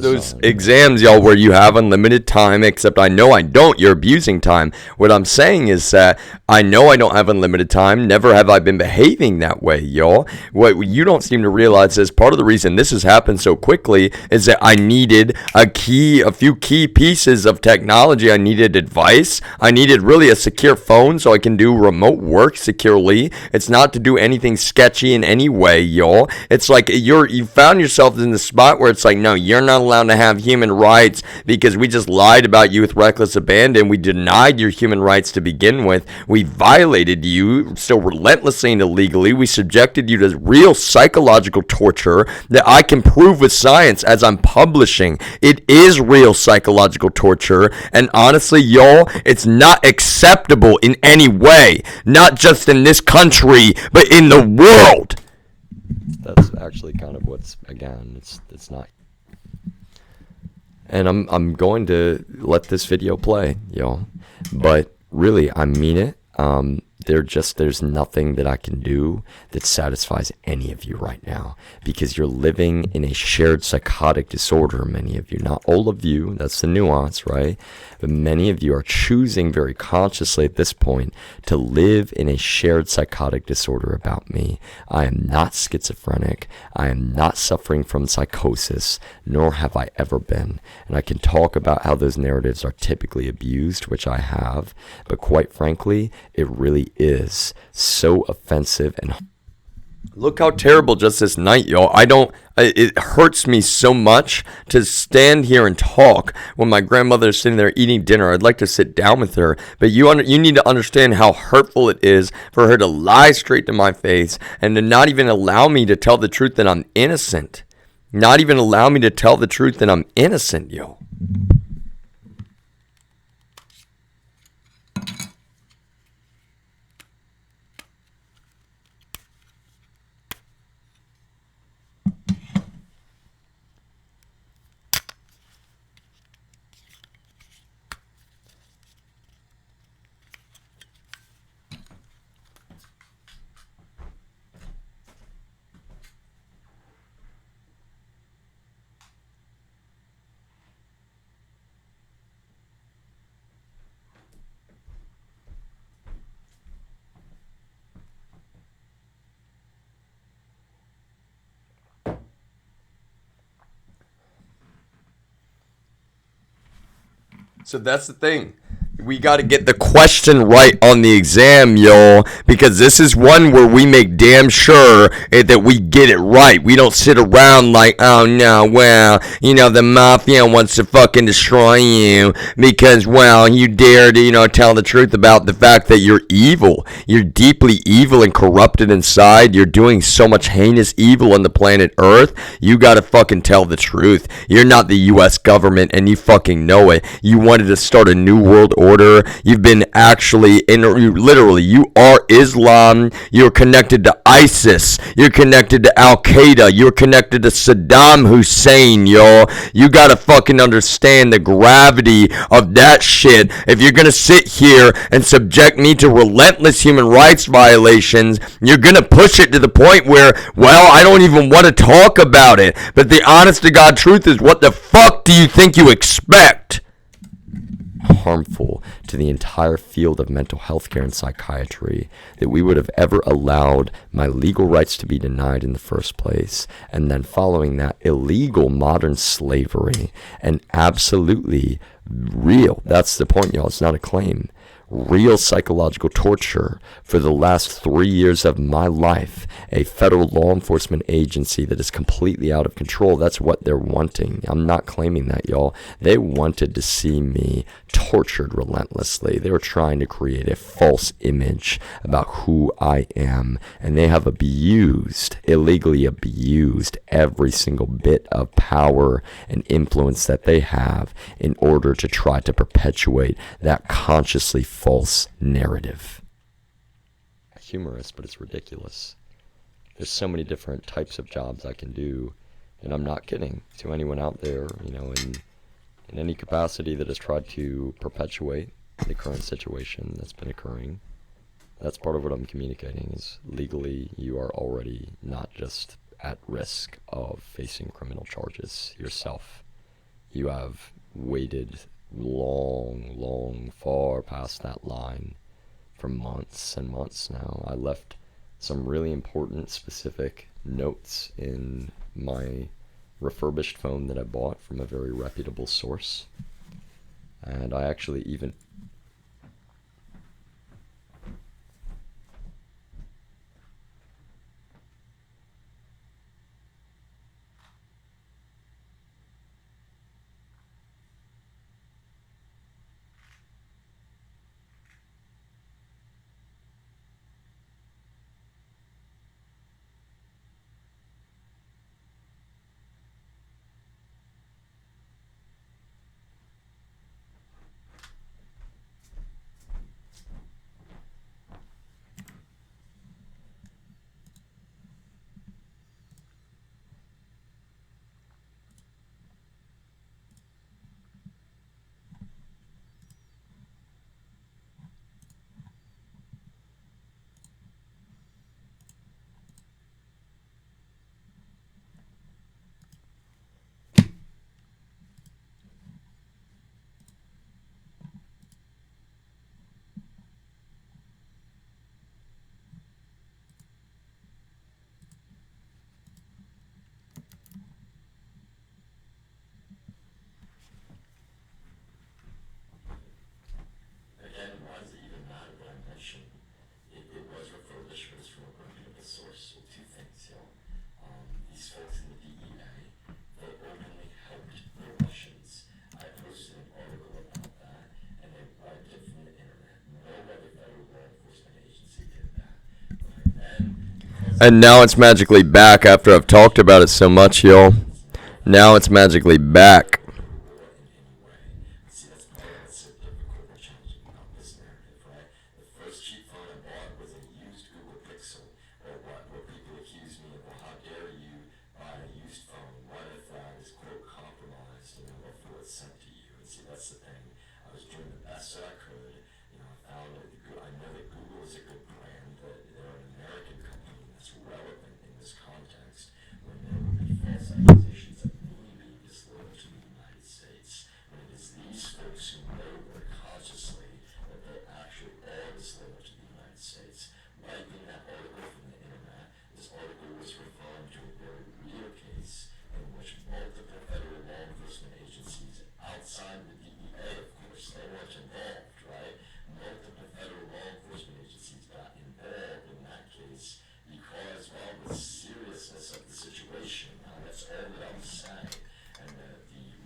exams, y'all, where you have unlimited time, except I know I don't. You're abusing time. What I'm saying is that I know I don't have unlimited time. Never have I been behaving that way, y'all. What you don't seem to realize is part of the reason this has happened so quickly is that I needed a few key pieces of technology. I needed advice. I needed really a secure phone so I can do remote work securely. It's not to do anything sketchy in any way, y'all. It's like you found yourself in the spot where it's like, no, you're not allowed to have human rights because we just lied about you with reckless abandon. We denied your human rights to begin with. We violated you so relentlessly and illegally. We subjected you to real psychological torture that I can prove with science as I'm publishing. It is real psychological torture, and honestly, y'all, it's not acceptable in any way, not just in this country, but in the world. That's actually kind of what's, again, it's not. And I'm going to let this video play, y'all. But really, I mean it. There's nothing that I can do that satisfies any of you right now, because you're living in a shared psychotic disorder, many of you. Not all of you, that's the nuance, right? But many of you are choosing very consciously at this point to live in a shared psychotic disorder about me. I am not schizophrenic. I am not suffering from psychosis, nor have I ever been. And I can talk about how those narratives are typically abused, which I have, but quite frankly, it really is so offensive. And look how terrible just this night, y'all. It hurts me so much to stand here and talk when my grandmother is sitting there eating dinner. I'd like to sit down with her, but you need to understand how hurtful it is for her to lie straight to my face and to not even allow me to tell the truth that I'm innocent. Not even allow me to tell the truth that I'm innocent, yo. So that's the thing. We got to get the question right on the exam, y'all, because this is one where we make damn sure that we get it right. We don't sit around like, oh no, well, the mafia wants to fucking destroy you because, well, you dare to, tell the truth about the fact that you're evil. You're deeply evil and corrupted inside. You're doing so much heinous evil on the planet Earth. You got to fucking tell the truth. You're not the U.S. government, and you fucking know it. You wanted to start a new world order. You've been you are Islam. You're connected to ISIS. You're connected to Al Qaeda. You're connected to Saddam Hussein, y'all. You gotta fucking understand the gravity of that shit. If you're gonna sit here and subject me to relentless human rights violations, you're gonna push it to the point where, well, I don't even want to talk about it. But the honest to God truth is, what the fuck do you think you expect? Harmful to the entire field of mental health care and psychiatry, that we would have ever allowed my legal rights to be denied in the first place, and then following that, illegal modern slavery, and absolutely real, that's the point, y'all, it's not a claim, real psychological torture for the last 3 years of my life, a federal law enforcement agency that is completely out of control. That's what they're wanting. I'm not claiming that, y'all. They wanted to see me tortured relentlessly. They were trying to create a false image about who I am, and they have illegally abused every single bit of power and influence that they have in order to try to perpetuate that consciously false narrative. Humorous, but it's ridiculous. There's so many different types of jobs I can do, and I'm not kidding to anyone out there, in any capacity that has tried to perpetuate the current situation that's been occurring. That's part of what I'm communicating, is legally you are already not just at risk of facing criminal charges yourself. You have waited long, far past that line for months and months now. I left some really important specific notes in my refurbished phone that I bought from a very reputable source. And I actually even Again, why does it even matter that I mentioned it was refurbished, but it's from a reputable source? Well, two things, these folks in the DEA, they openly helped the Russians. I posted an article about that, and they wiped it from the internet. No other federal law enforcement agency did that. And now it's magically back after I've talked about it so much, y'all. Now it's magically back. See, that's part of what's so difficult and challenging about this narrative, right? The first cheap phone I bought was a used Google Pixel, or what people accuse me of, well, how dare you buy a used phone? What if that is, quote, compromised, before it's sent to you? And see, that's the thing. I was doing the best that I could. I found that I know that Google is a good brand, but they're an American company that's relevant in this context when there would be false accusations of me being disloyal to the United States. When it is these folks who know very consciously that they actually are disloyal to the United States, wiping that article from the internet. This article was referring to a very real case in which multiple federal law enforcement agencies outside the DEA, of course, they weren't involved, right? Multiple federal law enforcement agencies got involved in that case because, well, the seriousness of the situation. Now, that's all that I'm saying. And the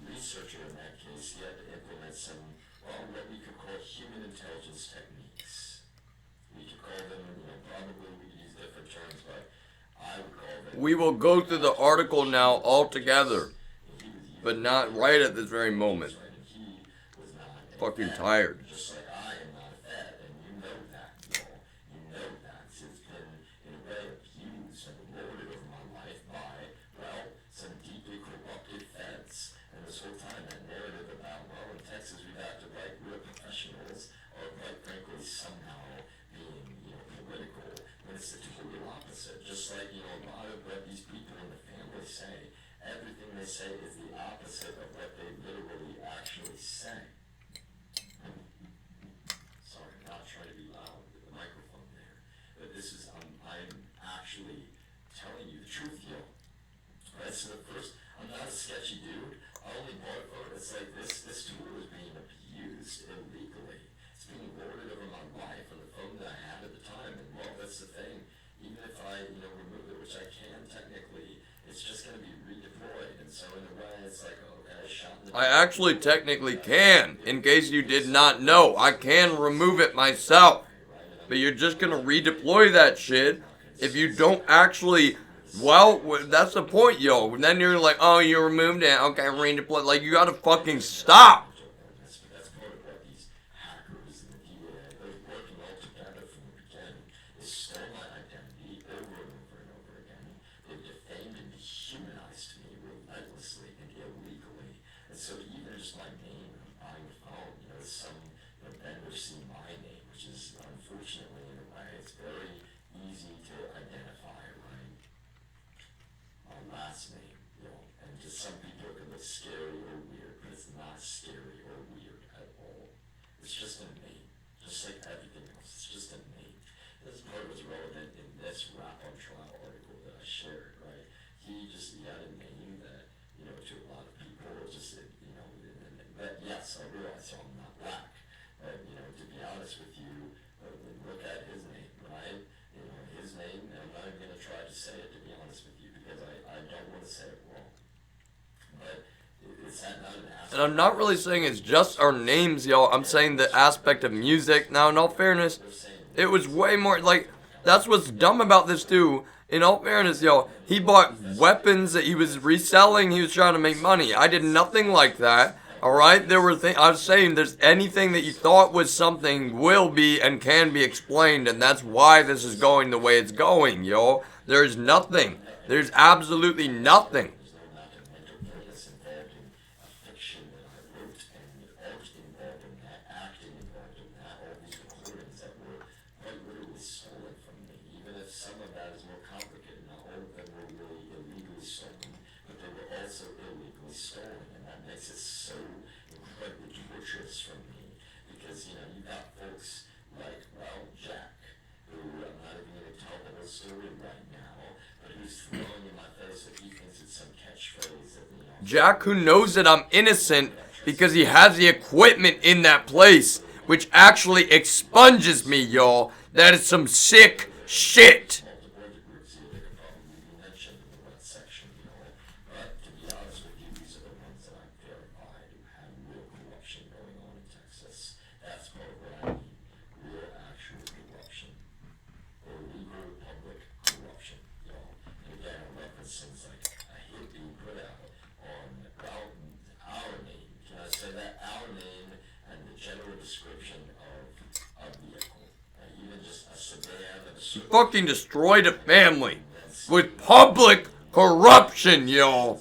researcher in that case, he had to implement some, well, what we could call human intelligence techniques. We could call them, probably we could use different terms, but I would call them. We will go through the article now all together, but not right at this very moment. Fucking tired. Just like I am not a Fed, and you know that, y'all. You know that. It's been, in a way, abused and lorded over my life by, well, some deeply corrupted feds. And this whole time, that narrative about, well, in Texas we've acted like real professionals, or quite frankly, somehow being, political, when it's the total opposite. Just like, a lot of what these people in the family say, everything they say is the opposite of what they literally actually say. I'm actually telling you the truth, yo. Right, so the first, I'm not a sketchy dude. I only bought a phone. It's like this tool is being abused illegally. It's being lorded over my life on the phone that I had at the time. And well, that's the thing. Even if I, remove it, which I can technically, it's just going to be redeployed. And so in a way, it's like, okay, I shot in the I actually technically can. In case you did not know, I can remove it myself. But you're just gonna redeploy that shit if you don't actually. Well, that's the point, yo. Then you're like, oh, you removed it. Okay, redeploy. Like, you gotta fucking stop. that's part of what these hackers and the DA, they're working all together from the beginning. They stole my identity over and over and over again. They've defamed and dehumanized me relentlessly and illegally. And so even just my name, when I'm buying a phone, some vendor see my name, which is unfortunately in a way, it's very easy to identify, right? My last name, and just some people it can look scary or weird, but it's not scary or weird at all. It's just a name, just like everything else. It's just a name. This part was relevant in this Rap on Trial article that I shared, right? He had a name that, to a lot of people, but yes, I realize I'm not black. But, to be honest with you, look at his name, right? His name, and I'm not even going to try to say it, to be honest with you, because I don't want to say it wrong. But it's that not an aspect. And I'm not really saying it's just our names, yo. I'm saying the aspect of music. Now, in all fairness, it was way more, like, that's what's dumb about this, too. In all fairness, yo, he bought weapons that he was reselling. He was trying to make money. I did nothing like that. Alright, I was saying there's anything that you thought was something will be and can be explained, and that's why this is going the way it's going, yo. There's nothing. There's absolutely nothing. From me, because you got folks like Jack, who I'm not even going to tell the whole story right now, but who's throwing in my face that he thinks it's some catchphrase that Jack, who knows that I'm innocent because he has the equipment in that place, which actually expunges me, y'all. That is some sick shit. You fucking destroyed a family with public corruption, y'all.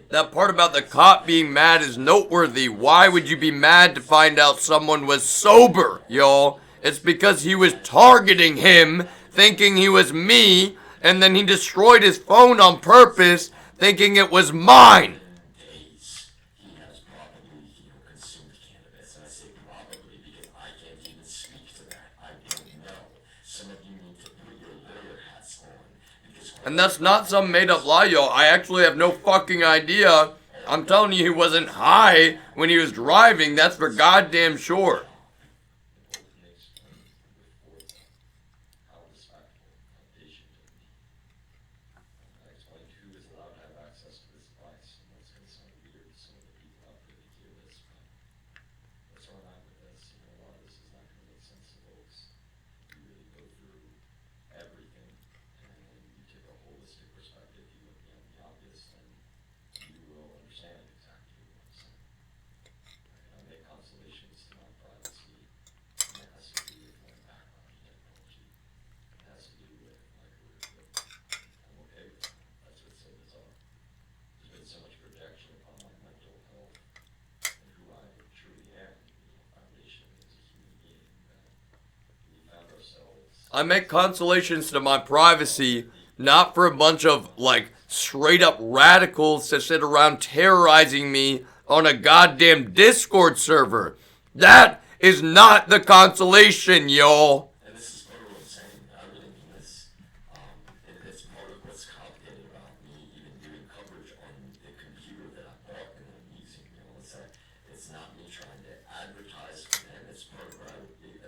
That part about the cop being mad is noteworthy. Why would you be mad to find out someone was sober, y'all? It's because he was targeting him, thinking he was me, and then he destroyed his phone on purpose, thinking it was mine. And that's not some made-up lie, yo. I actually have no fucking idea. I'm telling you, he wasn't high when he was driving. That's for goddamn sure. I make consolations to my privacy, not for a bunch of, like, straight up radicals that sit around terrorizing me on a goddamn Discord server. That is not the consolation, y'all. And this is part of what I'm saying. I really mean this. It's part of what's complicated about me even doing coverage on the computer that I bought and I'm using. You know, it's not me trying to advertise for them. It's part of what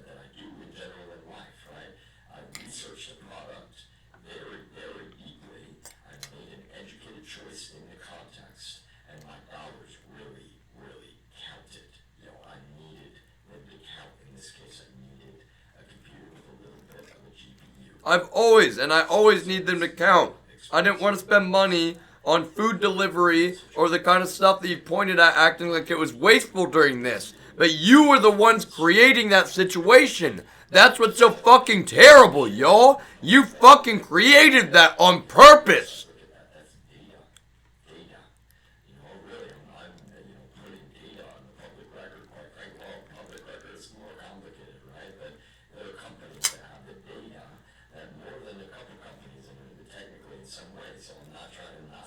that I do in general in life, right? I researched the product very, very deeply. I made an educated choice in the context, and my dollars really, really counted. You know, I needed them to count. In this case, I needed a computer with a little bit of a GPU. I always need them to count. I didn't want to spend money on food delivery or the kind of stuff that you pointed at acting like it was wasteful during this. But you were the ones creating that situation. That's what's so fucking terrible, y'all. You fucking created that on purpose. That's data. Data. You know, really, I'm putting data on the public record. Quite frankly, well, public record is more complicated, right? But there are companies that have the data that more than a couple companies, and technically in some ways, so I'm not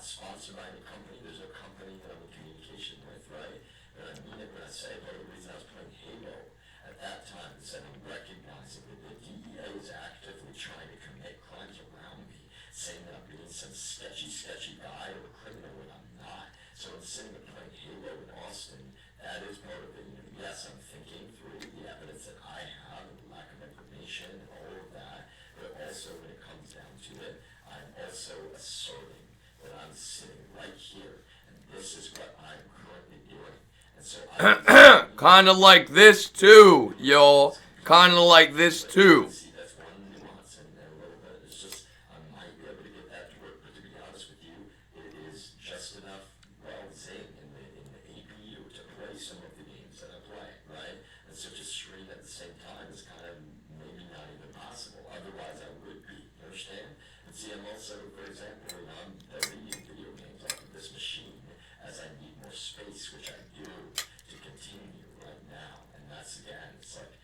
sponsored by any company. There's a company that I'm in communication with, right? And I mean it when I say, but the reason I was playing Halo at that time is that I'm recognizing that the DEA is actively trying to commit crimes around me, saying that I'm being some sketchy guy or a criminal when I'm not. So I'm sitting and playing Halo in Austin. That is part of it. Yes, I'm thinking through the evidence that I have and the lack of information and all of that. But also when it comes down to it, I'm also asserting that I'm sitting right here. And this is what I'm currently doing. And so Kinda like this too, y'all. Kinda like this too. see that's one nuance in there a little bit. It's just I might be able to get that to work, but to be honest with you, it is just enough zing in the APU to play some of the games that I play, right? And so to stream at the same time is kind of maybe not even possible. Otherwise I would be. You understand? And see, I'm also, for example, I'm deleting video games off of this machine as I need more space, which I do to continue right now. And that's again, it's like,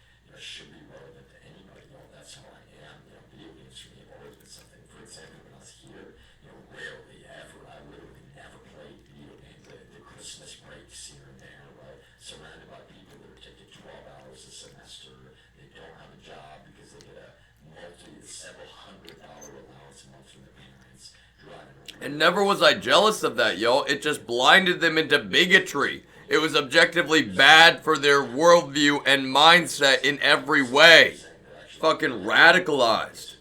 should be relevant to anybody. That's how I am. Video games for me have always been something. For example, when I was here, rarely ever, I literally never played video games. The Christmas breaks here and there, right? Surrounded by people that are taking 12 hours a semester. They don't have a job because they get a several $100 allowance a month from their parents. Driving around. And never was I jealous of that, y'all. It just blinded them into bigotry. It was objectively bad for their worldview and mindset in every way. Fucking radicalized.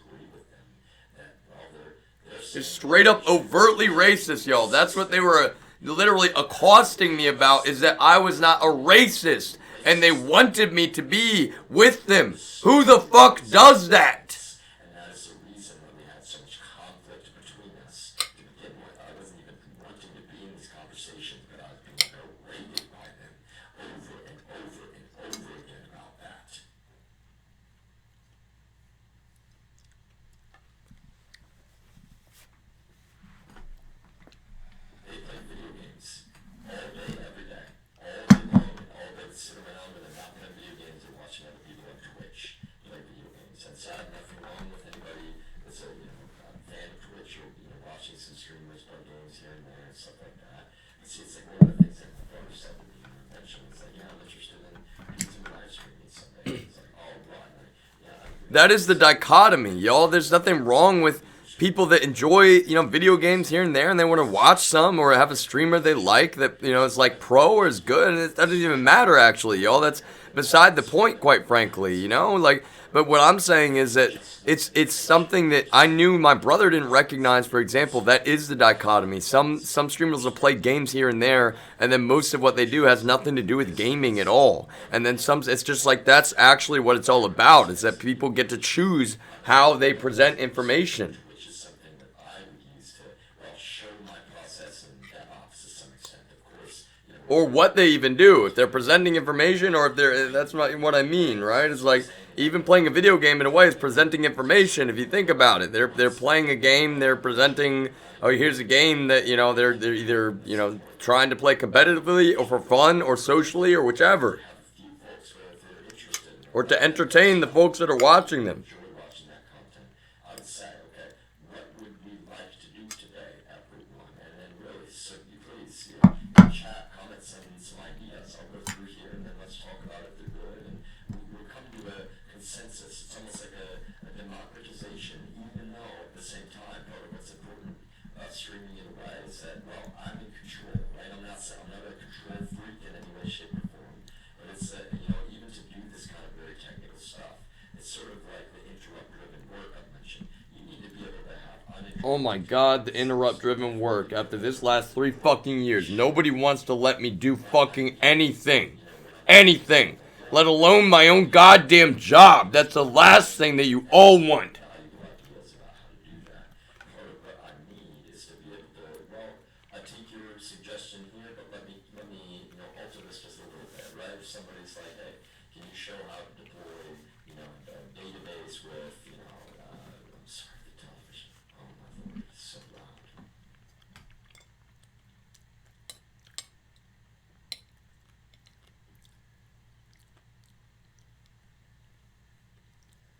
It's straight up overtly racist, y'all. That's what they were literally accosting me about, is that I was not a racist. And they wanted me to be with them. Who the fuck does that? And that is the reason why we had so much conflict between us to begin with. I wasn't even wanting to be in these conversations, but I was being berated by them over and over and over again about that. They play video games all day, every day, all day long, and all day sit around and they're not playing video games and watching other people on Twitch play video games. And so I have nothing wrong with anybody that's a fan of Twitch or watching some streamers play games here and there and stuff like that. But see, it's like one of the things that my brother said to me eventually. It's like, I'm interested in using live streaming someday. It's like, oh, right. That is the dichotomy, y'all. There's nothing wrong with people that enjoy, video games here and there, and they want to watch some or have a streamer they like that, is like pro or is good, and it doesn't even matter, actually, y'all. That's beside the point, quite frankly, But what I'm saying is that it's something that I knew my brother didn't recognize. For example, that is the dichotomy. Some streamers will play games here and there, and then most of what they do has nothing to do with gaming at all. And then it's just like that's actually what it's all about. Is that people get to choose how they present information. Which is something that I would use to show my process in DevOps to some extent, of course. Or what they even do, if they're presenting information, or if that's not what I mean, right? It's like, even playing a video game in a way is presenting information, if you think about it. They're playing a game, they're presenting, oh, here's a game that, they're either, trying to play competitively, or for fun, or socially, or whichever. Or to entertain the folks that are watching them. Enjoy watching that would say, okay, what would we like to do today at Route 1? And then really, so you please, chat, comment, send me some ideas. I'll go through here and then let's talk about if they're good. And we'll come to a consensus. It's almost like a democratization, even though at the same time, part of what's important about streaming in a way is that, well, I'm in control, right? I'm not a control freak in any way, shape, or form. But it's, even to do this kind of very technical stuff, it's sort of like the interrupt-driven work I mentioned. You need to be able to have uninterrupted... Oh my god, the interrupt-driven work. After this last 3 fucking years, nobody wants to let me do fucking anything. Anything. Let alone my own goddamn job. That's the last thing that you all want. ideas about how to do that. Part of what I need is to be able to, well, I take your suggestion here, but let me alter this just a little bit, right? If somebody's like, hey, can you show how to deploy, a database with, I'm sorry, the television. Oh my lord, it's so loud.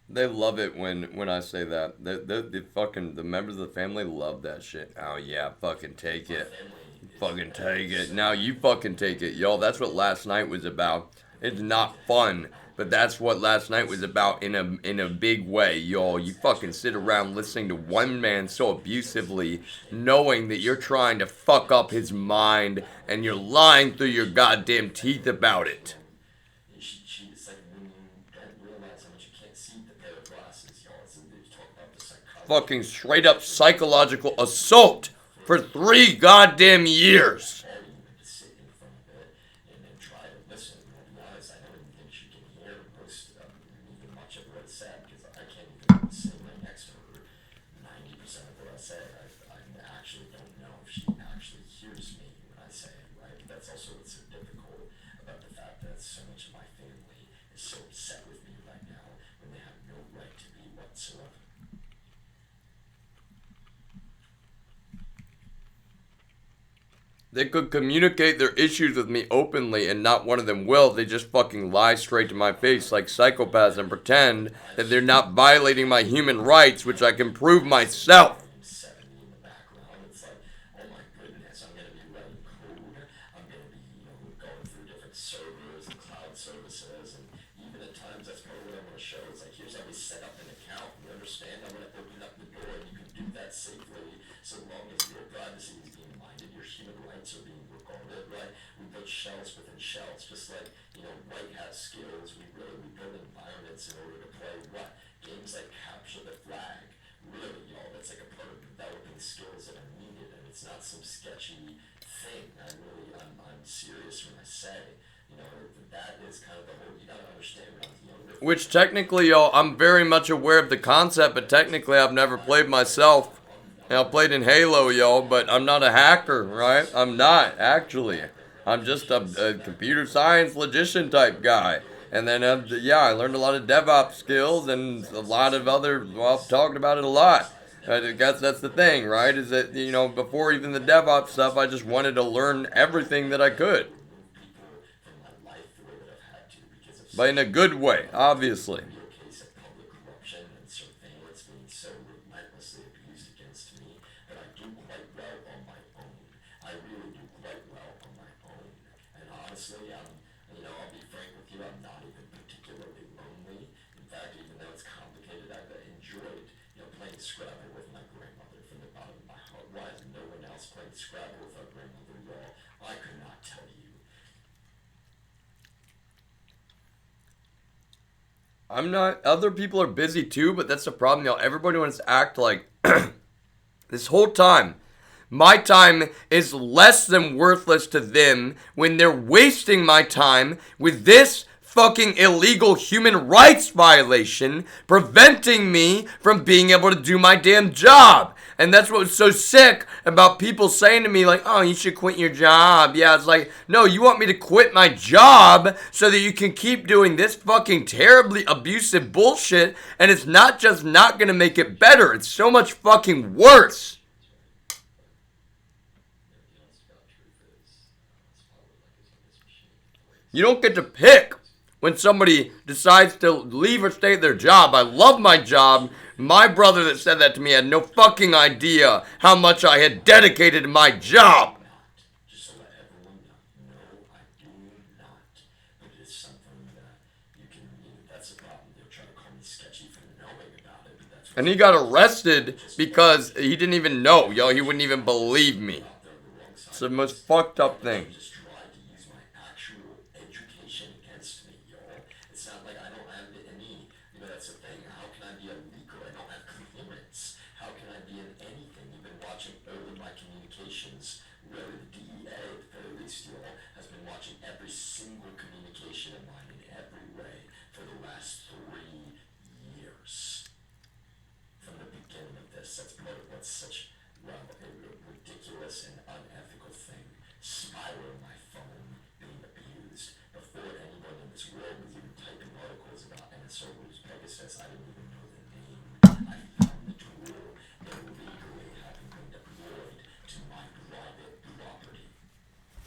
They love it when I say that. The members of the family love that shit. Oh yeah, fucking take it. Fucking take it. Now you fucking take it, y'all. That's what last night was about. It's not fun, but that's what last night was about in a big way, y'all. You fucking sit around listening to one man so abusively, knowing that you're trying to fuck up his mind, and you're lying through your goddamn teeth about it. It's like when you don't realize how much you can't see the pair of glasses, y'all. You talk about the psychology. Fucking straight up psychological assault for 3 goddamn years. Or you need to sit in front of it and then try to listen. And to be honest, I don't even think she can hear most even much of what I said because I can't even sit right next to her. 90% of what I say, I actually don't know if she actually hears me when I say it, right? But that's also what's so difficult about the fact that so much of my family is so upset with me right now when they have no right to be whatsoever. They could communicate their issues with me openly and not one of them will. They just fucking lie straight to my face like psychopaths and pretend that they're not violating my human rights, which I can prove myself. 70 in the background. It's like, oh my goodness, I'm going to be writing code. I'm going to be, going through different servers and cloud services. And even at times, that's part of what I want to show. It's like, here's how we set up an account. You understand? I'm going to open up the door and you can do that safely so long as your privacy is being minded, your human rights are being regarded, right? We put shells within shells, just like, White Hat skills. We build environments in order to play what? Games like Capture the Flag. Really, y'all, that's like a part of developing skills that are needed, and it's not some sketchy thing. I'm serious when I say, that is kind of the whole, you gotta understand when I was younger. Which technically, y'all, I'm very much aware of the concept, but technically I've never played myself. I played in Halo, y'all, but I'm not a hacker, right? I'm not, actually. I'm just a computer science logician type guy. And then, I learned a lot of DevOps skills and a lot of other, I've talked about it a lot. I guess that's the thing, right? Is that, before even the DevOps stuff, I just wanted to learn everything that I could. But in a good way, obviously. Case of public corruption and surveillance being so relentlessly abused against me, but I do quite well on my own. I really do quite well on my own. And honestly, I'll be frank with you, I'm not even particularly lonely. In fact, even though it's complicated, I've enjoyed, playing Scrabble with my grandmother from the bottom of my heart. Why is no one else playing Scrabble with our grandmother, y'all? I could not tell you. I'm not, other people are busy too, but that's the problem, y'all. Everybody wants to act like this whole time, my time is less than worthless to them when they're wasting my time with this fucking illegal human rights violation, preventing me from being able to do my damn job. And that's what was so sick about people saying to me, like, oh, you should quit your job. Yeah, it's like, no, you want me to quit my job so that you can keep doing this fucking terribly abusive bullshit, and it's not just not gonna make it better, it's so much fucking worse. You don't get to pick when somebody decides to leave or stay at their job. I love my job. My brother that said that to me had no fucking idea how much I had dedicated to my job. Just to let everyone know, no, I do not. But it is something that you can, that's a problem. They'll try to call me sketchy for knowing about it, but that's And he got arrested because he didn't even know, yo. He wouldn't even believe me. It's the most fucked up thing. just tried to use my actual education against me, yo. It's not like I don't have any, that's the thing. How can I be illegal? I don't have clearance. How can I be in anything? You've been watching over my communications. Where the DEA, at the very least, has been watching every single communication of mine in every way for the last 3 years. From the beginning of this, that's part of what's such a ridiculous and unethical thing. Spyware on my phone being abused before anyone in this world was even typing articles about NSO's Pegasus. I didn't even know the name. I found the tool illegally having been deployed to my private property.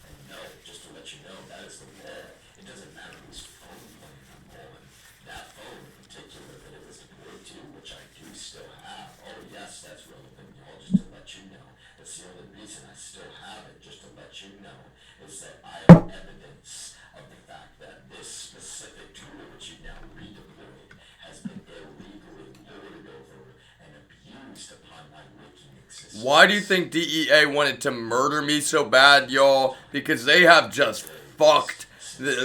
And no, just to let you know, that is the law. It doesn't matter whose phone plan I'm on. That phone in particular that it was deployed to, which I do still have. Oh yes, that's relevant, y'all, just to let you know. That's the only reason I still have it, just to let you know, is that I have evidence of the fact that this specific tool, which you now redeployed, has been illegally lorded over and abused upon my waking existence. Why do you think DEA wanted to murder me so bad, y'all? Because they have just fucked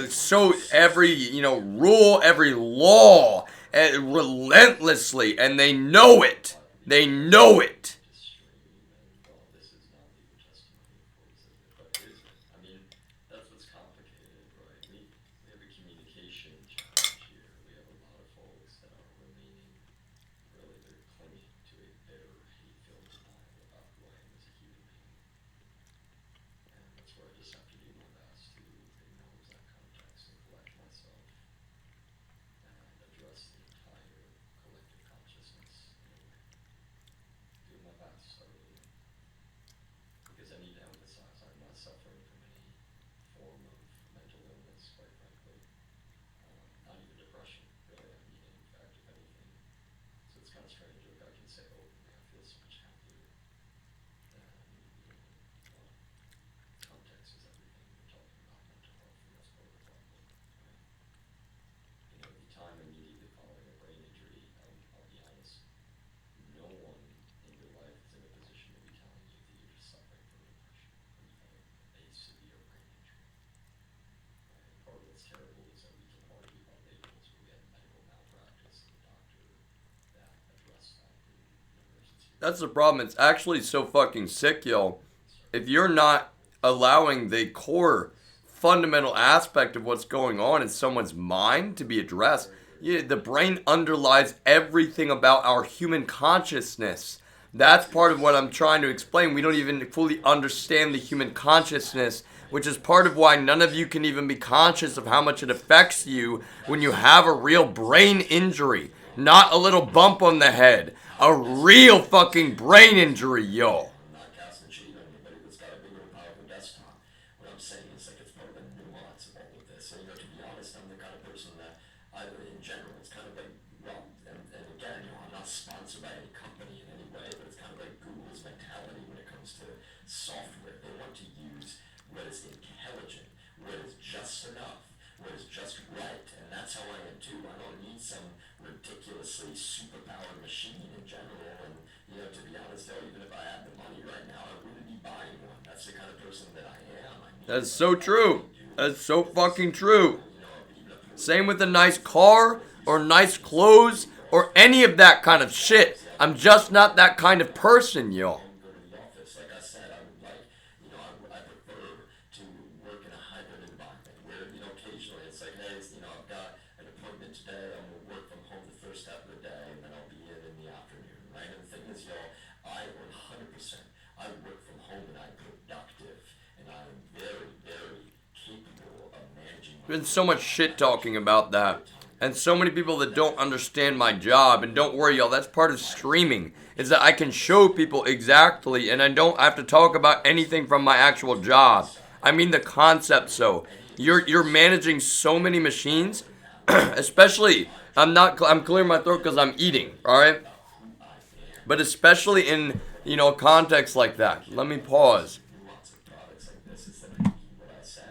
so every, rule, every law, relentlessly, and they know it. They know it. That's what's complicated, right? We have a communication challenge here. We have a lot of folks that are remaining really, they're clinging to a bitter, hate-filled denial about who I am as a human being. And that's where I just have to do my best to acknowledge that context and collect myself and address the entire collective consciousness in a way. Do my best, I really am. Because I need to emphasize I'm not suffering from any form of mental illness, quite frankly. Not even depression, really. In fact, if anything. So it's kind of strange if I can say, oh, man, I feel so much happier. Context is everything. We're talking about mental health, and that's part of the problem, right? The time immediately following a brain injury, I'll be honest, no one in your life is in a position to be telling you that you're just suffering from depression when you've had a severe brain injury. Right? Part of what's terrible is that we can argue about labels, but we had medical malpractice and a doctor that addressed that in emergency. That's the problem. It's actually so fucking sick, yo. If you're not allowing the core fundamental aspect of what's going on in someone's mind to be addressed, the brain underlies everything about our human consciousness. That's part of what I'm trying to explain. We don't even fully understand the human consciousness, which is part of why none of you can even be conscious of how much it affects you when you have a real brain injury. Not a little bump on the head. A real fucking brain injury, yo. I'm not casting shade on anybody that's got a big old powerful desktop. What I'm saying is, it's part of the nuance of all of this. And, to be honest, I'm the kind of person that, in general, it's kind of like, well, and again, I'm not sponsored by any company in any way, but it's kind of like Google's mentality when it comes to software. They want to use what is intelligent, what is just enough, what is just right, and that's how I am too. I don't need some ridiculously superpowered machine in general, and to be honest though, even if I had the money right now, I wouldn't be buying one. That's the kind of person that I am. That's so true. That's so fucking true. Same with a nice car or nice clothes or any of that kind of shit. I'm just not that kind of person, yo. Go to the office. Like I said, I would like, I prefer to work in a hybrid environment where, occasionally it's like, hey, I've got an appointment today, I'm going to work from home the first half of the day, and then I'll be in the afternoon, right? And the thing is, I 100%, I work from home and I'm productive, and I am very, very capable of managing my There's been so much shit talking about that. And so many people that don't understand my job. And don't worry, y'all, that's part of streaming. Is that I can show people exactly, and I don't have to talk about anything from my actual job. I mean the concept, so. You're managing so many machines, especially, I'm clearing my throat because I'm eating, alright? But especially in, you know, a context like that. Let me pause. Nuance of products like this is that I mean what I say.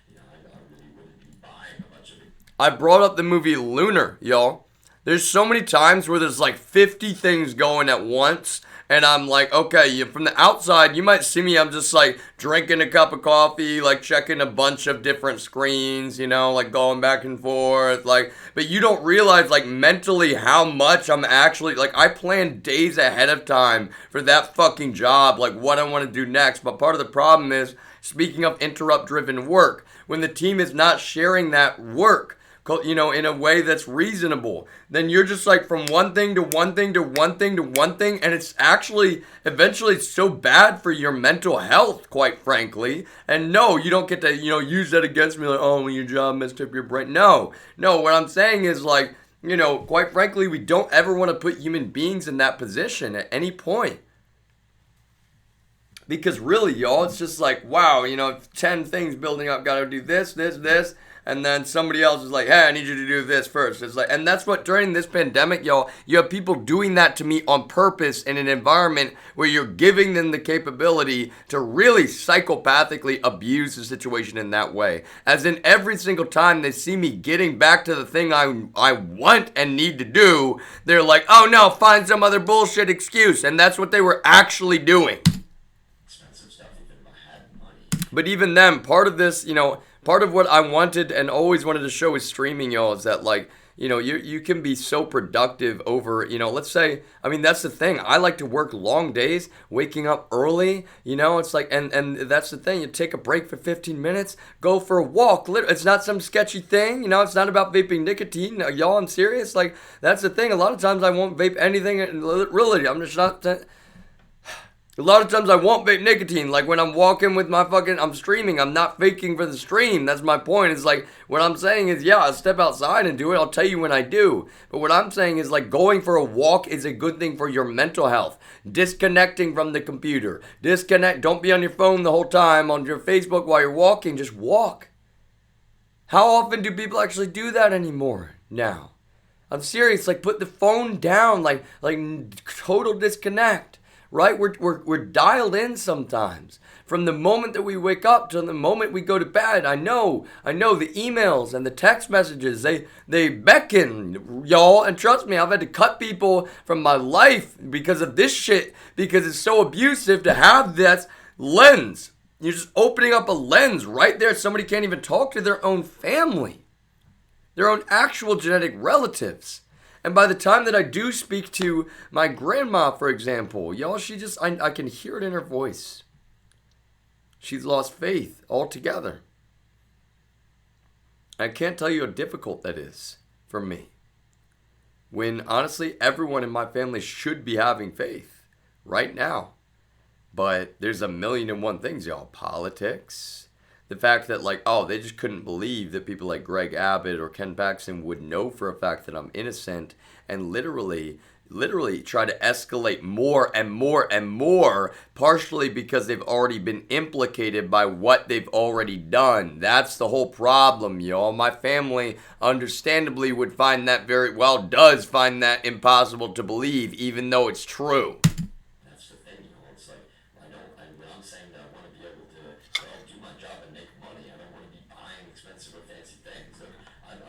You know, I really wouldn't be buying a bunch of it. I brought up the movie Lunar, y'all. There's so many times where there's like 50 things going at once, and I'm like, okay, from the outside, you might see me, I'm just like drinking a cup of coffee, like checking a bunch of different screens, you know, like going back and forth, like, but you don't realize, like, mentally how much I'm actually, like, I plan days ahead of time for that fucking job, like, what I want to do next. But part of the problem is, speaking of interrupt-driven work, when the team is not sharing that work, you know, in a way that's reasonable, then you're just like from one thing to one thing to one thing to one thing, and it's actually eventually so bad for your mental health, quite frankly. And no, you don't get to, you know, use that against me, like, oh, when your job messed up your brain. No, what I'm saying is, like, you know, quite frankly, we don't ever want to put human beings in that position at any point. Because really, y'all, it's just like, wow, you know, 10 things building up, gotta do this, and then somebody else is like, hey, I need you to do this first. It's like, and that's what, during this pandemic, y'all, you have people doing that to me on purpose in an environment where you're giving them the capability to really psychopathically abuse the situation in that way. As in, every single time they see me getting back to the thing I want and need to do, they're like, oh no, find some other bullshit excuse. And that's what they were actually doing. But even then, part of this, you know, part of what I wanted and always wanted to show with streaming, y'all, is that, like, you know, you can be so productive over, you know, let's say, I mean, that's the thing. I like to work long days, waking up early, you know, it's like, and that's the thing. You take a break for 15 minutes, go for a walk. It's not some sketchy thing, you know, it's not about vaping nicotine. Y'all, I'm serious. Like, that's the thing. A lot of times I won't vape anything, really. I'm just not... A lot of times I won't vape nicotine, like when I'm walking with my I'm streaming, I'm not faking for the stream. That's my point. It's like, what I'm saying is, yeah, I'll step outside and do it. I'll tell you when I do. But what I'm saying is, like, going for a walk is a good thing for your mental health. Disconnecting from the computer. Don't be on your phone the whole time, on your Facebook while you're walking. Just walk. How often do people actually do that anymore now? I'm serious, like, put the phone down, like total disconnect. Right? We're dialed in sometimes. From the moment that we wake up to the moment we go to bed. I know the emails and the text messages, they beckon, y'all. And trust me, I've had to cut people from my life because of this shit, because it's so abusive to have this lens. You're just opening up a lens right there. Somebody can't even talk to their own family, their own actual genetic relatives. And by the time that I do speak to my grandma, for example, y'all, she just, I can hear it in her voice. She's lost faith altogether. I can't tell you how difficult that is for me. When, honestly, everyone in my family should be having faith right now. But there's a million and one things, y'all. Politics. The fact that, like, oh, they just couldn't believe that people like Greg Abbott or Ken Paxton would know for a fact that I'm innocent and literally try to escalate more and more and more, partially because they've already been implicated by what they've already done. That's the whole problem, y'all. My family, understandably, does find that impossible to believe, even though it's true. That's the thing, you know, it's like, when I'm saying that I want to be able to do my job and make money, I don't want to be buying expensive or fancy things. And I've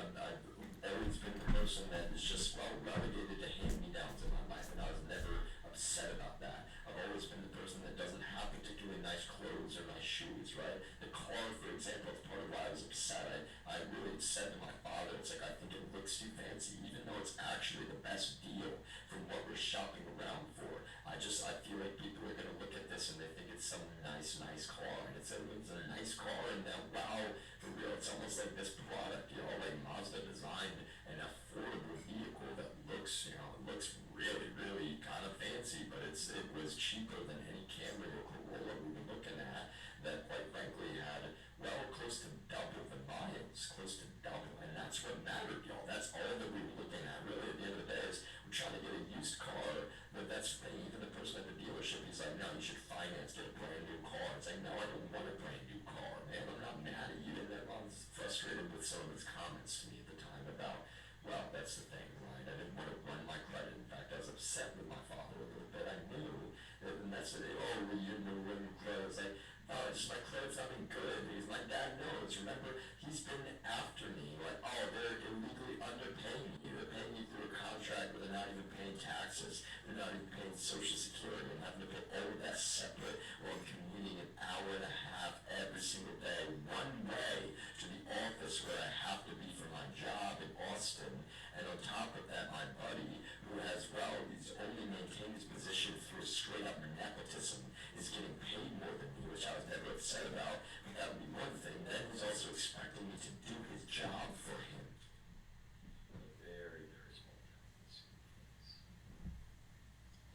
always been the person that is just, relegated to hand-me-downs in my life, and I was never upset about that. I've always been the person that doesn't have particularly nice clothes or nice shoes, right? The car, for example, is part of why I was upset. I really said to my father, it's like, I think it looks too fancy, even though it's actually the best deal from what we're shopping around for. I feel like people are going to look at this and they think it's some nice car, and it's a nice car, and then, wow, for real, it's almost like this product, you know, like Mazda designed an affordable vehicle that looks, really, really kind of fancy, but it was cheaper than any Camry or Corolla we were looking at, that quite frankly had, close to double the miles, close to double, and that's what mattered, y'all. That's all that we were looking at, really, at the end of the day, is we're trying to get a used car, but that's even the person at the dealership, he's like, no, you should finance, get a brand new car. It's like, no, I don't want a brand new car, man. I'm not mad at you. And I was frustrated with some of his comments to me at the time about, that's the thing, right? I didn't want to run my credit. In fact, said, oh, well, you didn't know when credit. It's like, oh, just my credit's not been good. Because my dad knows. Remember, he's been after me. Like, oh, they're illegally underpaying me. They're paying me through a contract, but they're not even paying taxes. They're not even paying Social Security. I'm having to pay all of that separate while I'm commuting an hour and a half every single day, one way to the office where I have to be for my job in Austin. And on top of that, my buddy, who has, well, he's only maintained his position through straight up nepotism, is getting paid more than me, which I was never upset about. But that would be one thing. Then he's also expecting me to do his job for him. Very, very small towns.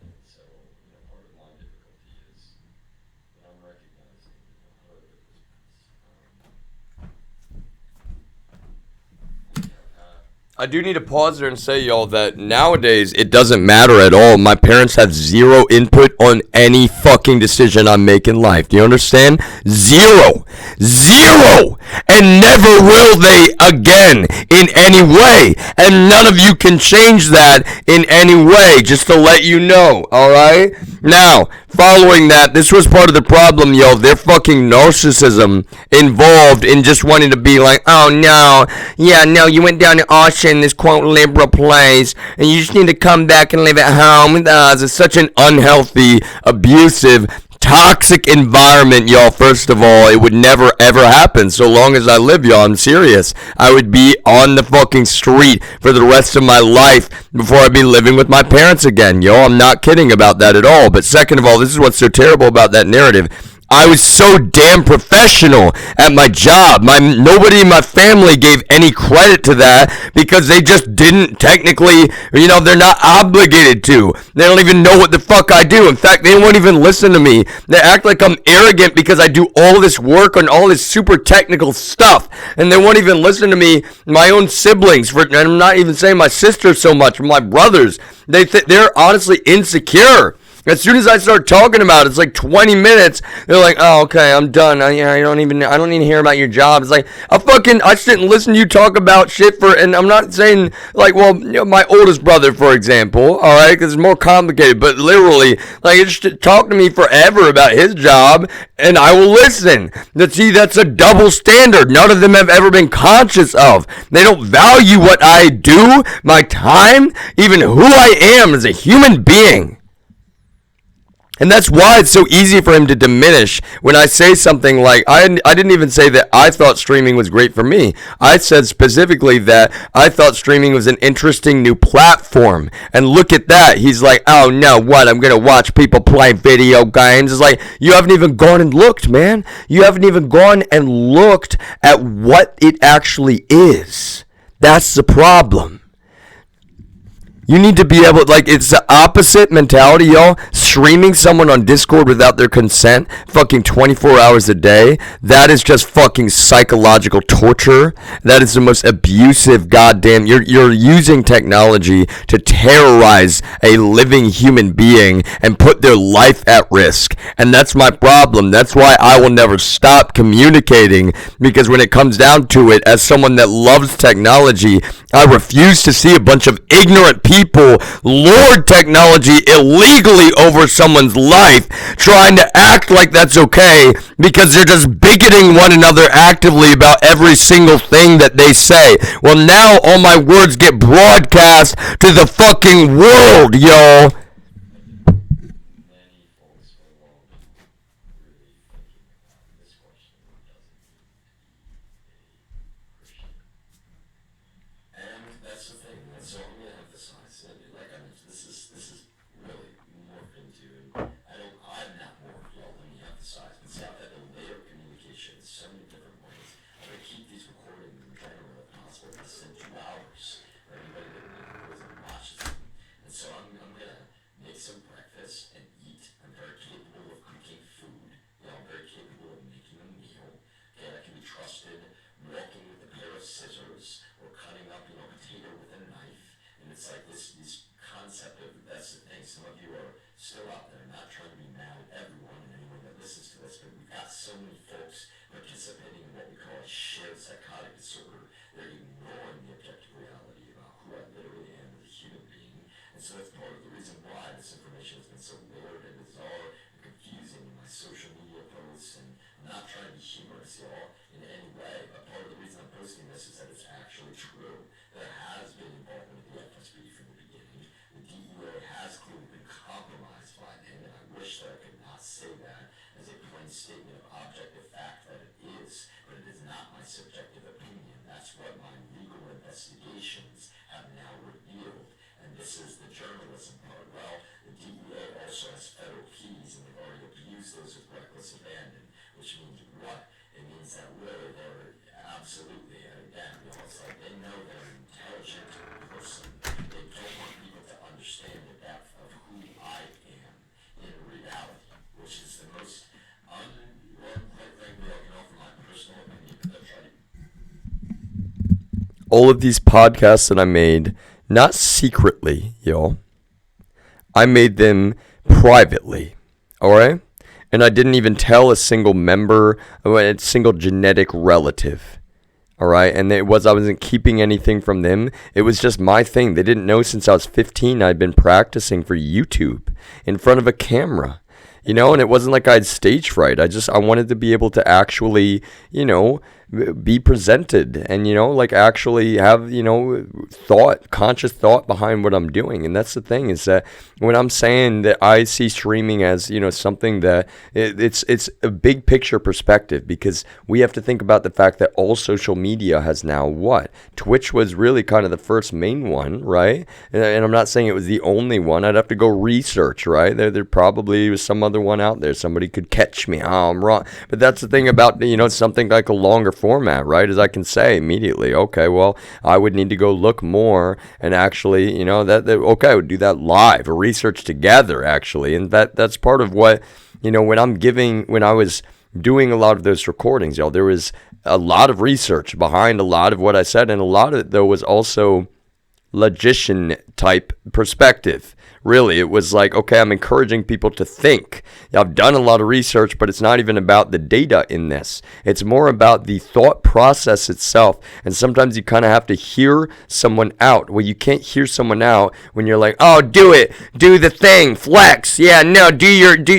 And so, part of my difficulty is that I'm recognizing, how do I put this I do need to pause there and say, y'all, that nowadays it doesn't matter at all. My parents have zero input on any fucking decision I make in life. Do you understand? Zero. Zero. And never will they again in any way. And none of you can change that in any way, just to let you know, alright? Now, following that, this was part of the problem, yo. Their fucking narcissism involved in just wanting to be like, oh no, yeah, no, you went down to Austin, this quote liberal place, and you just need to come back and live at home with us. It's such an unhealthy, abusive, toxic environment, y'all. First of all, it would never ever happen so long as I live, y'all. I'm serious. I would be on the fucking street for the rest of my life before I'd be living with my parents again, yo. I'm not kidding about that at all. But second of all, this is what's so terrible about that narrative. I was so damn professional at my job. Nobody in my family gave any credit to that because they just didn't technically, they're not obligated to. They don't even know what the fuck I do. In fact, they won't even listen to me. They act like I'm arrogant because I do all this work on all this super technical stuff. And they won't even listen to me, my own siblings, and I'm not even saying my sister so much, my brothers. They're honestly insecure. As soon as I start talking about it, it's like 20 minutes. They're like, "Oh, okay, I'm done. I don't need to hear about your job." It's like I shouldn't listen to you talk about shit for. And I'm not saying like, well, my oldest brother, for example, all right, because it's more complicated. But literally, like, just talk to me forever about his job, and I will listen. That's a double standard. None of them have ever been conscious of. They don't value what I do, my time, even who I am as a human being. And that's why it's so easy for him to diminish when I say something like, I didn't even say that I thought streaming was great for me. I said specifically that I thought streaming was an interesting new platform. And look at that. He's like, oh no, what? I'm going to watch people play video games. It's like, you haven't even gone and looked, man. You haven't even gone and looked at what it actually is. That's the problem. You need to be able, like, it's the opposite mentality, y'all. Streaming someone on Discord without their consent, fucking 24 hours a day, that is just fucking psychological torture. That is the most abusive goddamn, you're using technology to terrorize a living human being and put their life at risk. And that's my problem. That's why I will never stop communicating, because when it comes down to it, as someone that loves technology, I refuse to see a bunch of ignorant people lord technology illegally over someone's life, trying to act like that's okay because they're just bigoting one another actively about every single thing that they say. Well, now all my words get broadcast to the fucking world, y'all. So that's part of the reason why this information has been so weird and bizarre and humorous, y'all, in any way, but part of the reason I'm posting this is that it's actually true. There has been involvement in the FSB from the beginning. The DEA has clearly been compromised by them, and I wish that I could not say that as a plain statement of objective fact that it is, but it is not my subjective opinion. That's what my legal investigations have now revealed, and this is the journalism part. Well, the DEA also has federal keys, and they've already abused those with reckless abandon, which means what? It means that really they're absolutely, and again, you know, it's like they know they're an intelligent person. They don't want people to understand the depth of who I am in reality, which is the most well, quite frankly, I can offer my personal opinion, but they'll try to. All of these podcasts that I made, not secretly, y'all, I made them privately, all right? And I didn't even tell a single member, a single genetic relative, all right? And I wasn't keeping anything from them. It was just my thing. They didn't know since I was 15 I'd been practicing for YouTube in front of a camera. You know, and it wasn't like I had stage fright. I wanted to be able to actually, you know, be presented and, you know, like actually have, you know, conscious thought behind what I'm doing. And that's the thing, is that when I'm saying that I see streaming as, you know, something that it's a big picture perspective, because we have to think about the fact that all social media has now what? Twitch was really kind of the first main one, right? And I'm not saying it was the only one. I'd have to go research, right? There probably was some other one out there. Somebody could catch me. Oh, I'm wrong. But that's the thing about, you know, something like a longer format, right? Is I can say immediately, okay, well, I would need to go look more and actually, you know, okay, I would do that live, or research together, actually. And that's part of what, you know, when I was doing a lot of those recordings, y'all, there was a lot of research behind a lot of what I said, and a lot of it, though, was also logician type perspective. Really, it was like, okay, I'm encouraging people to think. I've done a lot of research, but it's not even about the data in this. It's more about the thought process itself. And sometimes you kind of have to hear someone out. Well, you can't hear someone out when you're like, oh, do it, do the thing, flex. Yeah, no,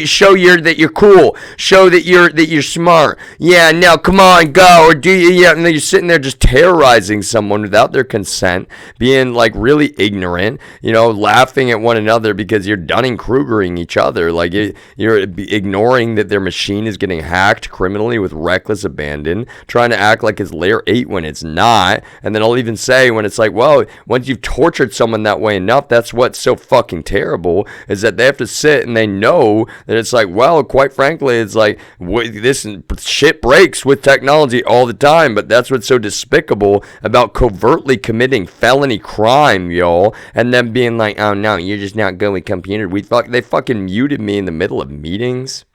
show that you're cool. Show that you're smart. Yeah, no, come on, go. Or and then you're sitting there just terrorizing someone without their consent, being like really ignorant, you know, laughing at one another because you're Dunning-Krugering each other. Like you're ignoring that their machine is getting hacked criminally with reckless abandon, trying to act like it's layer 8 when it's not. And then I'll even say, when it's like, well, once you've tortured someone that way enough, that's what's so fucking terrible, is that they have to sit and they know that it's like, well, quite frankly, it's like, this shit breaks with technology all the time. But that's what's so despicable about covertly committing felony crime, y'all, and then being like, oh no, you're just not good with computer. They fucking muted me in the middle of meetings,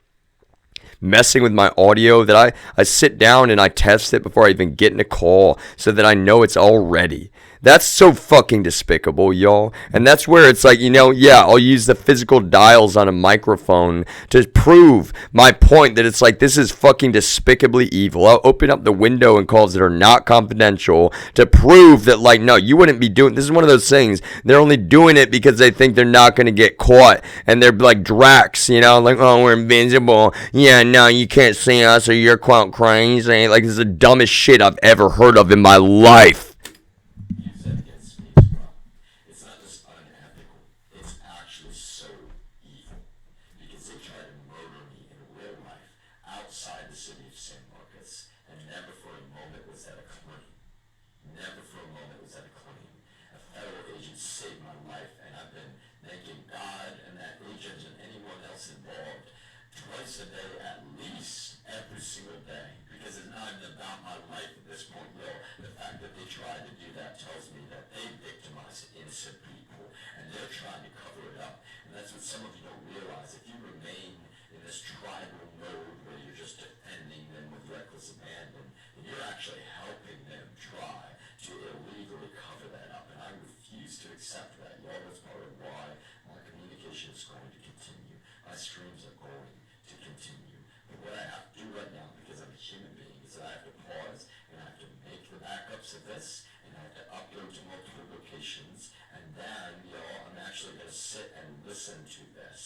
messing with my audio, that I sit down and I test it before I even get in a call so that I know it's all ready. That's so fucking despicable, y'all. And that's where it's like, you know, yeah, I'll use the physical dials on a microphone to prove my point that it's like, this is fucking despicably evil. I'll open up the window and calls that are not confidential to prove that, like, no, you wouldn't be doing, this is one of those things, they're only doing it because they think they're not going to get caught. And they're like Drax, you know, like, oh, we're invincible. Yeah, no, you can't see us or you're quite crazy. Like, this is the dumbest shit I've ever heard of in my life.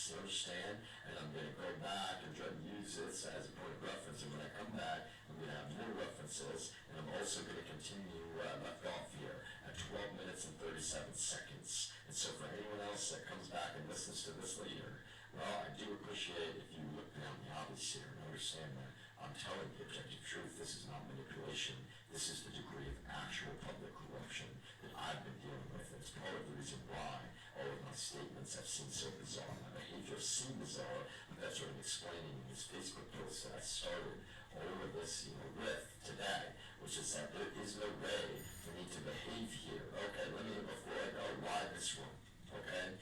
Understand? And I'm going to go back and try to use this as a point of reference. And when I come back, I'm going to have more references, and I'm also going to continue where I left off here at 12 minutes and 37 seconds. And so for anyone else that comes back and listens to this later, well, I do appreciate if you look beyond the obvious here and understand that I'm telling the objective truth. This is not manipulation. This is the degree of actual public corruption that I've been dealing with. And it's part of the reason why all of my statements have seemed so bizarre. My behavior seemed bizarre, but that's what I'm explaining in this Facebook post that I started all of this, with today, which is that there is no way for me to behave here. Okay, let me, before I go, why this one? Okay?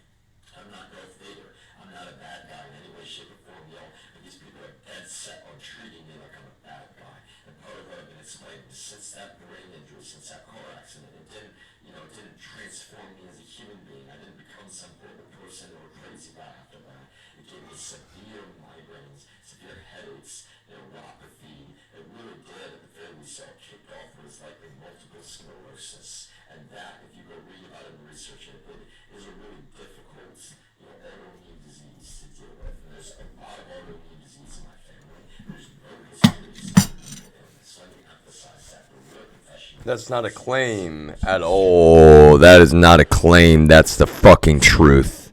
I'm not Darth Vader. I'm not a bad guy in any way, shape, or form, but these people are dead set on treating me like I'm a bad guy. And part of what I've been explaining is since that brain injury, since that car accident, it didn't transform me as a human being. I didn't become some horrible person or a crazy guy after that. It gave me severe migraines, severe headaches, neuropathy. It really did, at the very least, it kicked off what is likely multiple sclerosis. And that, if you go read about it and research it, it is a really difficult, autoimmune disease to deal with. And there's a lot of autoimmune disease in my family. There's no history of illness. Let me emphasize that. The real confession. That's not a claim at all. That is not a claim. That's the fucking truth.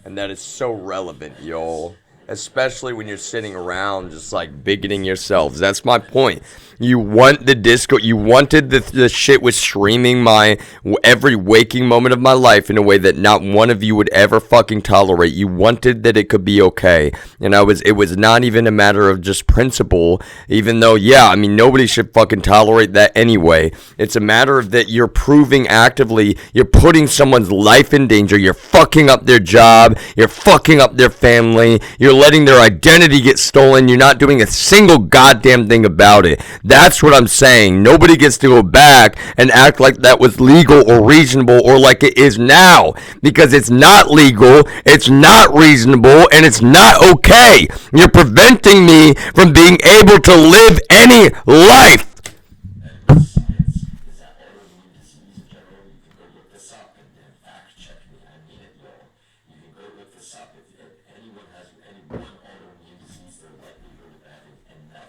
And that is so relevant, y'all. Especially when you're sitting around just like bigoting yourselves. That's my point. You want the disco, you wanted the shit with streaming my every waking moment of my life in a way that not one of you would ever fucking tolerate. You wanted that it could be okay. And it was not even a matter of just principle, even though, nobody should fucking tolerate that anyway. It's a matter of that you're proving actively, you're putting someone's life in danger, you're fucking up their job, you're fucking up their family, you're letting their identity get stolen, you're not doing a single goddamn thing about it. That's what I'm saying. Nobody gets to go back and act like that was legal or reasonable or like it is now, because it's not legal, it's not reasonable, and it's not okay. You're preventing me from being able to live any life.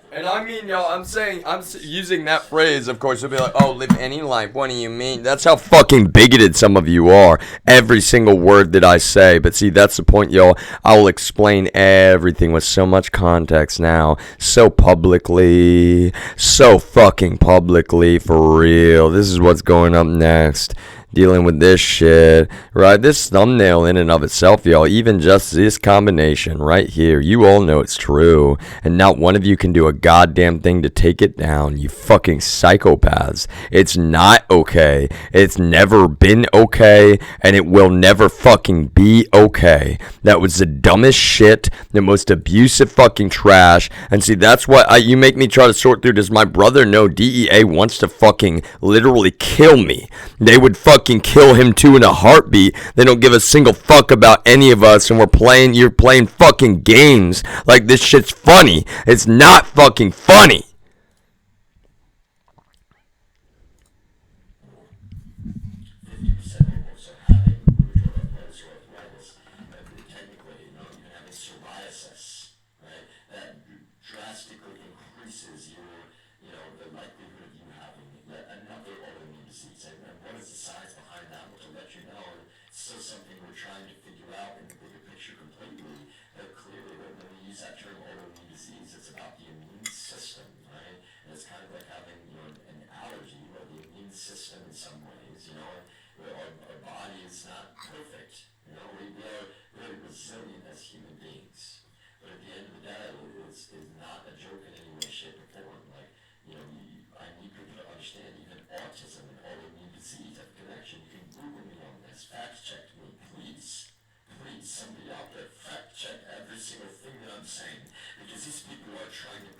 And I mean, y'all, I'm using that phrase, of course, you'll be like, oh, live any life, what do you mean? That's how fucking bigoted some of you are, every single word that I say. But see, that's the point, y'all. I will explain everything with so much context now, so publicly, so fucking publicly, for real. This is what's going up next. Dealing with this shit, right? This thumbnail in and of itself, y'all, even just this combination right here, you all know it's true, and not one of you can do a goddamn thing to take it down, you fucking psychopaths. It's not okay. It's never been okay, and it will never fucking be okay. That was the dumbest shit, the most abusive fucking trash. And see, that's what you make me try to sort through. Does my brother know DEA wants to fucking literally kill me? They would fucking kill him too in a heartbeat. They don't give a single fuck about any of us, and you're playing fucking games like this shit's funny. It's not fucking funny.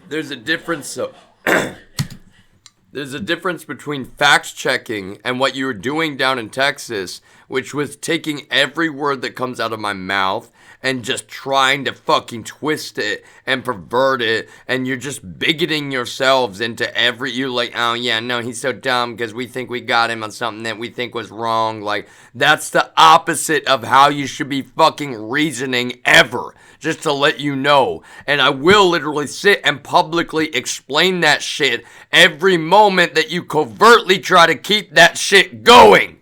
There's a difference, so There's a difference between fact checking and what you were doing down in Texas, which was taking every word that comes out of my mouth and just trying to fucking twist it and pervert it, and you're just bigoting yourselves into every, you're like, oh yeah, no, he's so dumb because we think we got him on something that we think was wrong. Like, that's the opposite of how you should be fucking reasoning ever, just to let you know. And I will literally sit and publicly explain that shit every moment that you covertly try to keep that shit going.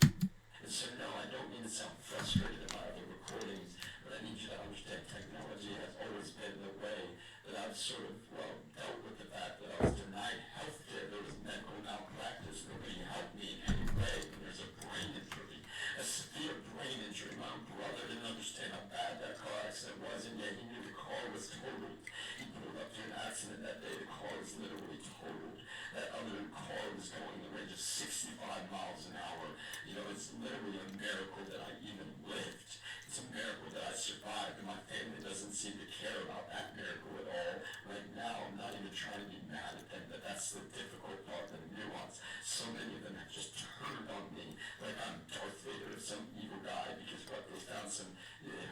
So no, I don't mean to sound frustrated about the recordings, but I need you to understand technology has always been the way that I've sort of, well, dealt with the fact that I was denied health care. There was medical malpractice. Nobody helped me in any way when there's a brain injury, a severe brain injury. My own brother didn't understand how bad that car accident was, and yet he knew the car was totaled. He pulled up to an accident that day. The car was literally totaled. That other car was going the range of 65 miles an hour. You know, it's literally a miracle that I even lived. It's a miracle that I survived, and my family doesn't seem to care about that miracle at all. Right now, I'm not even trying to be mad at them, but that's the difficult part, the nuance. So many of them have just turned on me like I'm Darth Vader or some evil guy because what they found some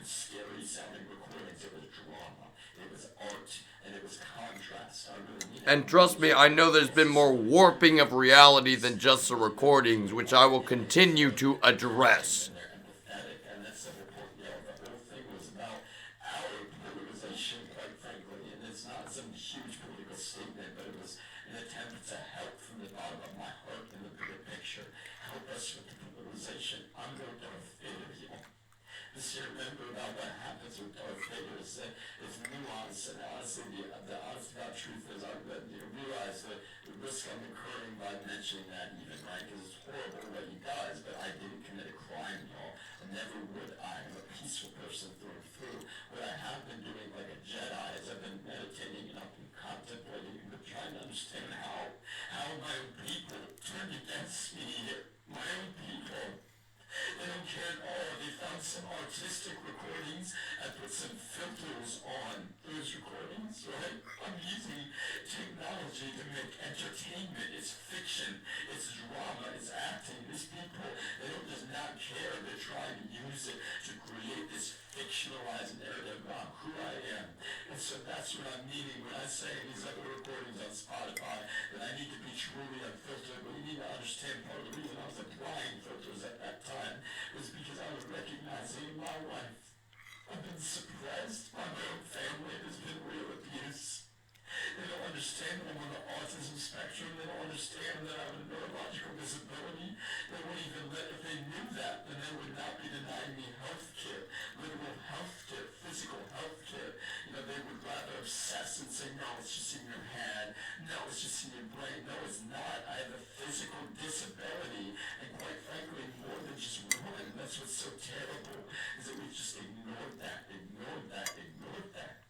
scary sounding recordings. It was drama, it was art, and it was contrast. I really need And trust me, I know there's been more warping of reality than just the recordings, which I will continue to address. they're empathetic, and that's the whole point. You know, the whole thing was about our polarization, quite frankly, and it's not some huge political statement, but it was an attempt to help from the bottom of my heart in the bigger picture. Help us with the polarization. I'm no Darth Vader, y'all. This year, remember about what happens with Darth Vader is that it's nuance, and honestly, the honest about truth is I realize the risk I'm incurring by mentioning that even, right? Because it's horrible what he does, but I didn't commit a crime, y'all. And never would I. I'm a peaceful person through and through. What I have been doing like a Jedi is I've been meditating and I've been contemplating and been trying to understand how my own people turned against me. My own people. They don't care at all. They found some artistic recordings and put some filters on those recordings, right? I'm using technology to make entertainment. It's fiction. It's drama. It's acting. These people, they don't just not care. They're trying to use it to create this fictionalized narrative about who I am. And so that's what I'm meaning when I say in these other recordings on Spotify that I need to be truly unfiltered. But you need to understand part of the reason I was applying filters at that time was because I was recognizing in my life I've been suppressed by my own family. There's been real abuse. They don't understand that I'm on the autism spectrum. They don't understand that I have a neurological disability. They won't even let, if they knew that, then they would not be denying me health care, literal health care, physical health care. You know, they would rather obsess and say, no, it's just in your head. No, it's just in your brain. No, it's not. I have a physical disability, and quite frankly, more than just one. That's what's so terrible, is that we've just ignored that, ignored that, ignored that.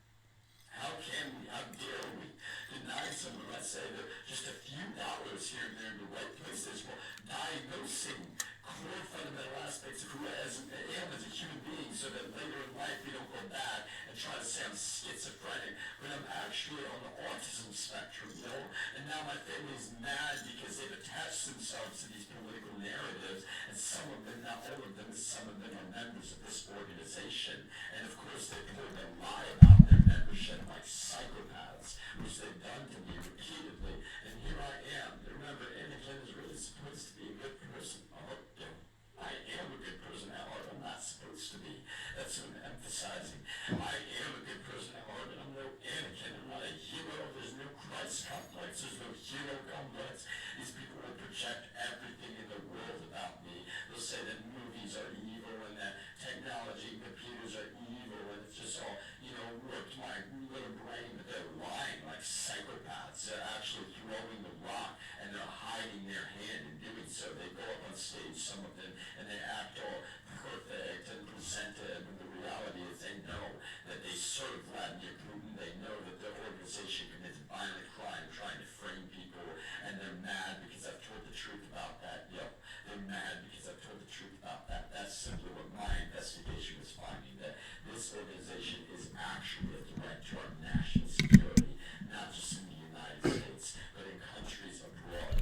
How can we, how dare we deny someone, let's say, that just a few dollars here and there in the right places while diagnosing core fundamental aspects of who I am as a human being so that later in life we don't go back and try to say I'm schizophrenic when I'm actually on the autism spectrum, you know? And now my family's mad because they've attached themselves to these political narratives, and some of them, not all of them, some of them are members of this organization. And of course they told a lie about their membership like psychopaths, which they've done to me repeatedly. And here I am. Remember, Anakin is really supposed to be a good person. I am a good person at heart. I'm not supposed to be. That's what I'm emphasizing. I am a good person at heart, and I'm no Anakin. I'm not a hero. There's no Christ complex. There's no hero complex. These people will project everything in the world about me. They'll say that movies are evil and that technology and computers are evil, and it's just all, warped my little brain, but they're lying like psychopaths. They're actually throwing the rock, and they're hiding their hand in doing so. They go up on stage, some of them, and they act all perfect and presented, when the reality is they know that they serve Vladimir Putin. They know that their organization commits violent crime trying to frame people, and they're mad because I've told the truth about that. Yep, they're mad because I've told the truth about that. That's simply what my investigation was finding, that this organization is actually a threat to our national security, not just in the United States, but in countries abroad.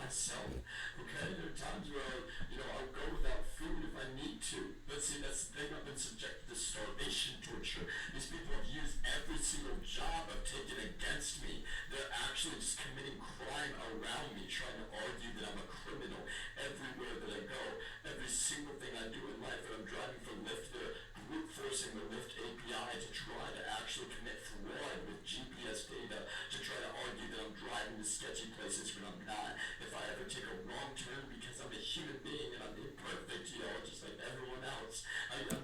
myself. Okay, there are times where, I'll go without food if I need to. But see, that's the thing. I've been subjected to starvation torture. These people have used every single job I've taken against me. They're actually just committing crime around me, trying to argue that I'm a criminal everywhere that I go. Every single thing I do in life, when I'm driving for Lyft, they're brute forcing the Lyft API to try to actually commit fraud with GPS data, to try to argue that I'm driving to sketchy places when I'm not. If I ever take a wrong turn because I'm a human being and I'm imperfect, just like everyone else, I don't.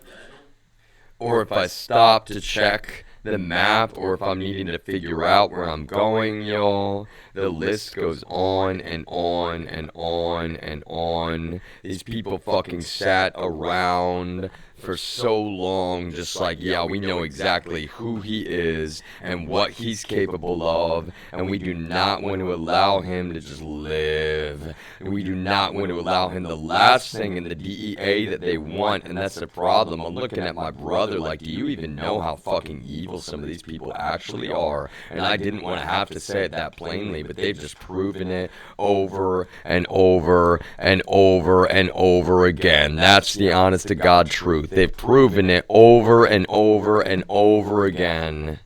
Or if I stop to check the map, or if I'm needing to figure out where I'm going, y'all, the list goes on and on and on and on. These people fucking sat around for so long, just like, yeah, we know exactly who he is and what he's capable of, and we do not want to allow him to just live. We do not want to allow him the last thing in the DEA that they want, and that's the problem. I'm looking at my brother like, do you even know how fucking evil some of these people actually are? And I didn't want to have to say it that plainly, but they've just proven it over and over and over and over again. That's the honest to God truth. They've proven it over and over and over again.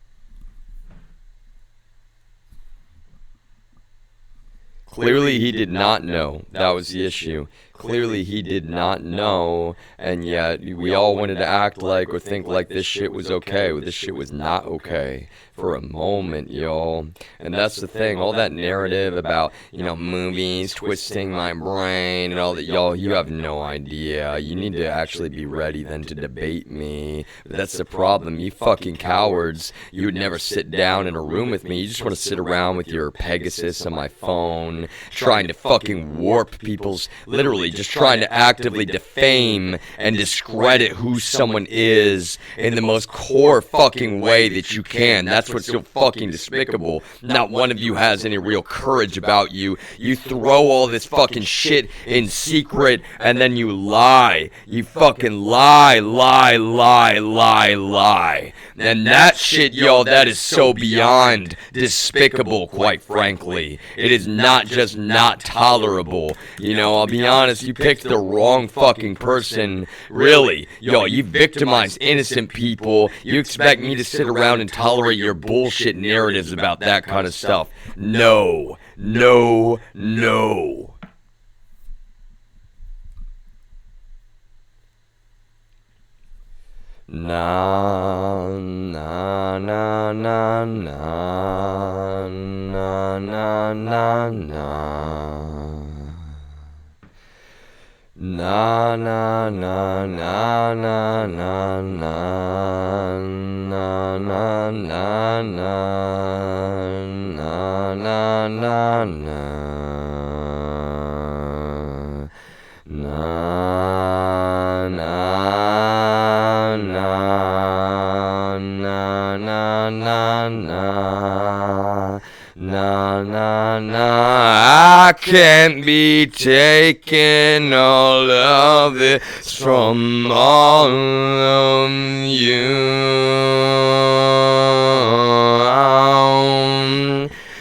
Clearly he did not know. That was the issue. Clearly he did not know, and yet we all wanted to act like or think like this shit was okay. Well, this shit was not okay for a moment, y'all. And that's the thing, all that narrative about, movies twisting my brain and all that, y'all, you have no idea. You need to actually be ready then to debate me. But that's the problem. You fucking cowards, you would never sit down in a room with me. You just want to sit around with your Pegasus on my phone, trying to fucking warp people's, literally just trying to actively defame and discredit who someone is in the most core fucking way that you can. That's what's so fucking despicable. Not one of you has any real courage about you. You throw all this fucking shit in secret and then you lie. You fucking lie. And that shit, y'all, that is so beyond despicable, quite frankly. It is not just not tolerable. I'll be honest, you picked the wrong fucking person. Really. Yo, you victimized innocent people. You expect me to sit around and tolerate your bullshit narratives about that kind of stuff. No. Na na na na na na na na na. Na na na na na na na na na na na na na na. I can't be taking all of it from all of you.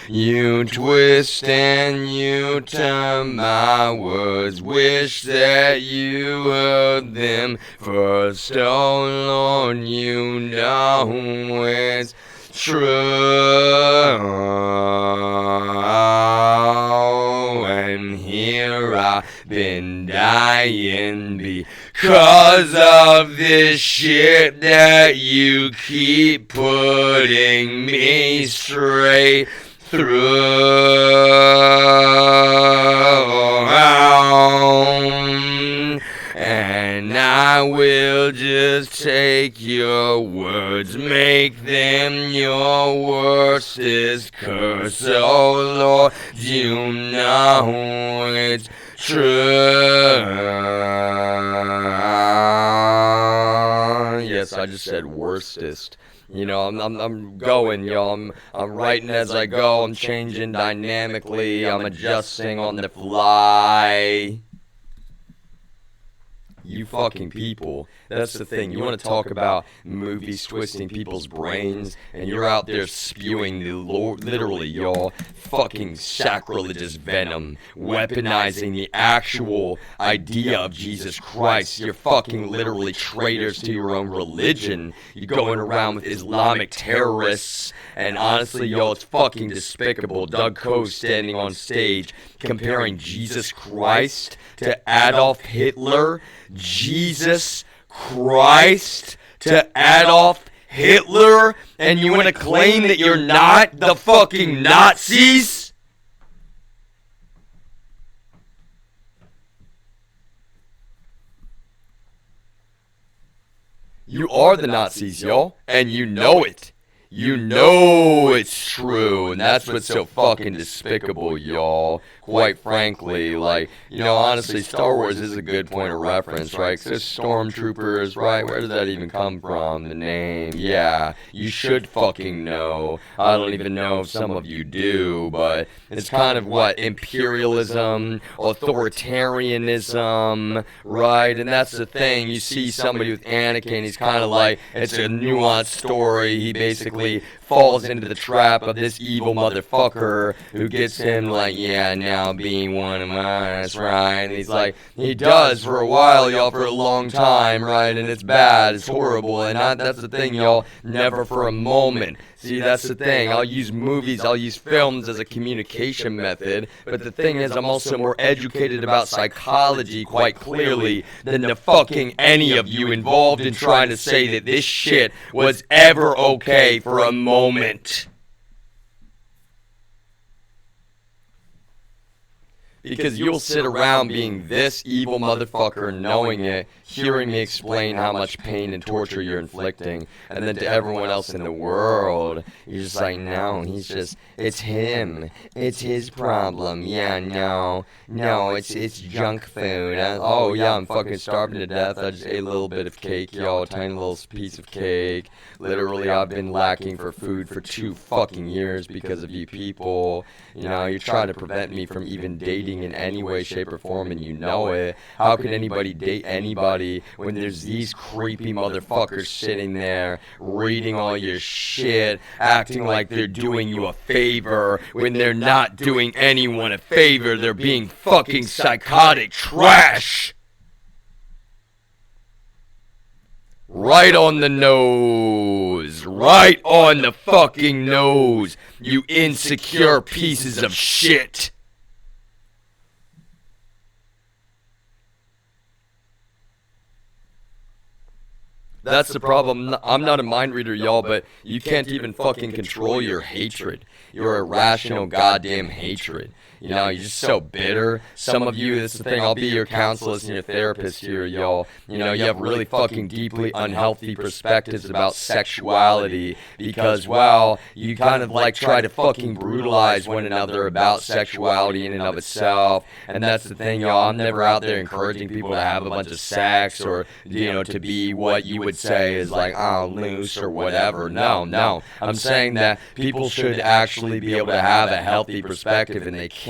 You twist and you turn my words, wish that you heard them first. Oh Lord, you know it's true, and here I've been dying because of this shit that you keep putting me straight through. And I will just take your words, make them your worstest curse. Oh Lord, you know it's true. Yes, I just said worstest. I'm going, y'all. I'm writing as I go. I'm changing dynamically. I'm adjusting on the fly. you fucking people. That's the thing. You want to talk about movies twisting people's brains, and you're out there spewing the literally, y'all, fucking sacrilegious venom, weaponizing the actual idea of Jesus Christ. You're fucking literally traitors to your own religion. You're going around with Islamic terrorists, and honestly, y'all, it's fucking despicable. Doug Coe standing on stage comparing Jesus Christ to Adolf Hitler. Jesus Christ to Adolf Hitler, and you want to claim that you're not the fucking Nazis? You are the Nazis, y'all, and you know it. You know it's true, and that's what's so fucking despicable, y'all. Quite frankly, like, you know, honestly, Star Wars is a good point of reference, right? Because stormtroopers, right? Where does that even come from? The name, yeah, you should fucking know. I don't even know if some of you do, but it's kind of what, imperialism, authoritarianism, right? And that's the thing. You see somebody with Anakin, he's kind of like, it's a nuanced story. He basically falls into the trap of this evil motherfucker who gets him like, yeah, now being one of us, right? And he's like, he does for a while, y'all, for a long time, right? And it's bad, it's horrible, and that's the thing, y'all, never for a moment. See, that's the thing. I'll use movies, I'll use films as a communication method, but the thing is, I'm also more educated about psychology, quite clearly, than the fucking any of you involved in trying to say that this shit was ever okay for a moment. Because you'll sit around being this evil motherfucker, knowing it, hearing me explain how much pain and torture you're inflicting, and then to everyone else in the world, you're just like, no, it's him, it's his problem, yeah, no, it's junk food, oh yeah, I'm fucking starving to death, I just ate a little bit of cake, y'all, a tiny little piece of cake, literally, I've been lacking for food for 2 fucking years because of you people, you know, you're trying to prevent me from even dating in any way, shape, or form, and you know it. How can anybody date anybody when there's these creepy motherfuckers sitting there reading all your shit, acting like they're doing you a favor when they're not doing anyone a favor? They're being fucking psychotic trash. Right on the nose. Right on the fucking nose. You insecure pieces of shit. That's the problem. I'm not a mind reader, y'all, but you can't even fucking control your hatred. Your irrational goddamn hatred. You know, you're just so bitter. Some of you, this is the thing, I'll be your counselor and your therapist here, y'all. You know, you have really fucking deeply unhealthy perspectives about sexuality because, well, you kind of like try to fucking brutalize one another about sexuality in and of itself. And that's the thing, y'all. I'm never out there encouraging people to have a bunch of sex or, you know, to be what you would say is like, oh, loose or whatever. No. I'm saying that people should actually be able to have a healthy perspective, and they can't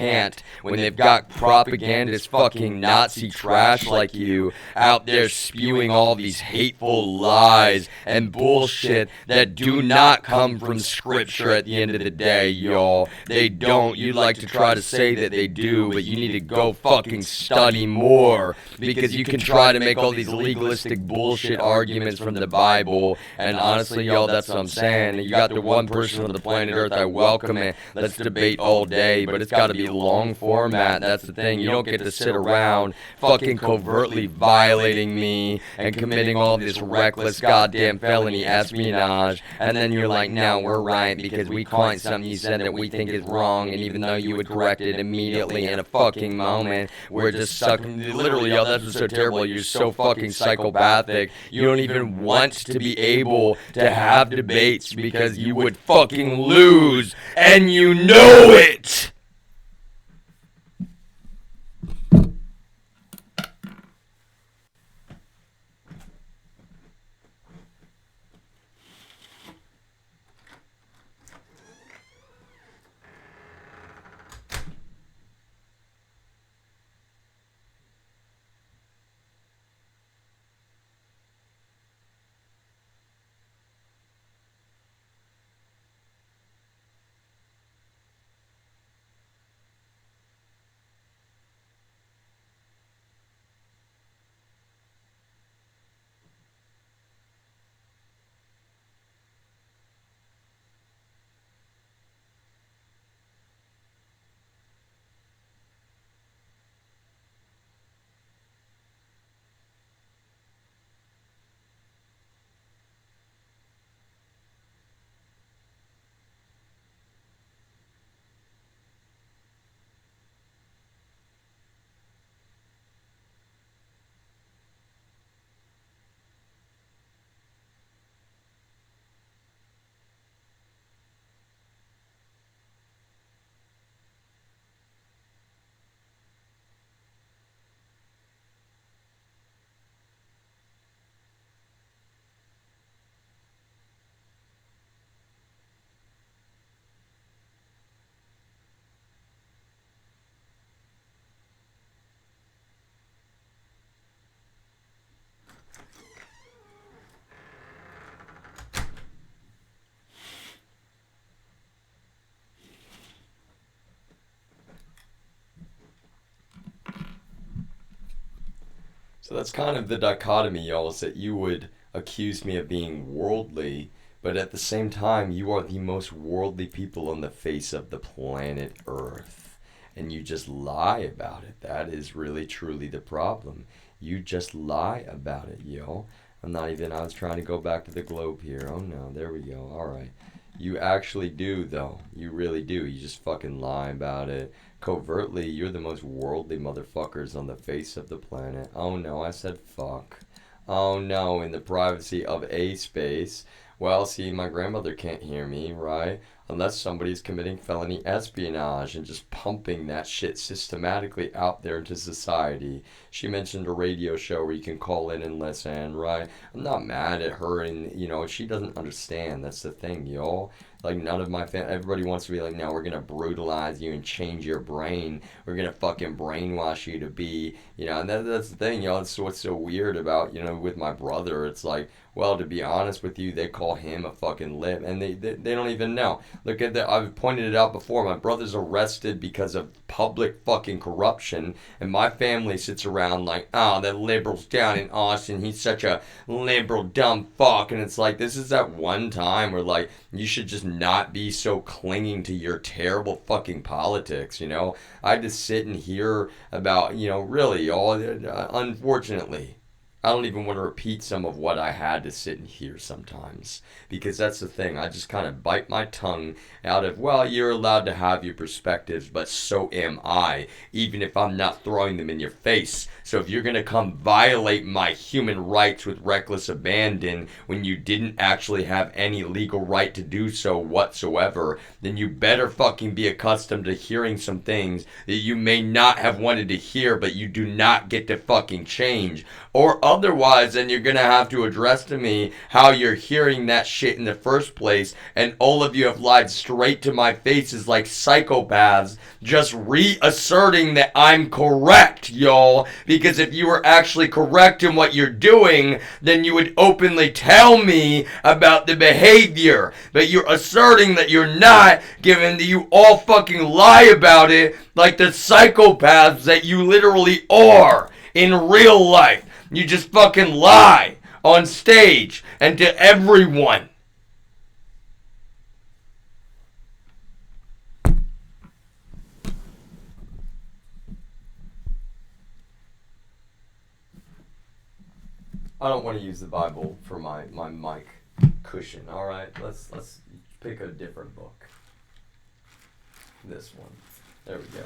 when they've got propagandist fucking Nazi trash like you out there spewing all these hateful lies and bullshit that do not come from scripture at the end of the day, y'all. They don't. You'd like to try to say that they do, but you need to go fucking study more, because you can try to make all these legalistic bullshit arguments from the Bible, and honestly, y'all, that's what I'm saying. You got the one person on the planet Earth, I welcome it. Let's debate all day, but it's got to be long format. That's the thing. You don't get to sit around fucking covertly violating me and committing all this reckless goddamn felony espionage, and then you're like, no, we're right because we caught something you said that we think is wrong, and even though you would correct it immediately in a fucking moment, we're just sucking. Literally, y'all, that's what's so terrible. You're so fucking psychopathic. You don't even want to be able to have debates because you would fucking lose, and you know it! So that's kind of the dichotomy, y'all, is that you would accuse me of being worldly, but at the same time, you are the most worldly people on the face of the planet Earth. And you just lie about it. That is really, truly the problem. You just lie about it, yo. I was trying to go back to the globe here. Oh no, there we go. Alright. You actually do, though. You really do. You just fucking lie about it. Covertly, you're the most worldly motherfuckers on the face of the planet. Oh no, I said fuck. Oh no, in the privacy of a space. Well, see, my grandmother can't hear me, right? Unless somebody's committing felony espionage and just pumping that shit systematically out there into society. She mentioned a radio show where you can call in and listen, right? I'm not mad at her, and, you know, she doesn't understand. That's the thing, y'all. Like, none of my family, everybody wants to be like, no, we're gonna brutalize you and change your brain. We're gonna fucking brainwash you to be, you know, and that's the thing, y'all. It's what's so weird about, you know, with my brother. It's like, well, to be honest with you, they call him a fucking lip, and they don't even know. Look at that. I've pointed it out before. My brother's arrested because of public fucking corruption, and my family sits around like, oh, the liberals down in Austin, he's such a liberal dumb fuck. And it's like, this is that one time where, like, you should just not be so clinging to your terrible fucking politics, you know? I had to sit and hear about, you know, really, all, unfortunately, I don't even want to repeat some of what I had to sit and hear sometimes, because that's the thing. I just kind of bite my tongue out of, well, you're allowed to have your perspectives, but so am I, even if I'm not throwing them in your face. So if you're going to come violate my human rights with reckless abandon when you didn't actually have any legal right to do so whatsoever, then you better fucking be accustomed to hearing some things that you may not have wanted to hear, but you do not get to fucking change. Or otherwise, then you're gonna have to address to me how you're hearing that shit in the first place, and all of you have lied straight to my faces like psychopaths, just reasserting that I'm correct, y'all. Because if you were actually correct in what you're doing, then you would openly tell me about the behavior. But you're asserting that you're not, given that you all fucking lie about it like the psychopaths that you literally are in real life. You just fucking lie on stage and to everyone. I don't want to use the Bible for my mic cushion. Alright, let's pick a different book. This one. There we go.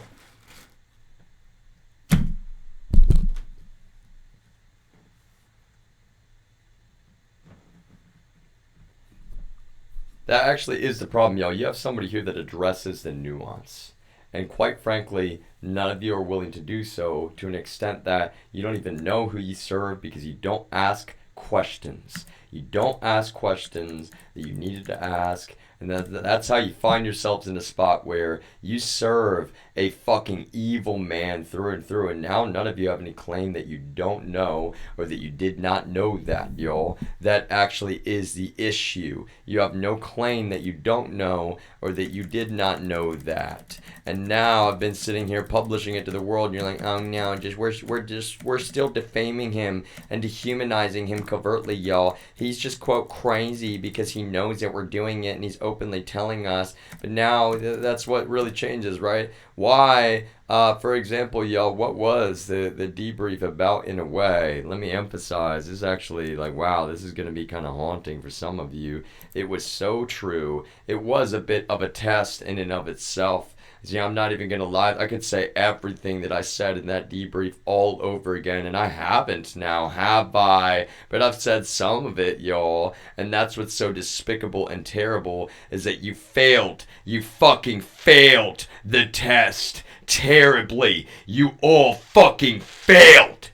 That actually is the problem, y'all. You have somebody here that addresses the nuance. And quite frankly, none of you are willing to do so, to an extent that you don't even know who you serve because you don't ask questions. You don't ask questions that you needed to ask. And that's how you find yourselves in a spot where you serve a fucking evil man through and through. And now none of you have any claim that you don't know or that you did not know that, y'all. That actually is the issue. You have no claim that you don't know or that you did not know that. And now I've been sitting here publishing it to the world, and you're like, oh no, we're still defaming him and dehumanizing him covertly, y'all. He's just, quote, crazy because he knows that we're doing it and he's openly telling us. But now that's what really changes, right? Why, for example, y'all, what was the debrief about in a way? Let me emphasize, this is actually like, wow, this is going to be kind of haunting for some of you. It was so true. It was a bit of a test in and of itself. See, I'm not even going to lie. I could say everything that I said in that debrief all over again, and I haven't now, have I? But I've said some of it, y'all, and that's what's so despicable and terrible, is that you failed. You fucking failed the test terribly. You all fucking failed.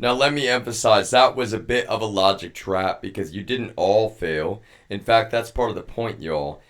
Now, let me emphasize that was a bit of a logic trap because you didn't all fail. In fact, that's part of the point, y'all.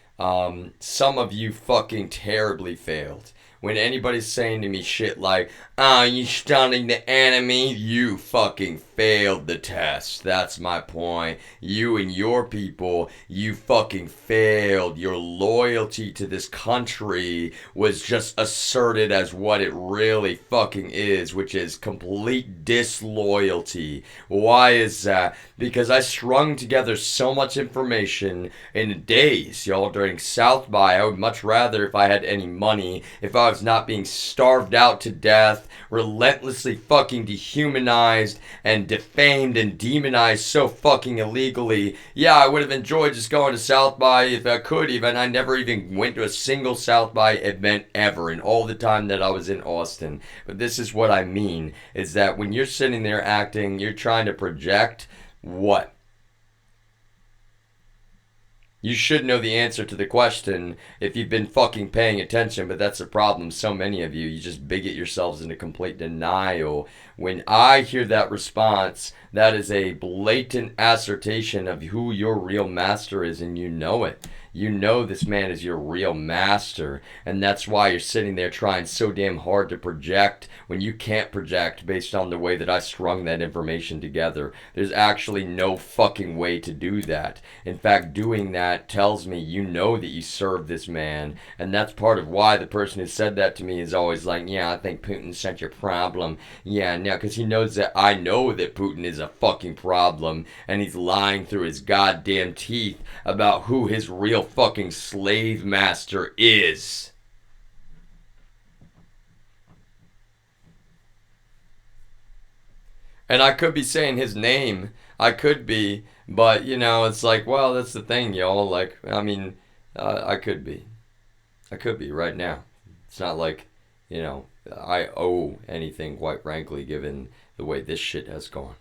Some of you fucking terribly failed. When anybody's saying to me shit like, "Oh, you stunning the enemy," you fucking failed the test. That's my point. You and your people, you fucking failed. Your loyalty to this country was just asserted as what it really fucking is, which is complete disloyalty. Why is that? Because I strung together so much information in days, y'all, during South by. I would much rather, if I had any money, if I was not being starved out to death, relentlessly fucking dehumanized and defamed and demonized so fucking illegally. Yeah, I would have enjoyed just going to South by if I could even. I never even went to a single South by event ever in all the time that I was in Austin. But this is what I mean, is that when you're sitting there acting, you're trying to project what? You should know the answer to the question if you've been fucking paying attention, but that's the problem. So many of you just bigot yourselves into complete denial. When I hear that response, that is a blatant assertion of who your real master is, and you know it. You know this man is your real master, and that's why you're sitting there trying so damn hard to project when you can't project based on the way that I strung that information together. There's actually no fucking way to do that. In fact, doing that tells me you know that you serve this man, and that's part of why the person who said that to me is always like, yeah, I think Putin's such a problem. Yeah, no, because he knows that I know that Putin is a fucking problem, and he's lying through his goddamn teeth about who his real fucking slave master is. And I could be saying his name. I could be. But, you know, it's like, well, that's the thing, y'all. Like, I mean, I could be. I could be right now. It's not like, you know, I owe anything, quite frankly, given the way this shit has gone.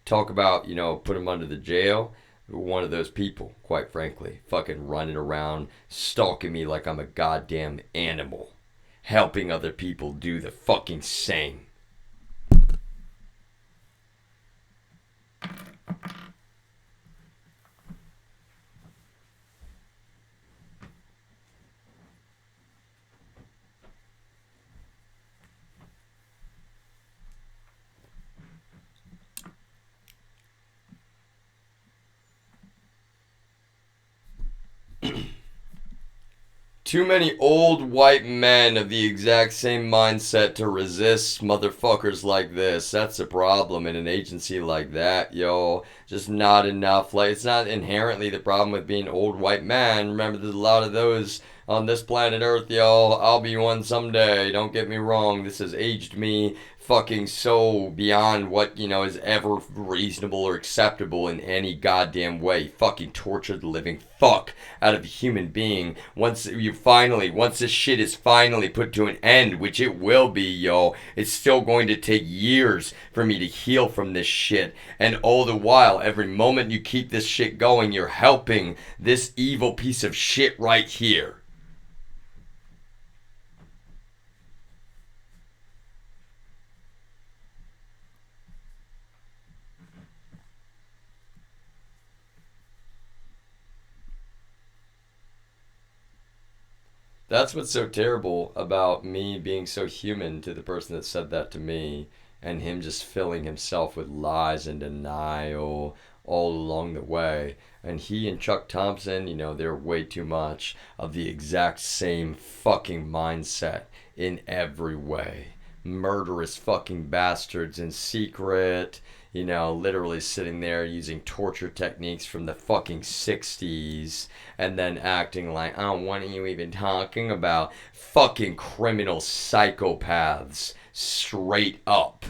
Talk about, you know, put him under the jail. One of those people, quite frankly, fucking running around, stalking me like I'm a goddamn animal, helping other people do the fucking same. Too many old white men of the exact same mindset to resist motherfuckers like this. That's a problem in an agency like that, yo. Just not enough. Like, it's not inherently the problem with being old white men. Remember, there's a lot of those on this planet Earth, y'all. I'll be one someday. Don't get me wrong. This has aged me fucking so beyond what, you know, is ever reasonable or acceptable in any goddamn way. Fucking tortured the living fuck out of a human being. Once this shit is finally put to an end, which it will be, yo, it's still going to take years for me to heal from this shit. And all the while, every moment you keep this shit going, you're helping this evil piece of shit right here. That's what's so terrible about me being so human to the person that said that to me, and him just filling himself with lies and denial all along the way. And he and Chuck Thompson, you know, they're way too much of the exact same fucking mindset in every way. Murderous fucking bastards in secret, you know, literally sitting there using torture techniques from the fucking 60s and then acting like, oh, what are you even talking about? Fucking criminal psychopaths, straight up.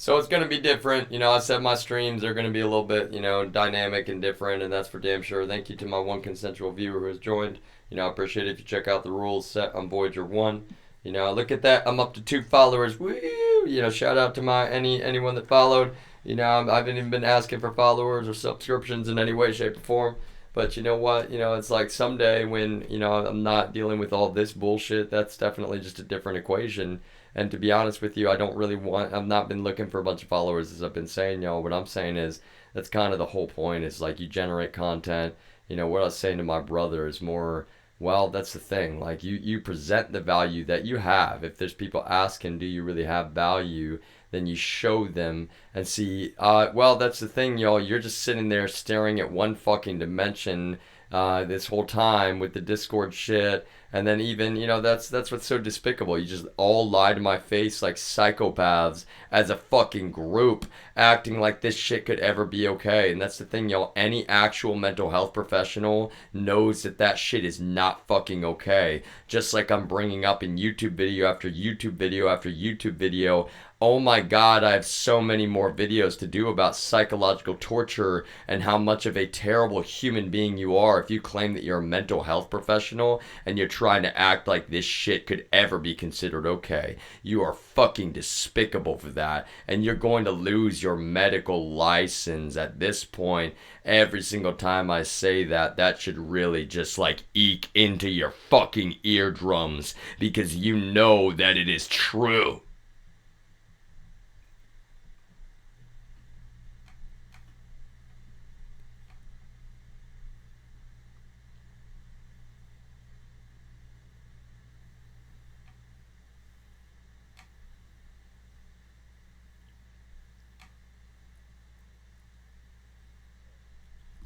So it's going to be different. You know, I said my streams are going to be a little bit, you know, dynamic and different, and that's for damn sure. Thank you to my one consensual viewer who has joined. You know, I appreciate it if you check out the rules set on Voyager 1. You know, look at that. I'm up to 2 followers. Woo! You know, shout out to anyone that followed. You know, I haven't even been asking for followers or subscriptions in any way, shape, or form. But you know what? You know, it's like someday when, you know, I'm not dealing with all this bullshit, that's definitely just a different equation. And to be honest with you, I've not been looking for a bunch of followers, as I've been saying, y'all. What I'm saying is, that's kind of the whole point, is like you generate content. You know, what I was saying to my brother is more, well, that's the thing. Like you present the value that you have. If there's people asking, do you really have value? Then you show them and see, well, that's the thing, y'all. You're just sitting there staring at one fucking dimension this whole time with the Discord shit. And then even, you know, that's what's so despicable. You just all lie to my face like psychopaths as a fucking group, acting like this shit could ever be okay. And that's the thing, y'all. Any actual mental health professional knows that that shit is not fucking okay. Just like I'm bringing up in YouTube video after YouTube video after YouTube video. Oh my God, I have so many more videos to do about psychological torture and how much of a terrible human being you are if you claim that you're a mental health professional and you're trying to act like this shit could ever be considered okay. You are fucking despicable for that, and you're going to lose your medical license at this point. Every single time I say that, that should really just like eke into your fucking eardrums, because you know that it is true.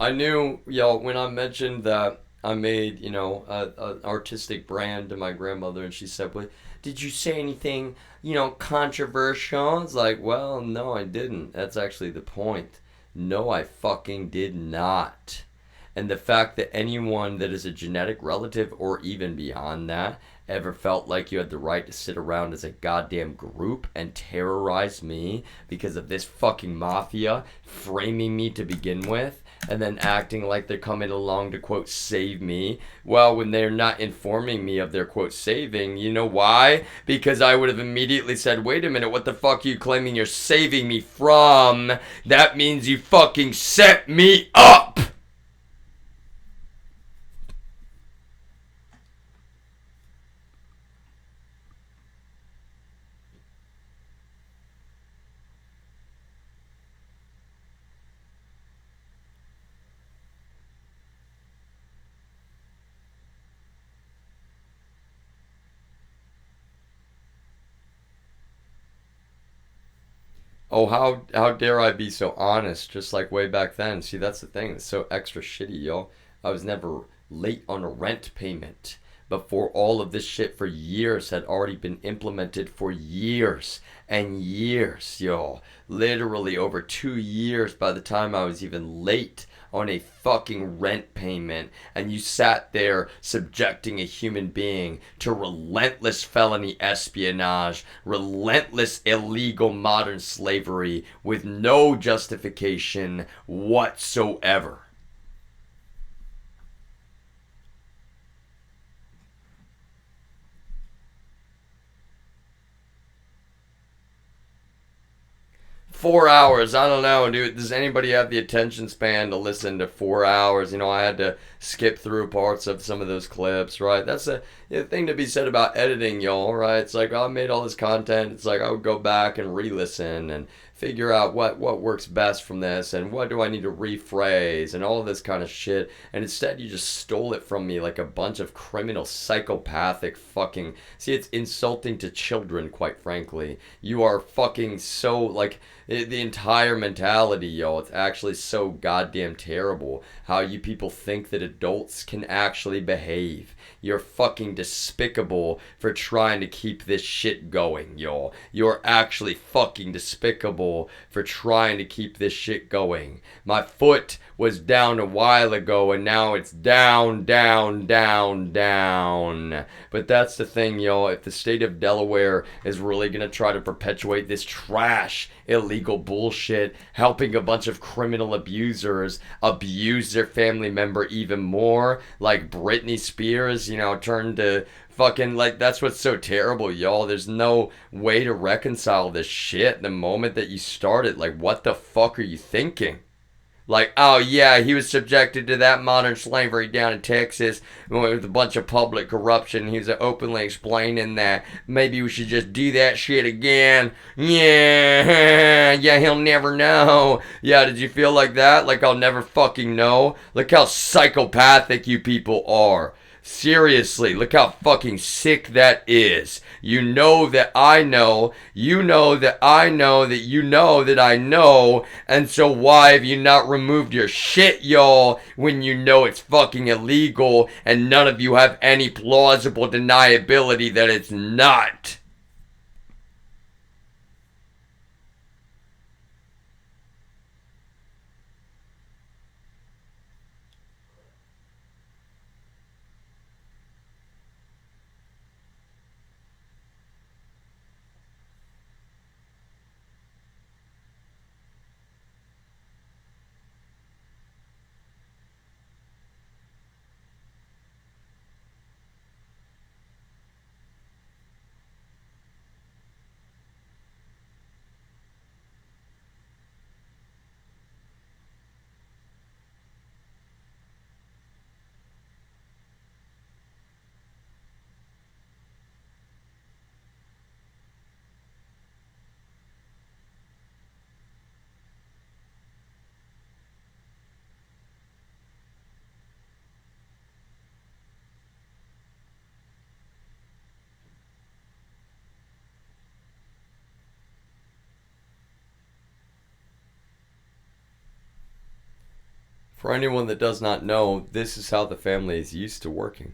I knew, y'all, when I mentioned that I made, you know, an artistic brand to my grandmother, and she said, well, did you say anything, you know, controversial? It's like, well, no, I didn't. That's actually the point. No, I fucking did not. And the fact that anyone that is a genetic relative or even beyond that ever felt like you had the right to sit around as a goddamn group and terrorize me because of this fucking mafia framing me to begin with, and then acting like they're coming along to, quote, save me. Well, when they're not informing me of their, quote, saving, you know why? Because I would have immediately said, wait a minute, what the fuck are you claiming you're saving me from? That means you fucking set me up! 'Oh, how dare I be so honest, just like way back then. See, that's the thing that's so extra shitty, yo. I was never late on a rent payment before all of this shit for years had already been implemented for years and years, yo. Literally over 2 years by the time I was even late on a fucking rent payment, and you sat there subjecting a human being to relentless felony espionage, relentless illegal modern slavery with no justification whatsoever. $4. I don't know, dude. Does anybody have the attention span to listen to 4 hours? You know, I had to skip through parts of some of those clips, right? That's a thing to be said about editing, y'all, right? It's like, I made all this content. It's like I would go back and re-listen and figure out what works best from this and what do I need to rephrase and all of this kind of shit. And instead, you just stole it from me like a bunch of criminal, psychopathic fucking... See, it's insulting to children, quite frankly. You are fucking so, like... The entire mentality, yo, it's actually so goddamn terrible how you people think that adults can actually behave. You're fucking despicable for trying to keep this shit going, yo. You're actually fucking despicable people for trying to keep this shit going. My foot was down a while ago, and now it's down, down, down, down. But that's the thing, y'all. If the state of Delaware is really going to try to perpetuate this trash, illegal bullshit, helping a bunch of criminal abusers abuse their family member even more, like Britney Spears, turned to fucking, like, that's what's so terrible, y'all. There's no way to reconcile this shit the moment that you start it. Like, what the fuck are you thinking? Like, oh yeah, he was subjected to that modern slavery down in Texas with a bunch of public corruption. He was openly explaining that maybe we should just do that shit again. Yeah, he'll never know. Yeah, did you feel like that? Like I'll never fucking know? Look how psychopathic you people are. Seriously, look how fucking sick that is. You know that I know. You know that I know that you know that I know. And so why have you not removed your shit, y'all, when you know it's fucking illegal and none of you have any plausible deniability that it's not? For anyone that does not know, this is how the family is used to working.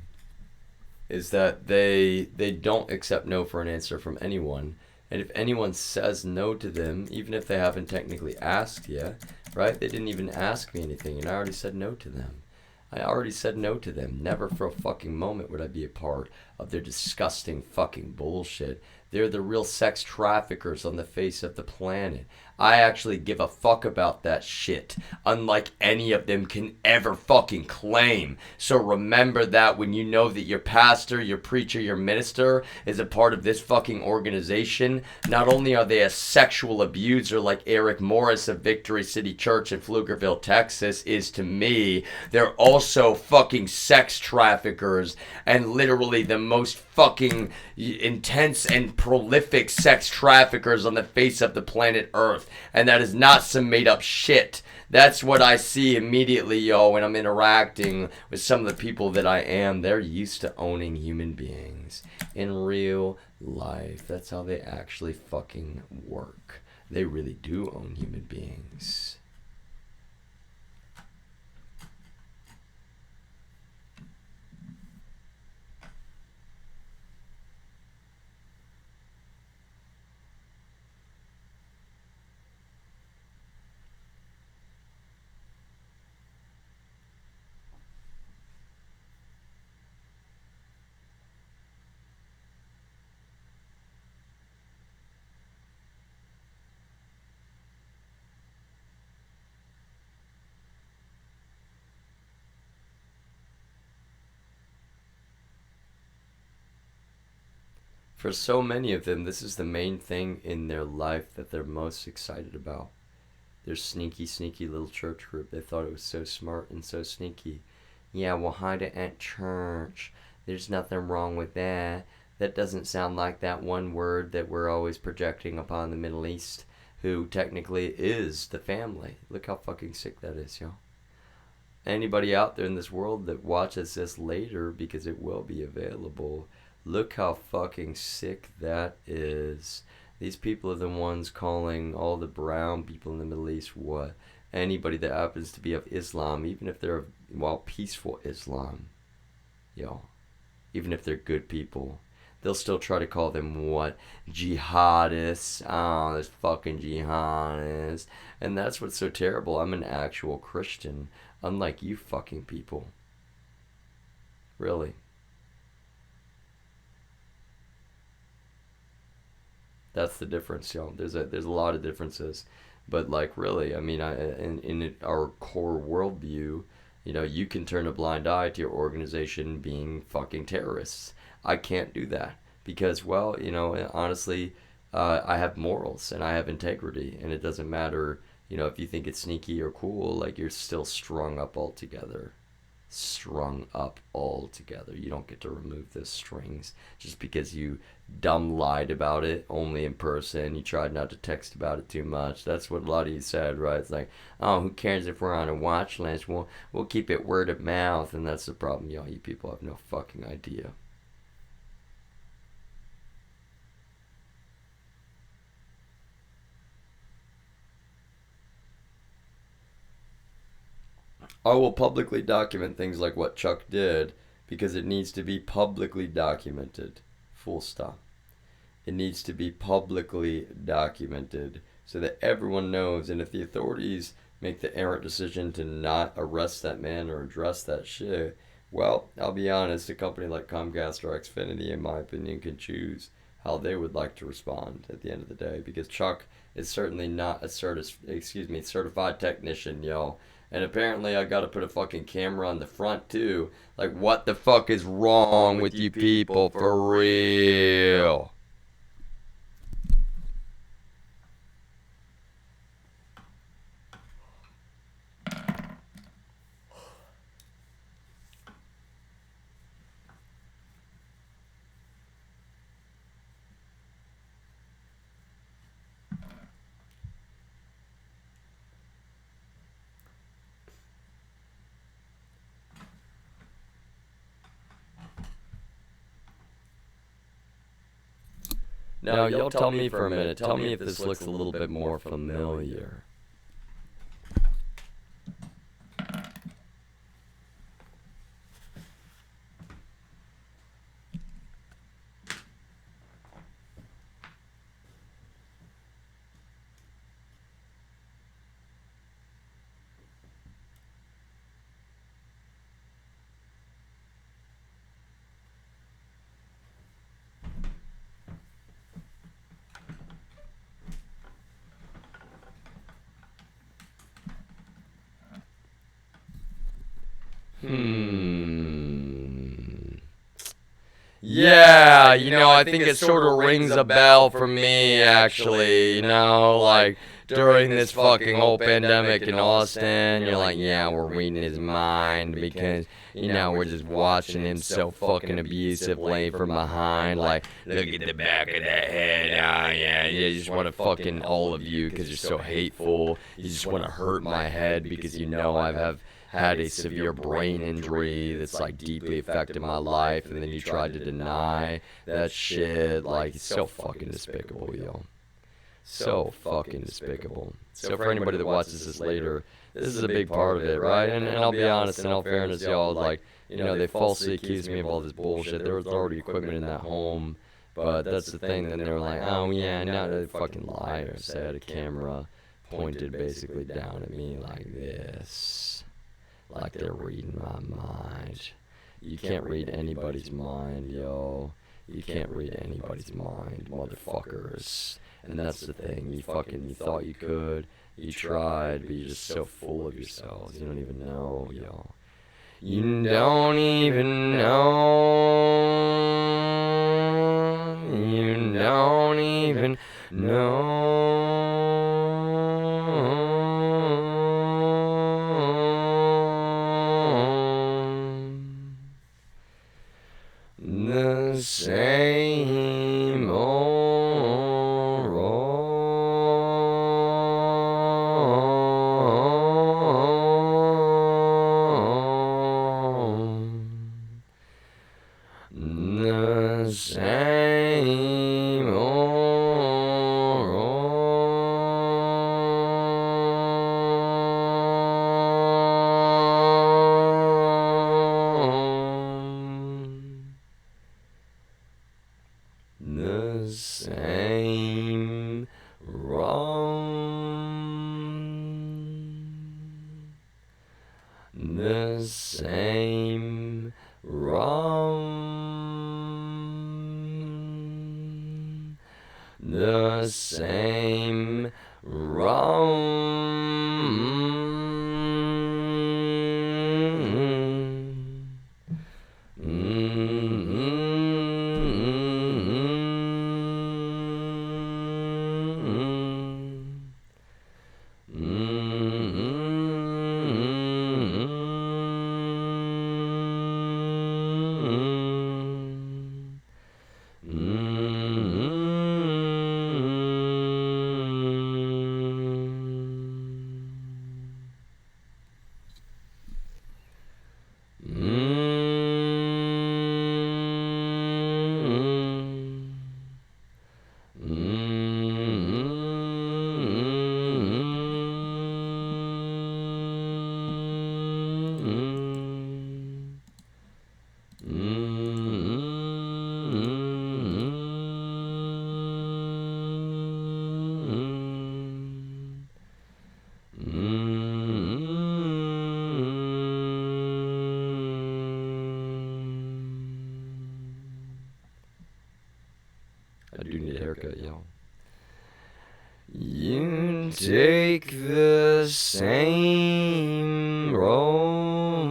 Is that they don't accept no for an answer from anyone. And if anyone says no to them, even if they haven't technically asked yet, right? They didn't even ask me anything, and I already said no to them. I already said no to them. Never for a fucking moment would I be a part of their disgusting fucking bullshit. They're the real sex traffickers on the face of the planet. I actually give a fuck about that shit, unlike any of them can ever fucking claim. So remember that when you know that your pastor, your preacher, your minister is a part of this fucking organization. Not only are they a sexual abuser like Eric Morris of Victory City Church in Pflugerville, Texas is to me, they're also fucking sex traffickers, and literally the most fucking intense and prolific sex traffickers on the face of the planet Earth. And that is not some made up shit. That's what I see immediately, yo, when I'm interacting with some of the people that I am. They're used to owning human beings in real life. That's how they actually fucking work. They really do own human beings. For so many of them, this is the main thing in their life that they're most excited about. Their sneaky, sneaky little church group. They thought it was so smart and so sneaky. Yeah, we'll hide it at church. There's nothing wrong with that. That doesn't sound like that one word that we're always projecting upon the Middle East, who technically is the family. Look how fucking sick that is, y'all. Anybody out there in this world that watches this later, because it will be available, look how fucking sick that is. These people are the ones calling all the brown people in the Middle East what? Anybody that happens to be of Islam, even if they're of, peaceful Islam. Yo. Even if they're good people. they'll still try to call them what? Jihadists. Oh, this fucking jihadists. And that's what's so terrible. I'm an actual Christian, unlike you fucking people. Really. That's the difference, y'all. There's a lot of differences, but like really, I mean, in our core worldview, you know, you can turn a blind eye to your organization being fucking terrorists. I can't do that because, well, you know, honestly, I have morals and I have integrity, and it doesn't matter, you know, if you think it's sneaky or cool, like you're still strung up altogether. Strung up all together. You don't get to remove those strings just because you dumb lied about it only in person. You tried not to text about it too much. That's what a lot of you said, right? It's like, oh, who cares if we're on a watch list? We'll keep it word of mouth, and that's the problem, y'all. You people have no fucking idea. I will publicly document things like what Chuck did because it needs to be publicly documented. Full stop. It needs to be publicly documented so that everyone knows. And if the authorities make the errant decision to not arrest that man or address that shit, well, I'll be honest, a company like Comcast or Xfinity, in my opinion, can choose how they would like to respond at the end of the day, because Chuck is certainly not a certified technician, yo. And apparently I gotta put a fucking camera on the front too. Like, what the fuck is wrong with you people, for real? Now, y'all tell me for a minute. Tell me if this looks a little bit more familiar. Yeah, you know, I think it sort of rings a bell for me, actually, you know, like, during this fucking whole pandemic in Austin, you're like, yeah, we're reading his mind because, you know, we're just watching him so fucking abusively from behind, like, look at the back of that head, oh, yeah, you just want to fucking, all of you, because you're so hateful, you just want to hurt my head because you know I have had a severe brain injury that's like deeply affected my life, and then you tried to deny that shit. Like, it's so fucking despicable, yo. So fucking despicable. So for anybody that watches this later, this is a big part of it, right? And I'll be honest, in all fairness, y'all, like, you know, they falsely accused me of all this bullshit. There was already equipment in that home, but that's the thing. Then they were like, oh yeah, now they fucking liars. They had a camera pointed basically down at me like this. Like they're reading my mind. You can't read anybody's mind, yo. You can't read anybody's mind, motherfuckers. And that's the thing. You thought you could. You tried, but you're just so full of yourselves. You don't even know, yo. You don't even know. You don't even know. The same old road. The same old road. the same rum, the same I do need a haircut, y'all. You take the same road,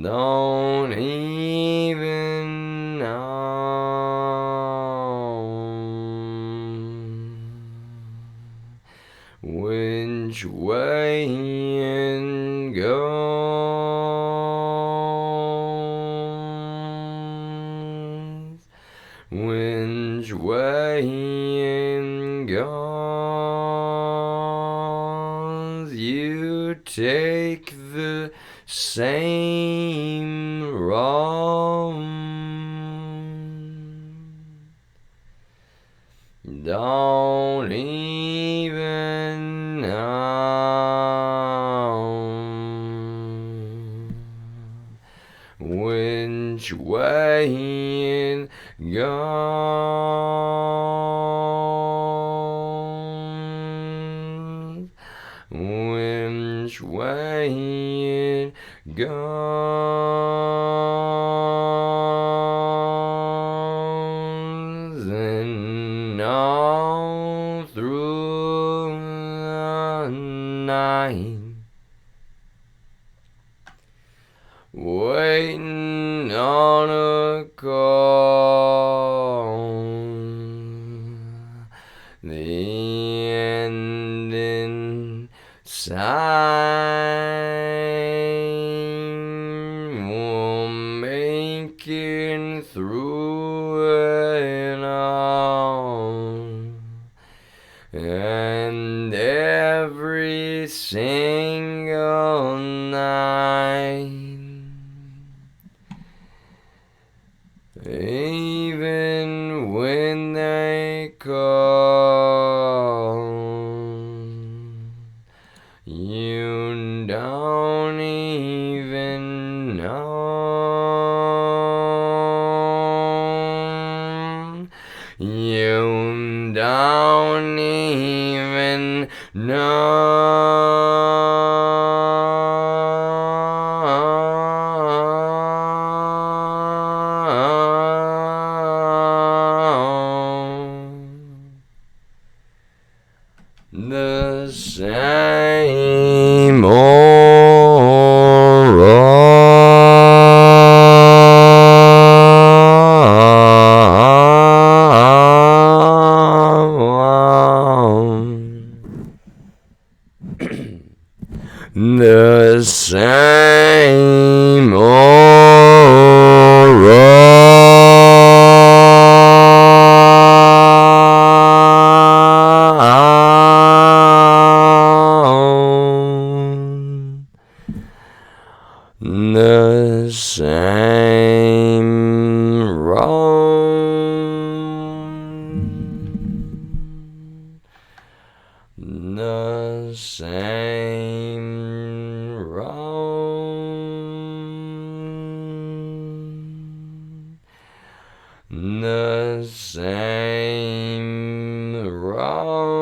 don't even know which way it goes, which way it goes. You take the same road, don't even know which way it goes, which way it goes, and all through the night, waiting on a call, the end in sight, will make it through it all, and every single night, even when they call, you don't even know, you don't even the same old the same old the same road, the same road, the same road.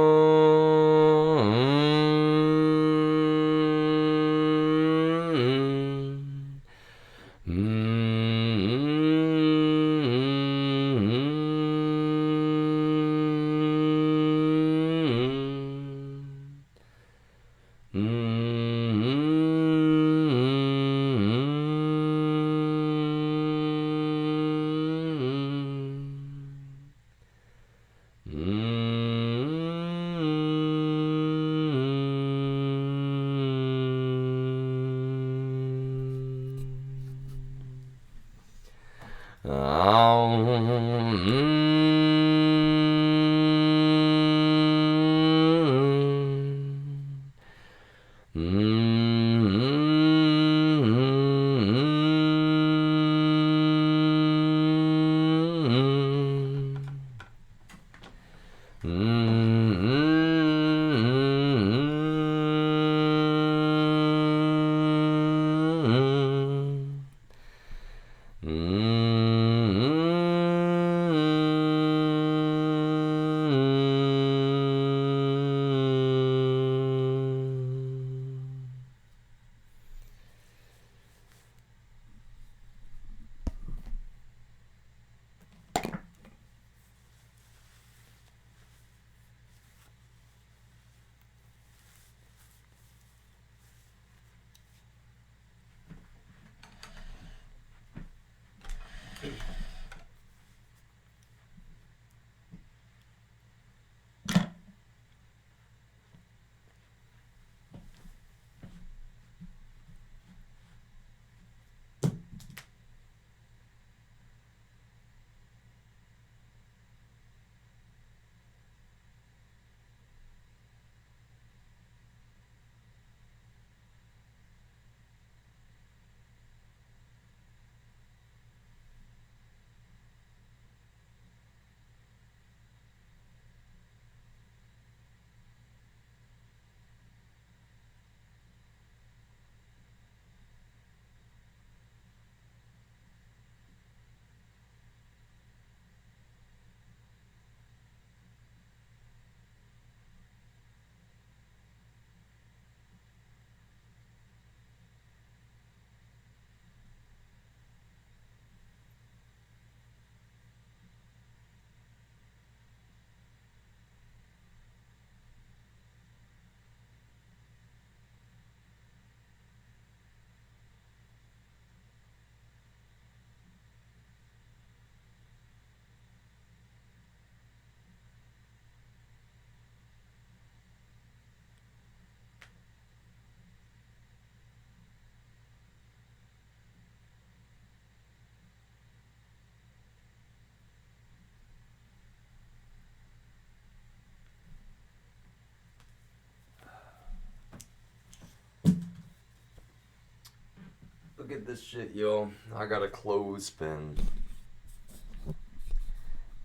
this shit, yo. I got a clothespin.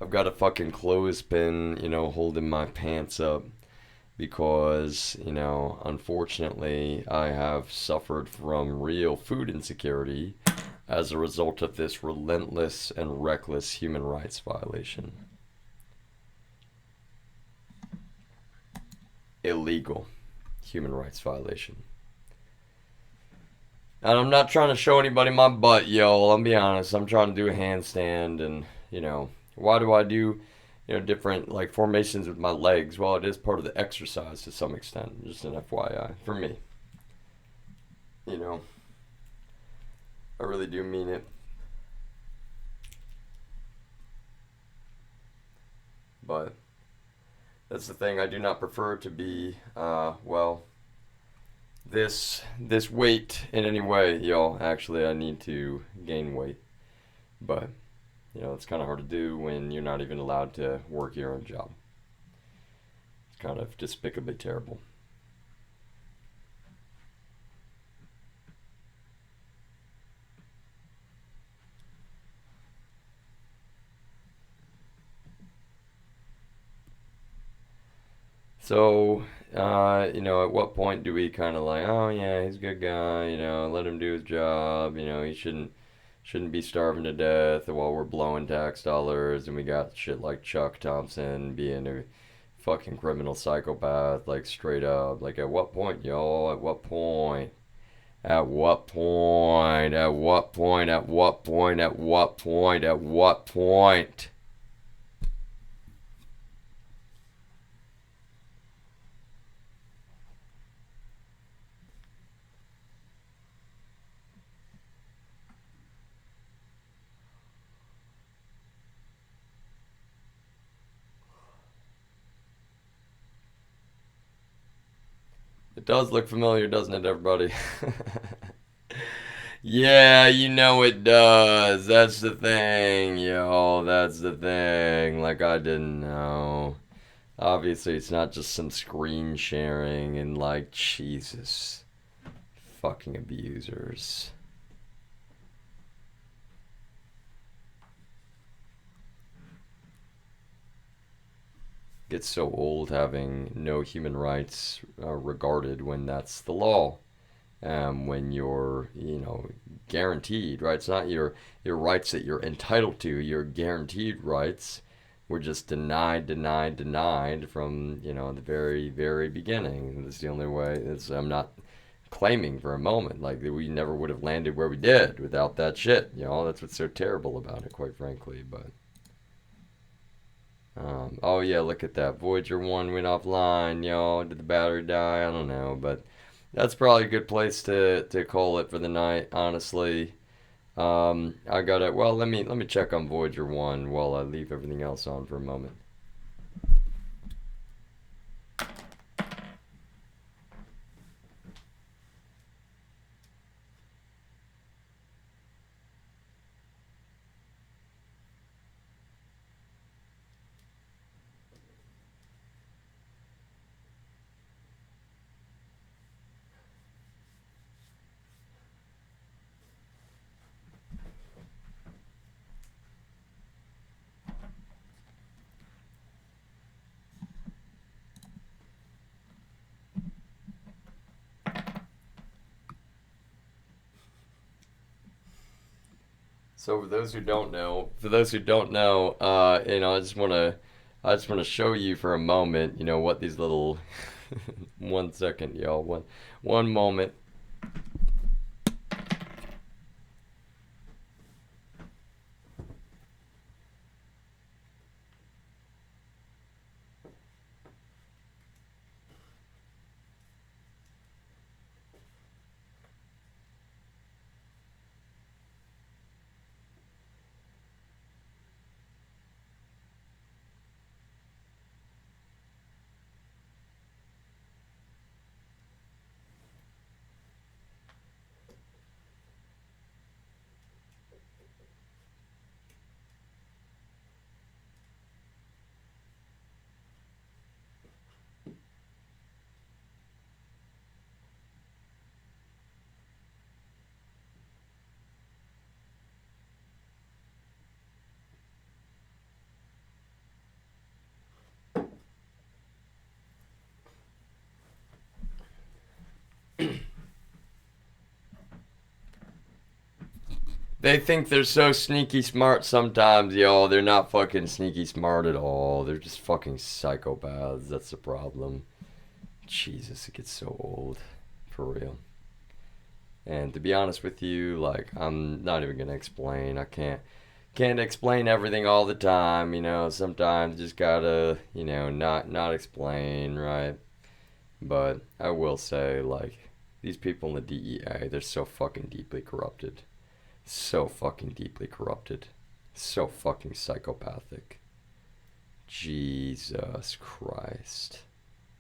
I've got a fucking clothespin, you know, holding my pants up because, you know, unfortunately, I have suffered from real food insecurity as a result of this relentless and reckless human rights violation. Illegal human rights violation. And I'm not trying to show anybody my butt, yo. I'll be honest. I'm trying to do a handstand, and, you know, why do I do, you know, different, like, formations with my legs? Well, it is part of the exercise to some extent. Just an FYI for me. You know, I really do mean it. But that's the thing. I do not prefer to be, well, this weight in any way, y'all. Actually, I need to gain weight, but you know it's kind of hard to do when you're not even allowed to work your own job. It's kind of despicably terrible. So, you know, at what point do we kind of like, oh yeah, he's a good guy, you know, let him do his job, you know, he shouldn't be starving to death while we're blowing tax dollars, and we got shit like Chuck Thompson being a fucking criminal psychopath, like straight up. Like, at what point, y'all? At what point? At what point? At what point? At what point? At what point? At what point? It does look familiar, doesn't it, everybody? Yeah, you know it does. That's the thing, yo. That's the thing. Like, I didn't know. Obviously, it's not just some screen sharing and, like, Jesus. Fucking abusers. Gets so old having no human rights regarded when that's the law. When you're, you know, guaranteed, right? It's not your rights that you're entitled to. Your guaranteed rights were just denied from, you know, the very, very beginning. That's the only way. I'm not claiming for a moment like that we never would have landed where we did without that shit. You know, that's what's so terrible about it, quite frankly. But oh yeah, look at that. Voyager 1 went offline, y'all. Did the battery die? I don't know, but that's probably a good place to call it for the night, honestly. I gotta, well, let me check on Voyager 1 while I leave everything else on for a moment. So for those who don't know, you know, I just wanna show you for a moment, you know, what these little, 1 second, y'all, one moment. They think they're so sneaky smart sometimes, yo. They're not fucking sneaky smart at all. They're just fucking psychopaths. That's the problem. Jesus, it gets so old. For real. And to be honest with you, like, I'm not even gonna explain. I can't explain everything all the time, you know. Sometimes just gotta, you know, not explain, right? But I will say, like, these people in the DEA, they're so fucking deeply corrupted. So fucking deeply corrupted. So fucking psychopathic. Jesus Christ.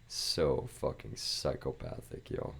So fucking psychopathic, yo.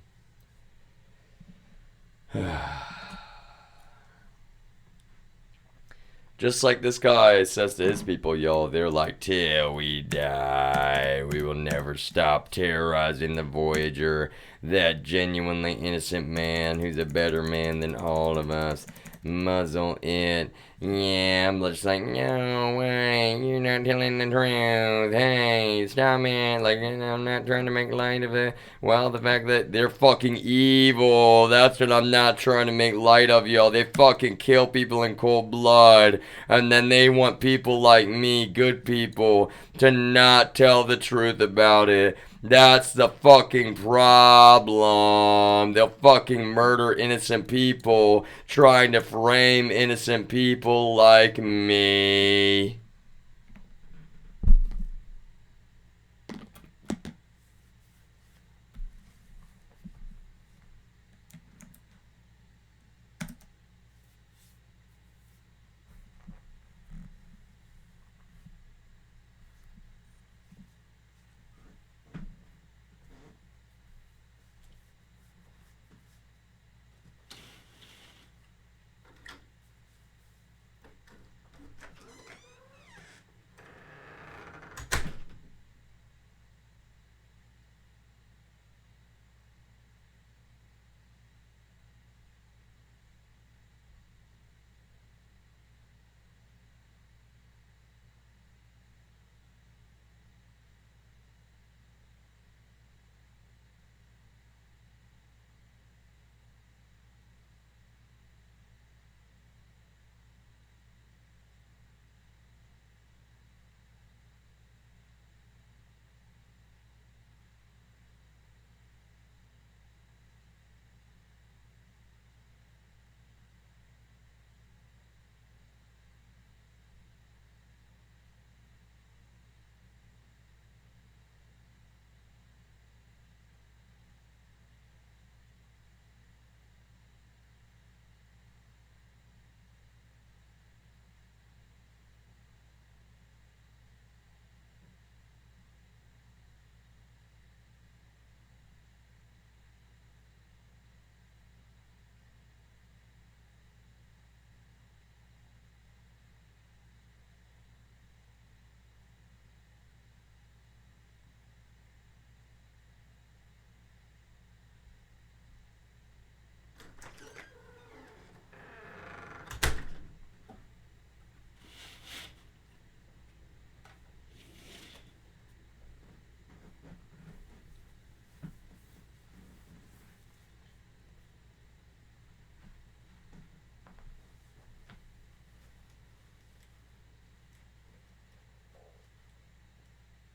Just like this guy says to his people, yo, they're like, till we die, we will never stop terrorizing the Voyager. That genuinely innocent man who's a better man than all of us. Muzzle it. Yeah, I'm just like, no way, you're not telling the truth. Hey, stop it. Like, you know, I'm not trying to make light of it. Well, the fact that they're fucking evil, that's what I'm not trying to make light of, yo. They fucking kill people in cold blood. And then they want people like me, good people, to not tell the truth about it. That's the fucking problem. They'll fucking murder innocent people trying to frame innocent people like me.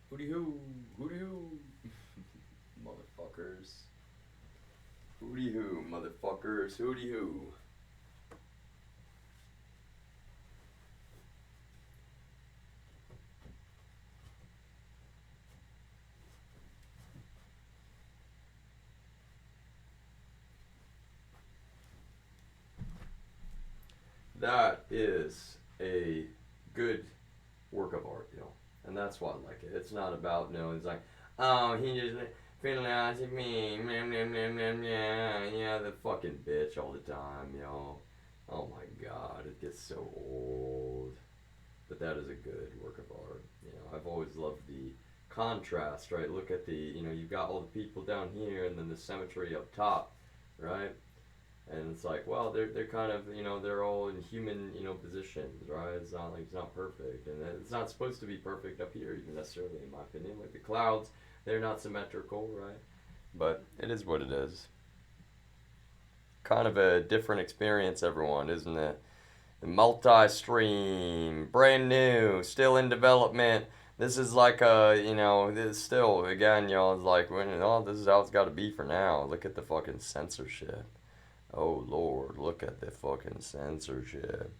Hooty hoo, hooty hoo, motherfuckers. Hooty hoo, motherfuckers, hooty hoo. That is a good work of art, you know, and that's why I like it. It's not about, you know, it's like, oh, he just penalized me, yeah, the fucking bitch all the time, you know. Oh my god, it gets so old. But that is a good work of art, you know. I've always loved the contrast, right? Look at the, you know, you've got all the people down here and then the cemetery up top, right? And it's like, well, they're kind of, you know, they're all in human, you know, positions, right? It's not like it's not perfect, and it's not supposed to be perfect up here even necessarily, in my opinion. Like the clouds, they're not symmetrical, right? But it is what it is. Kind of a different experience, everyone, isn't it? multi-stream, brand new, still in development. This is like a, this still, again, it's like, this is how it's got to be for now. Look at the fucking censorship. Oh, Lord, look at the fucking censorship.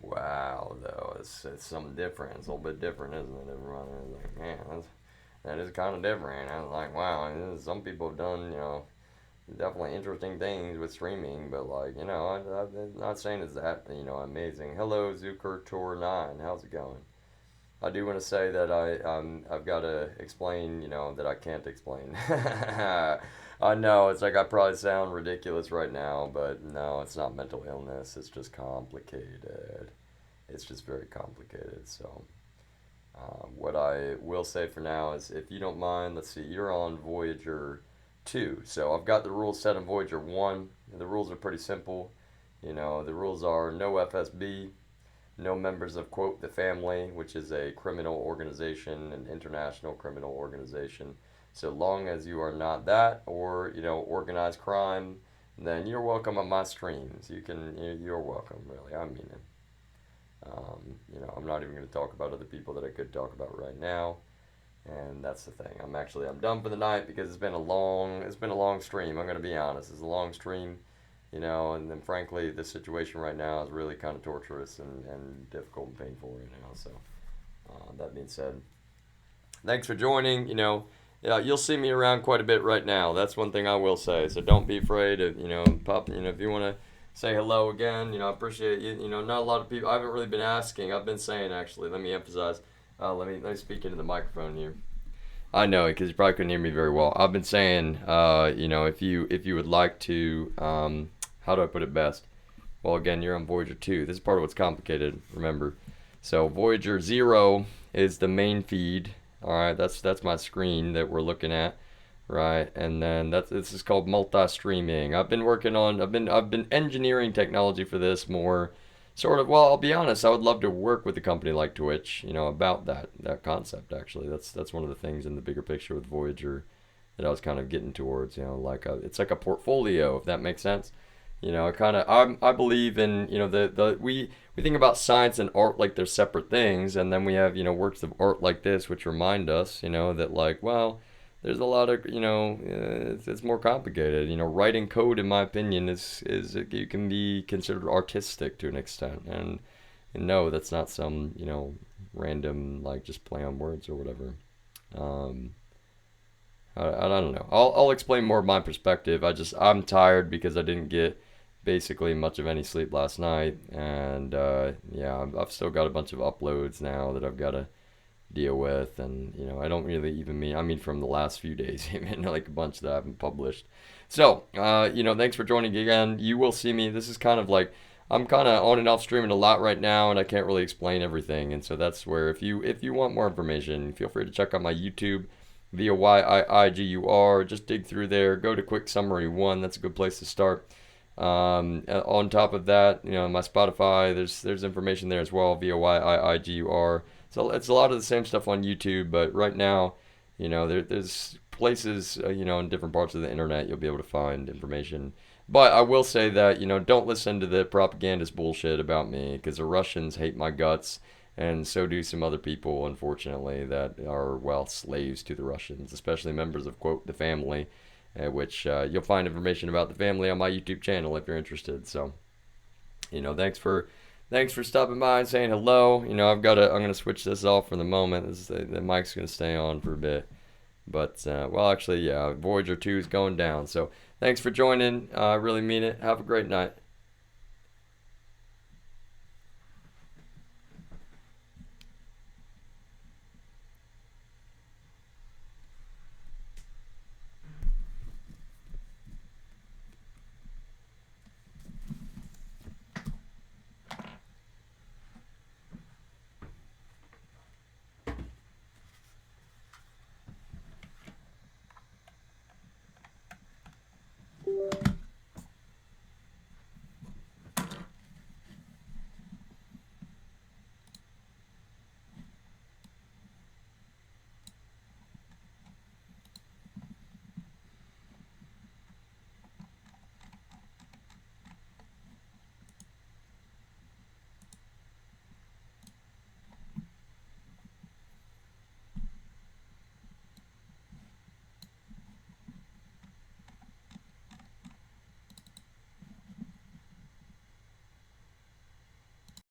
Wow, though, it's something different. It's a little bit different, isn't it, everyone? It's like, man, that is kind of different. I was like, wow, some people have done, definitely interesting things with streaming, but like, I'm not saying it's that, amazing. Hello, Zucker Tour 9, how's it going? I do want to say that I've got to explain, that I can't explain. I know, it's like I probably sound ridiculous right now, but no, it's not mental illness. It's just complicated. It's just very complicated. So, what I will say for now is, if you don't mind, let's see, you're on Voyager 2. So I've got the rules set on Voyager 1. The rules are pretty simple. The rules are no FSB, no members of, quote, the family, which is a criminal organization, an international criminal organization. So long as you are not that, or, organized crime, then you're welcome on my streams. You're welcome, really. I mean it. I'm not even going to talk about other people that I could talk about right now. And that's the thing. I'm done for the night because it's been a long stream. I'm going to be honest. It's a long stream, and then frankly, this situation right now is really kind of torturous and difficult and painful right now. So, that being said, thanks for joining. You'll see me around quite a bit right now. That's one thing I will say. So don't be afraid of, pop, if you want to say hello again, I appreciate you. Not a lot of people, I haven't really been asking. I've been saying, actually, let me emphasize, let me speak into the microphone here. I know, because you probably couldn't hear me very well. I've been saying, if you would like to, how do I put it best? Well, again, you're on Voyager 2. This is part of what's complicated, remember. So Voyager 0 is the main feed. All right, that's my screen that we're looking at, right? And then this is called multi-streaming. I've been engineering technology for this more, sort of. Well, I'll be honest. I would love to work with a company like Twitch, about that concept. Actually, that's one of the things in the bigger picture with Voyager that I was kind of getting towards. It's like a portfolio, if that makes sense. I believe in, we think about science and art like they're separate things, and then we have, works of art like this which remind us, that like, well, there's a lot of, it's more complicated. Writing code, in my opinion, is you can be considered artistic to an extent, and no, that's not some, random, like, just play on words or whatever. I don't know. I'll explain more of my perspective. I'm tired because I didn't get basically much of any sleep last night, and I've still got a bunch of uploads now that I've got to deal with, and I don't really even mean from the last few days, even like a bunch that I haven't published. So thanks for joining again. You will see me. This is kind of like, I'm kind of on and off streaming a lot right now, and I can't really explain everything, and so that's where, if you want more information, feel free to check out my YouTube, VOYIIGUR. Just dig through there, go to Quick Summary 1. That's a good place to start. On top of that, my Spotify, there's information there as well, VOYIIGUR. So it's a lot of the same stuff on YouTube, but right now, there's places, in different parts of the internet you'll be able to find information. But I will say that, don't listen to the propagandist bullshit about me, because the Russians hate my guts, and so do some other people, unfortunately, that are, well, slaves to the Russians, especially members of, quote, the family, which you'll find information about the family on my YouTube channel if you're interested. So, thanks for stopping by and saying hello. I'm gonna switch this off for the moment. The mic's gonna stay on for a bit, but Voyager 2 is going down. So thanks for joining. I really mean it. Have a great night.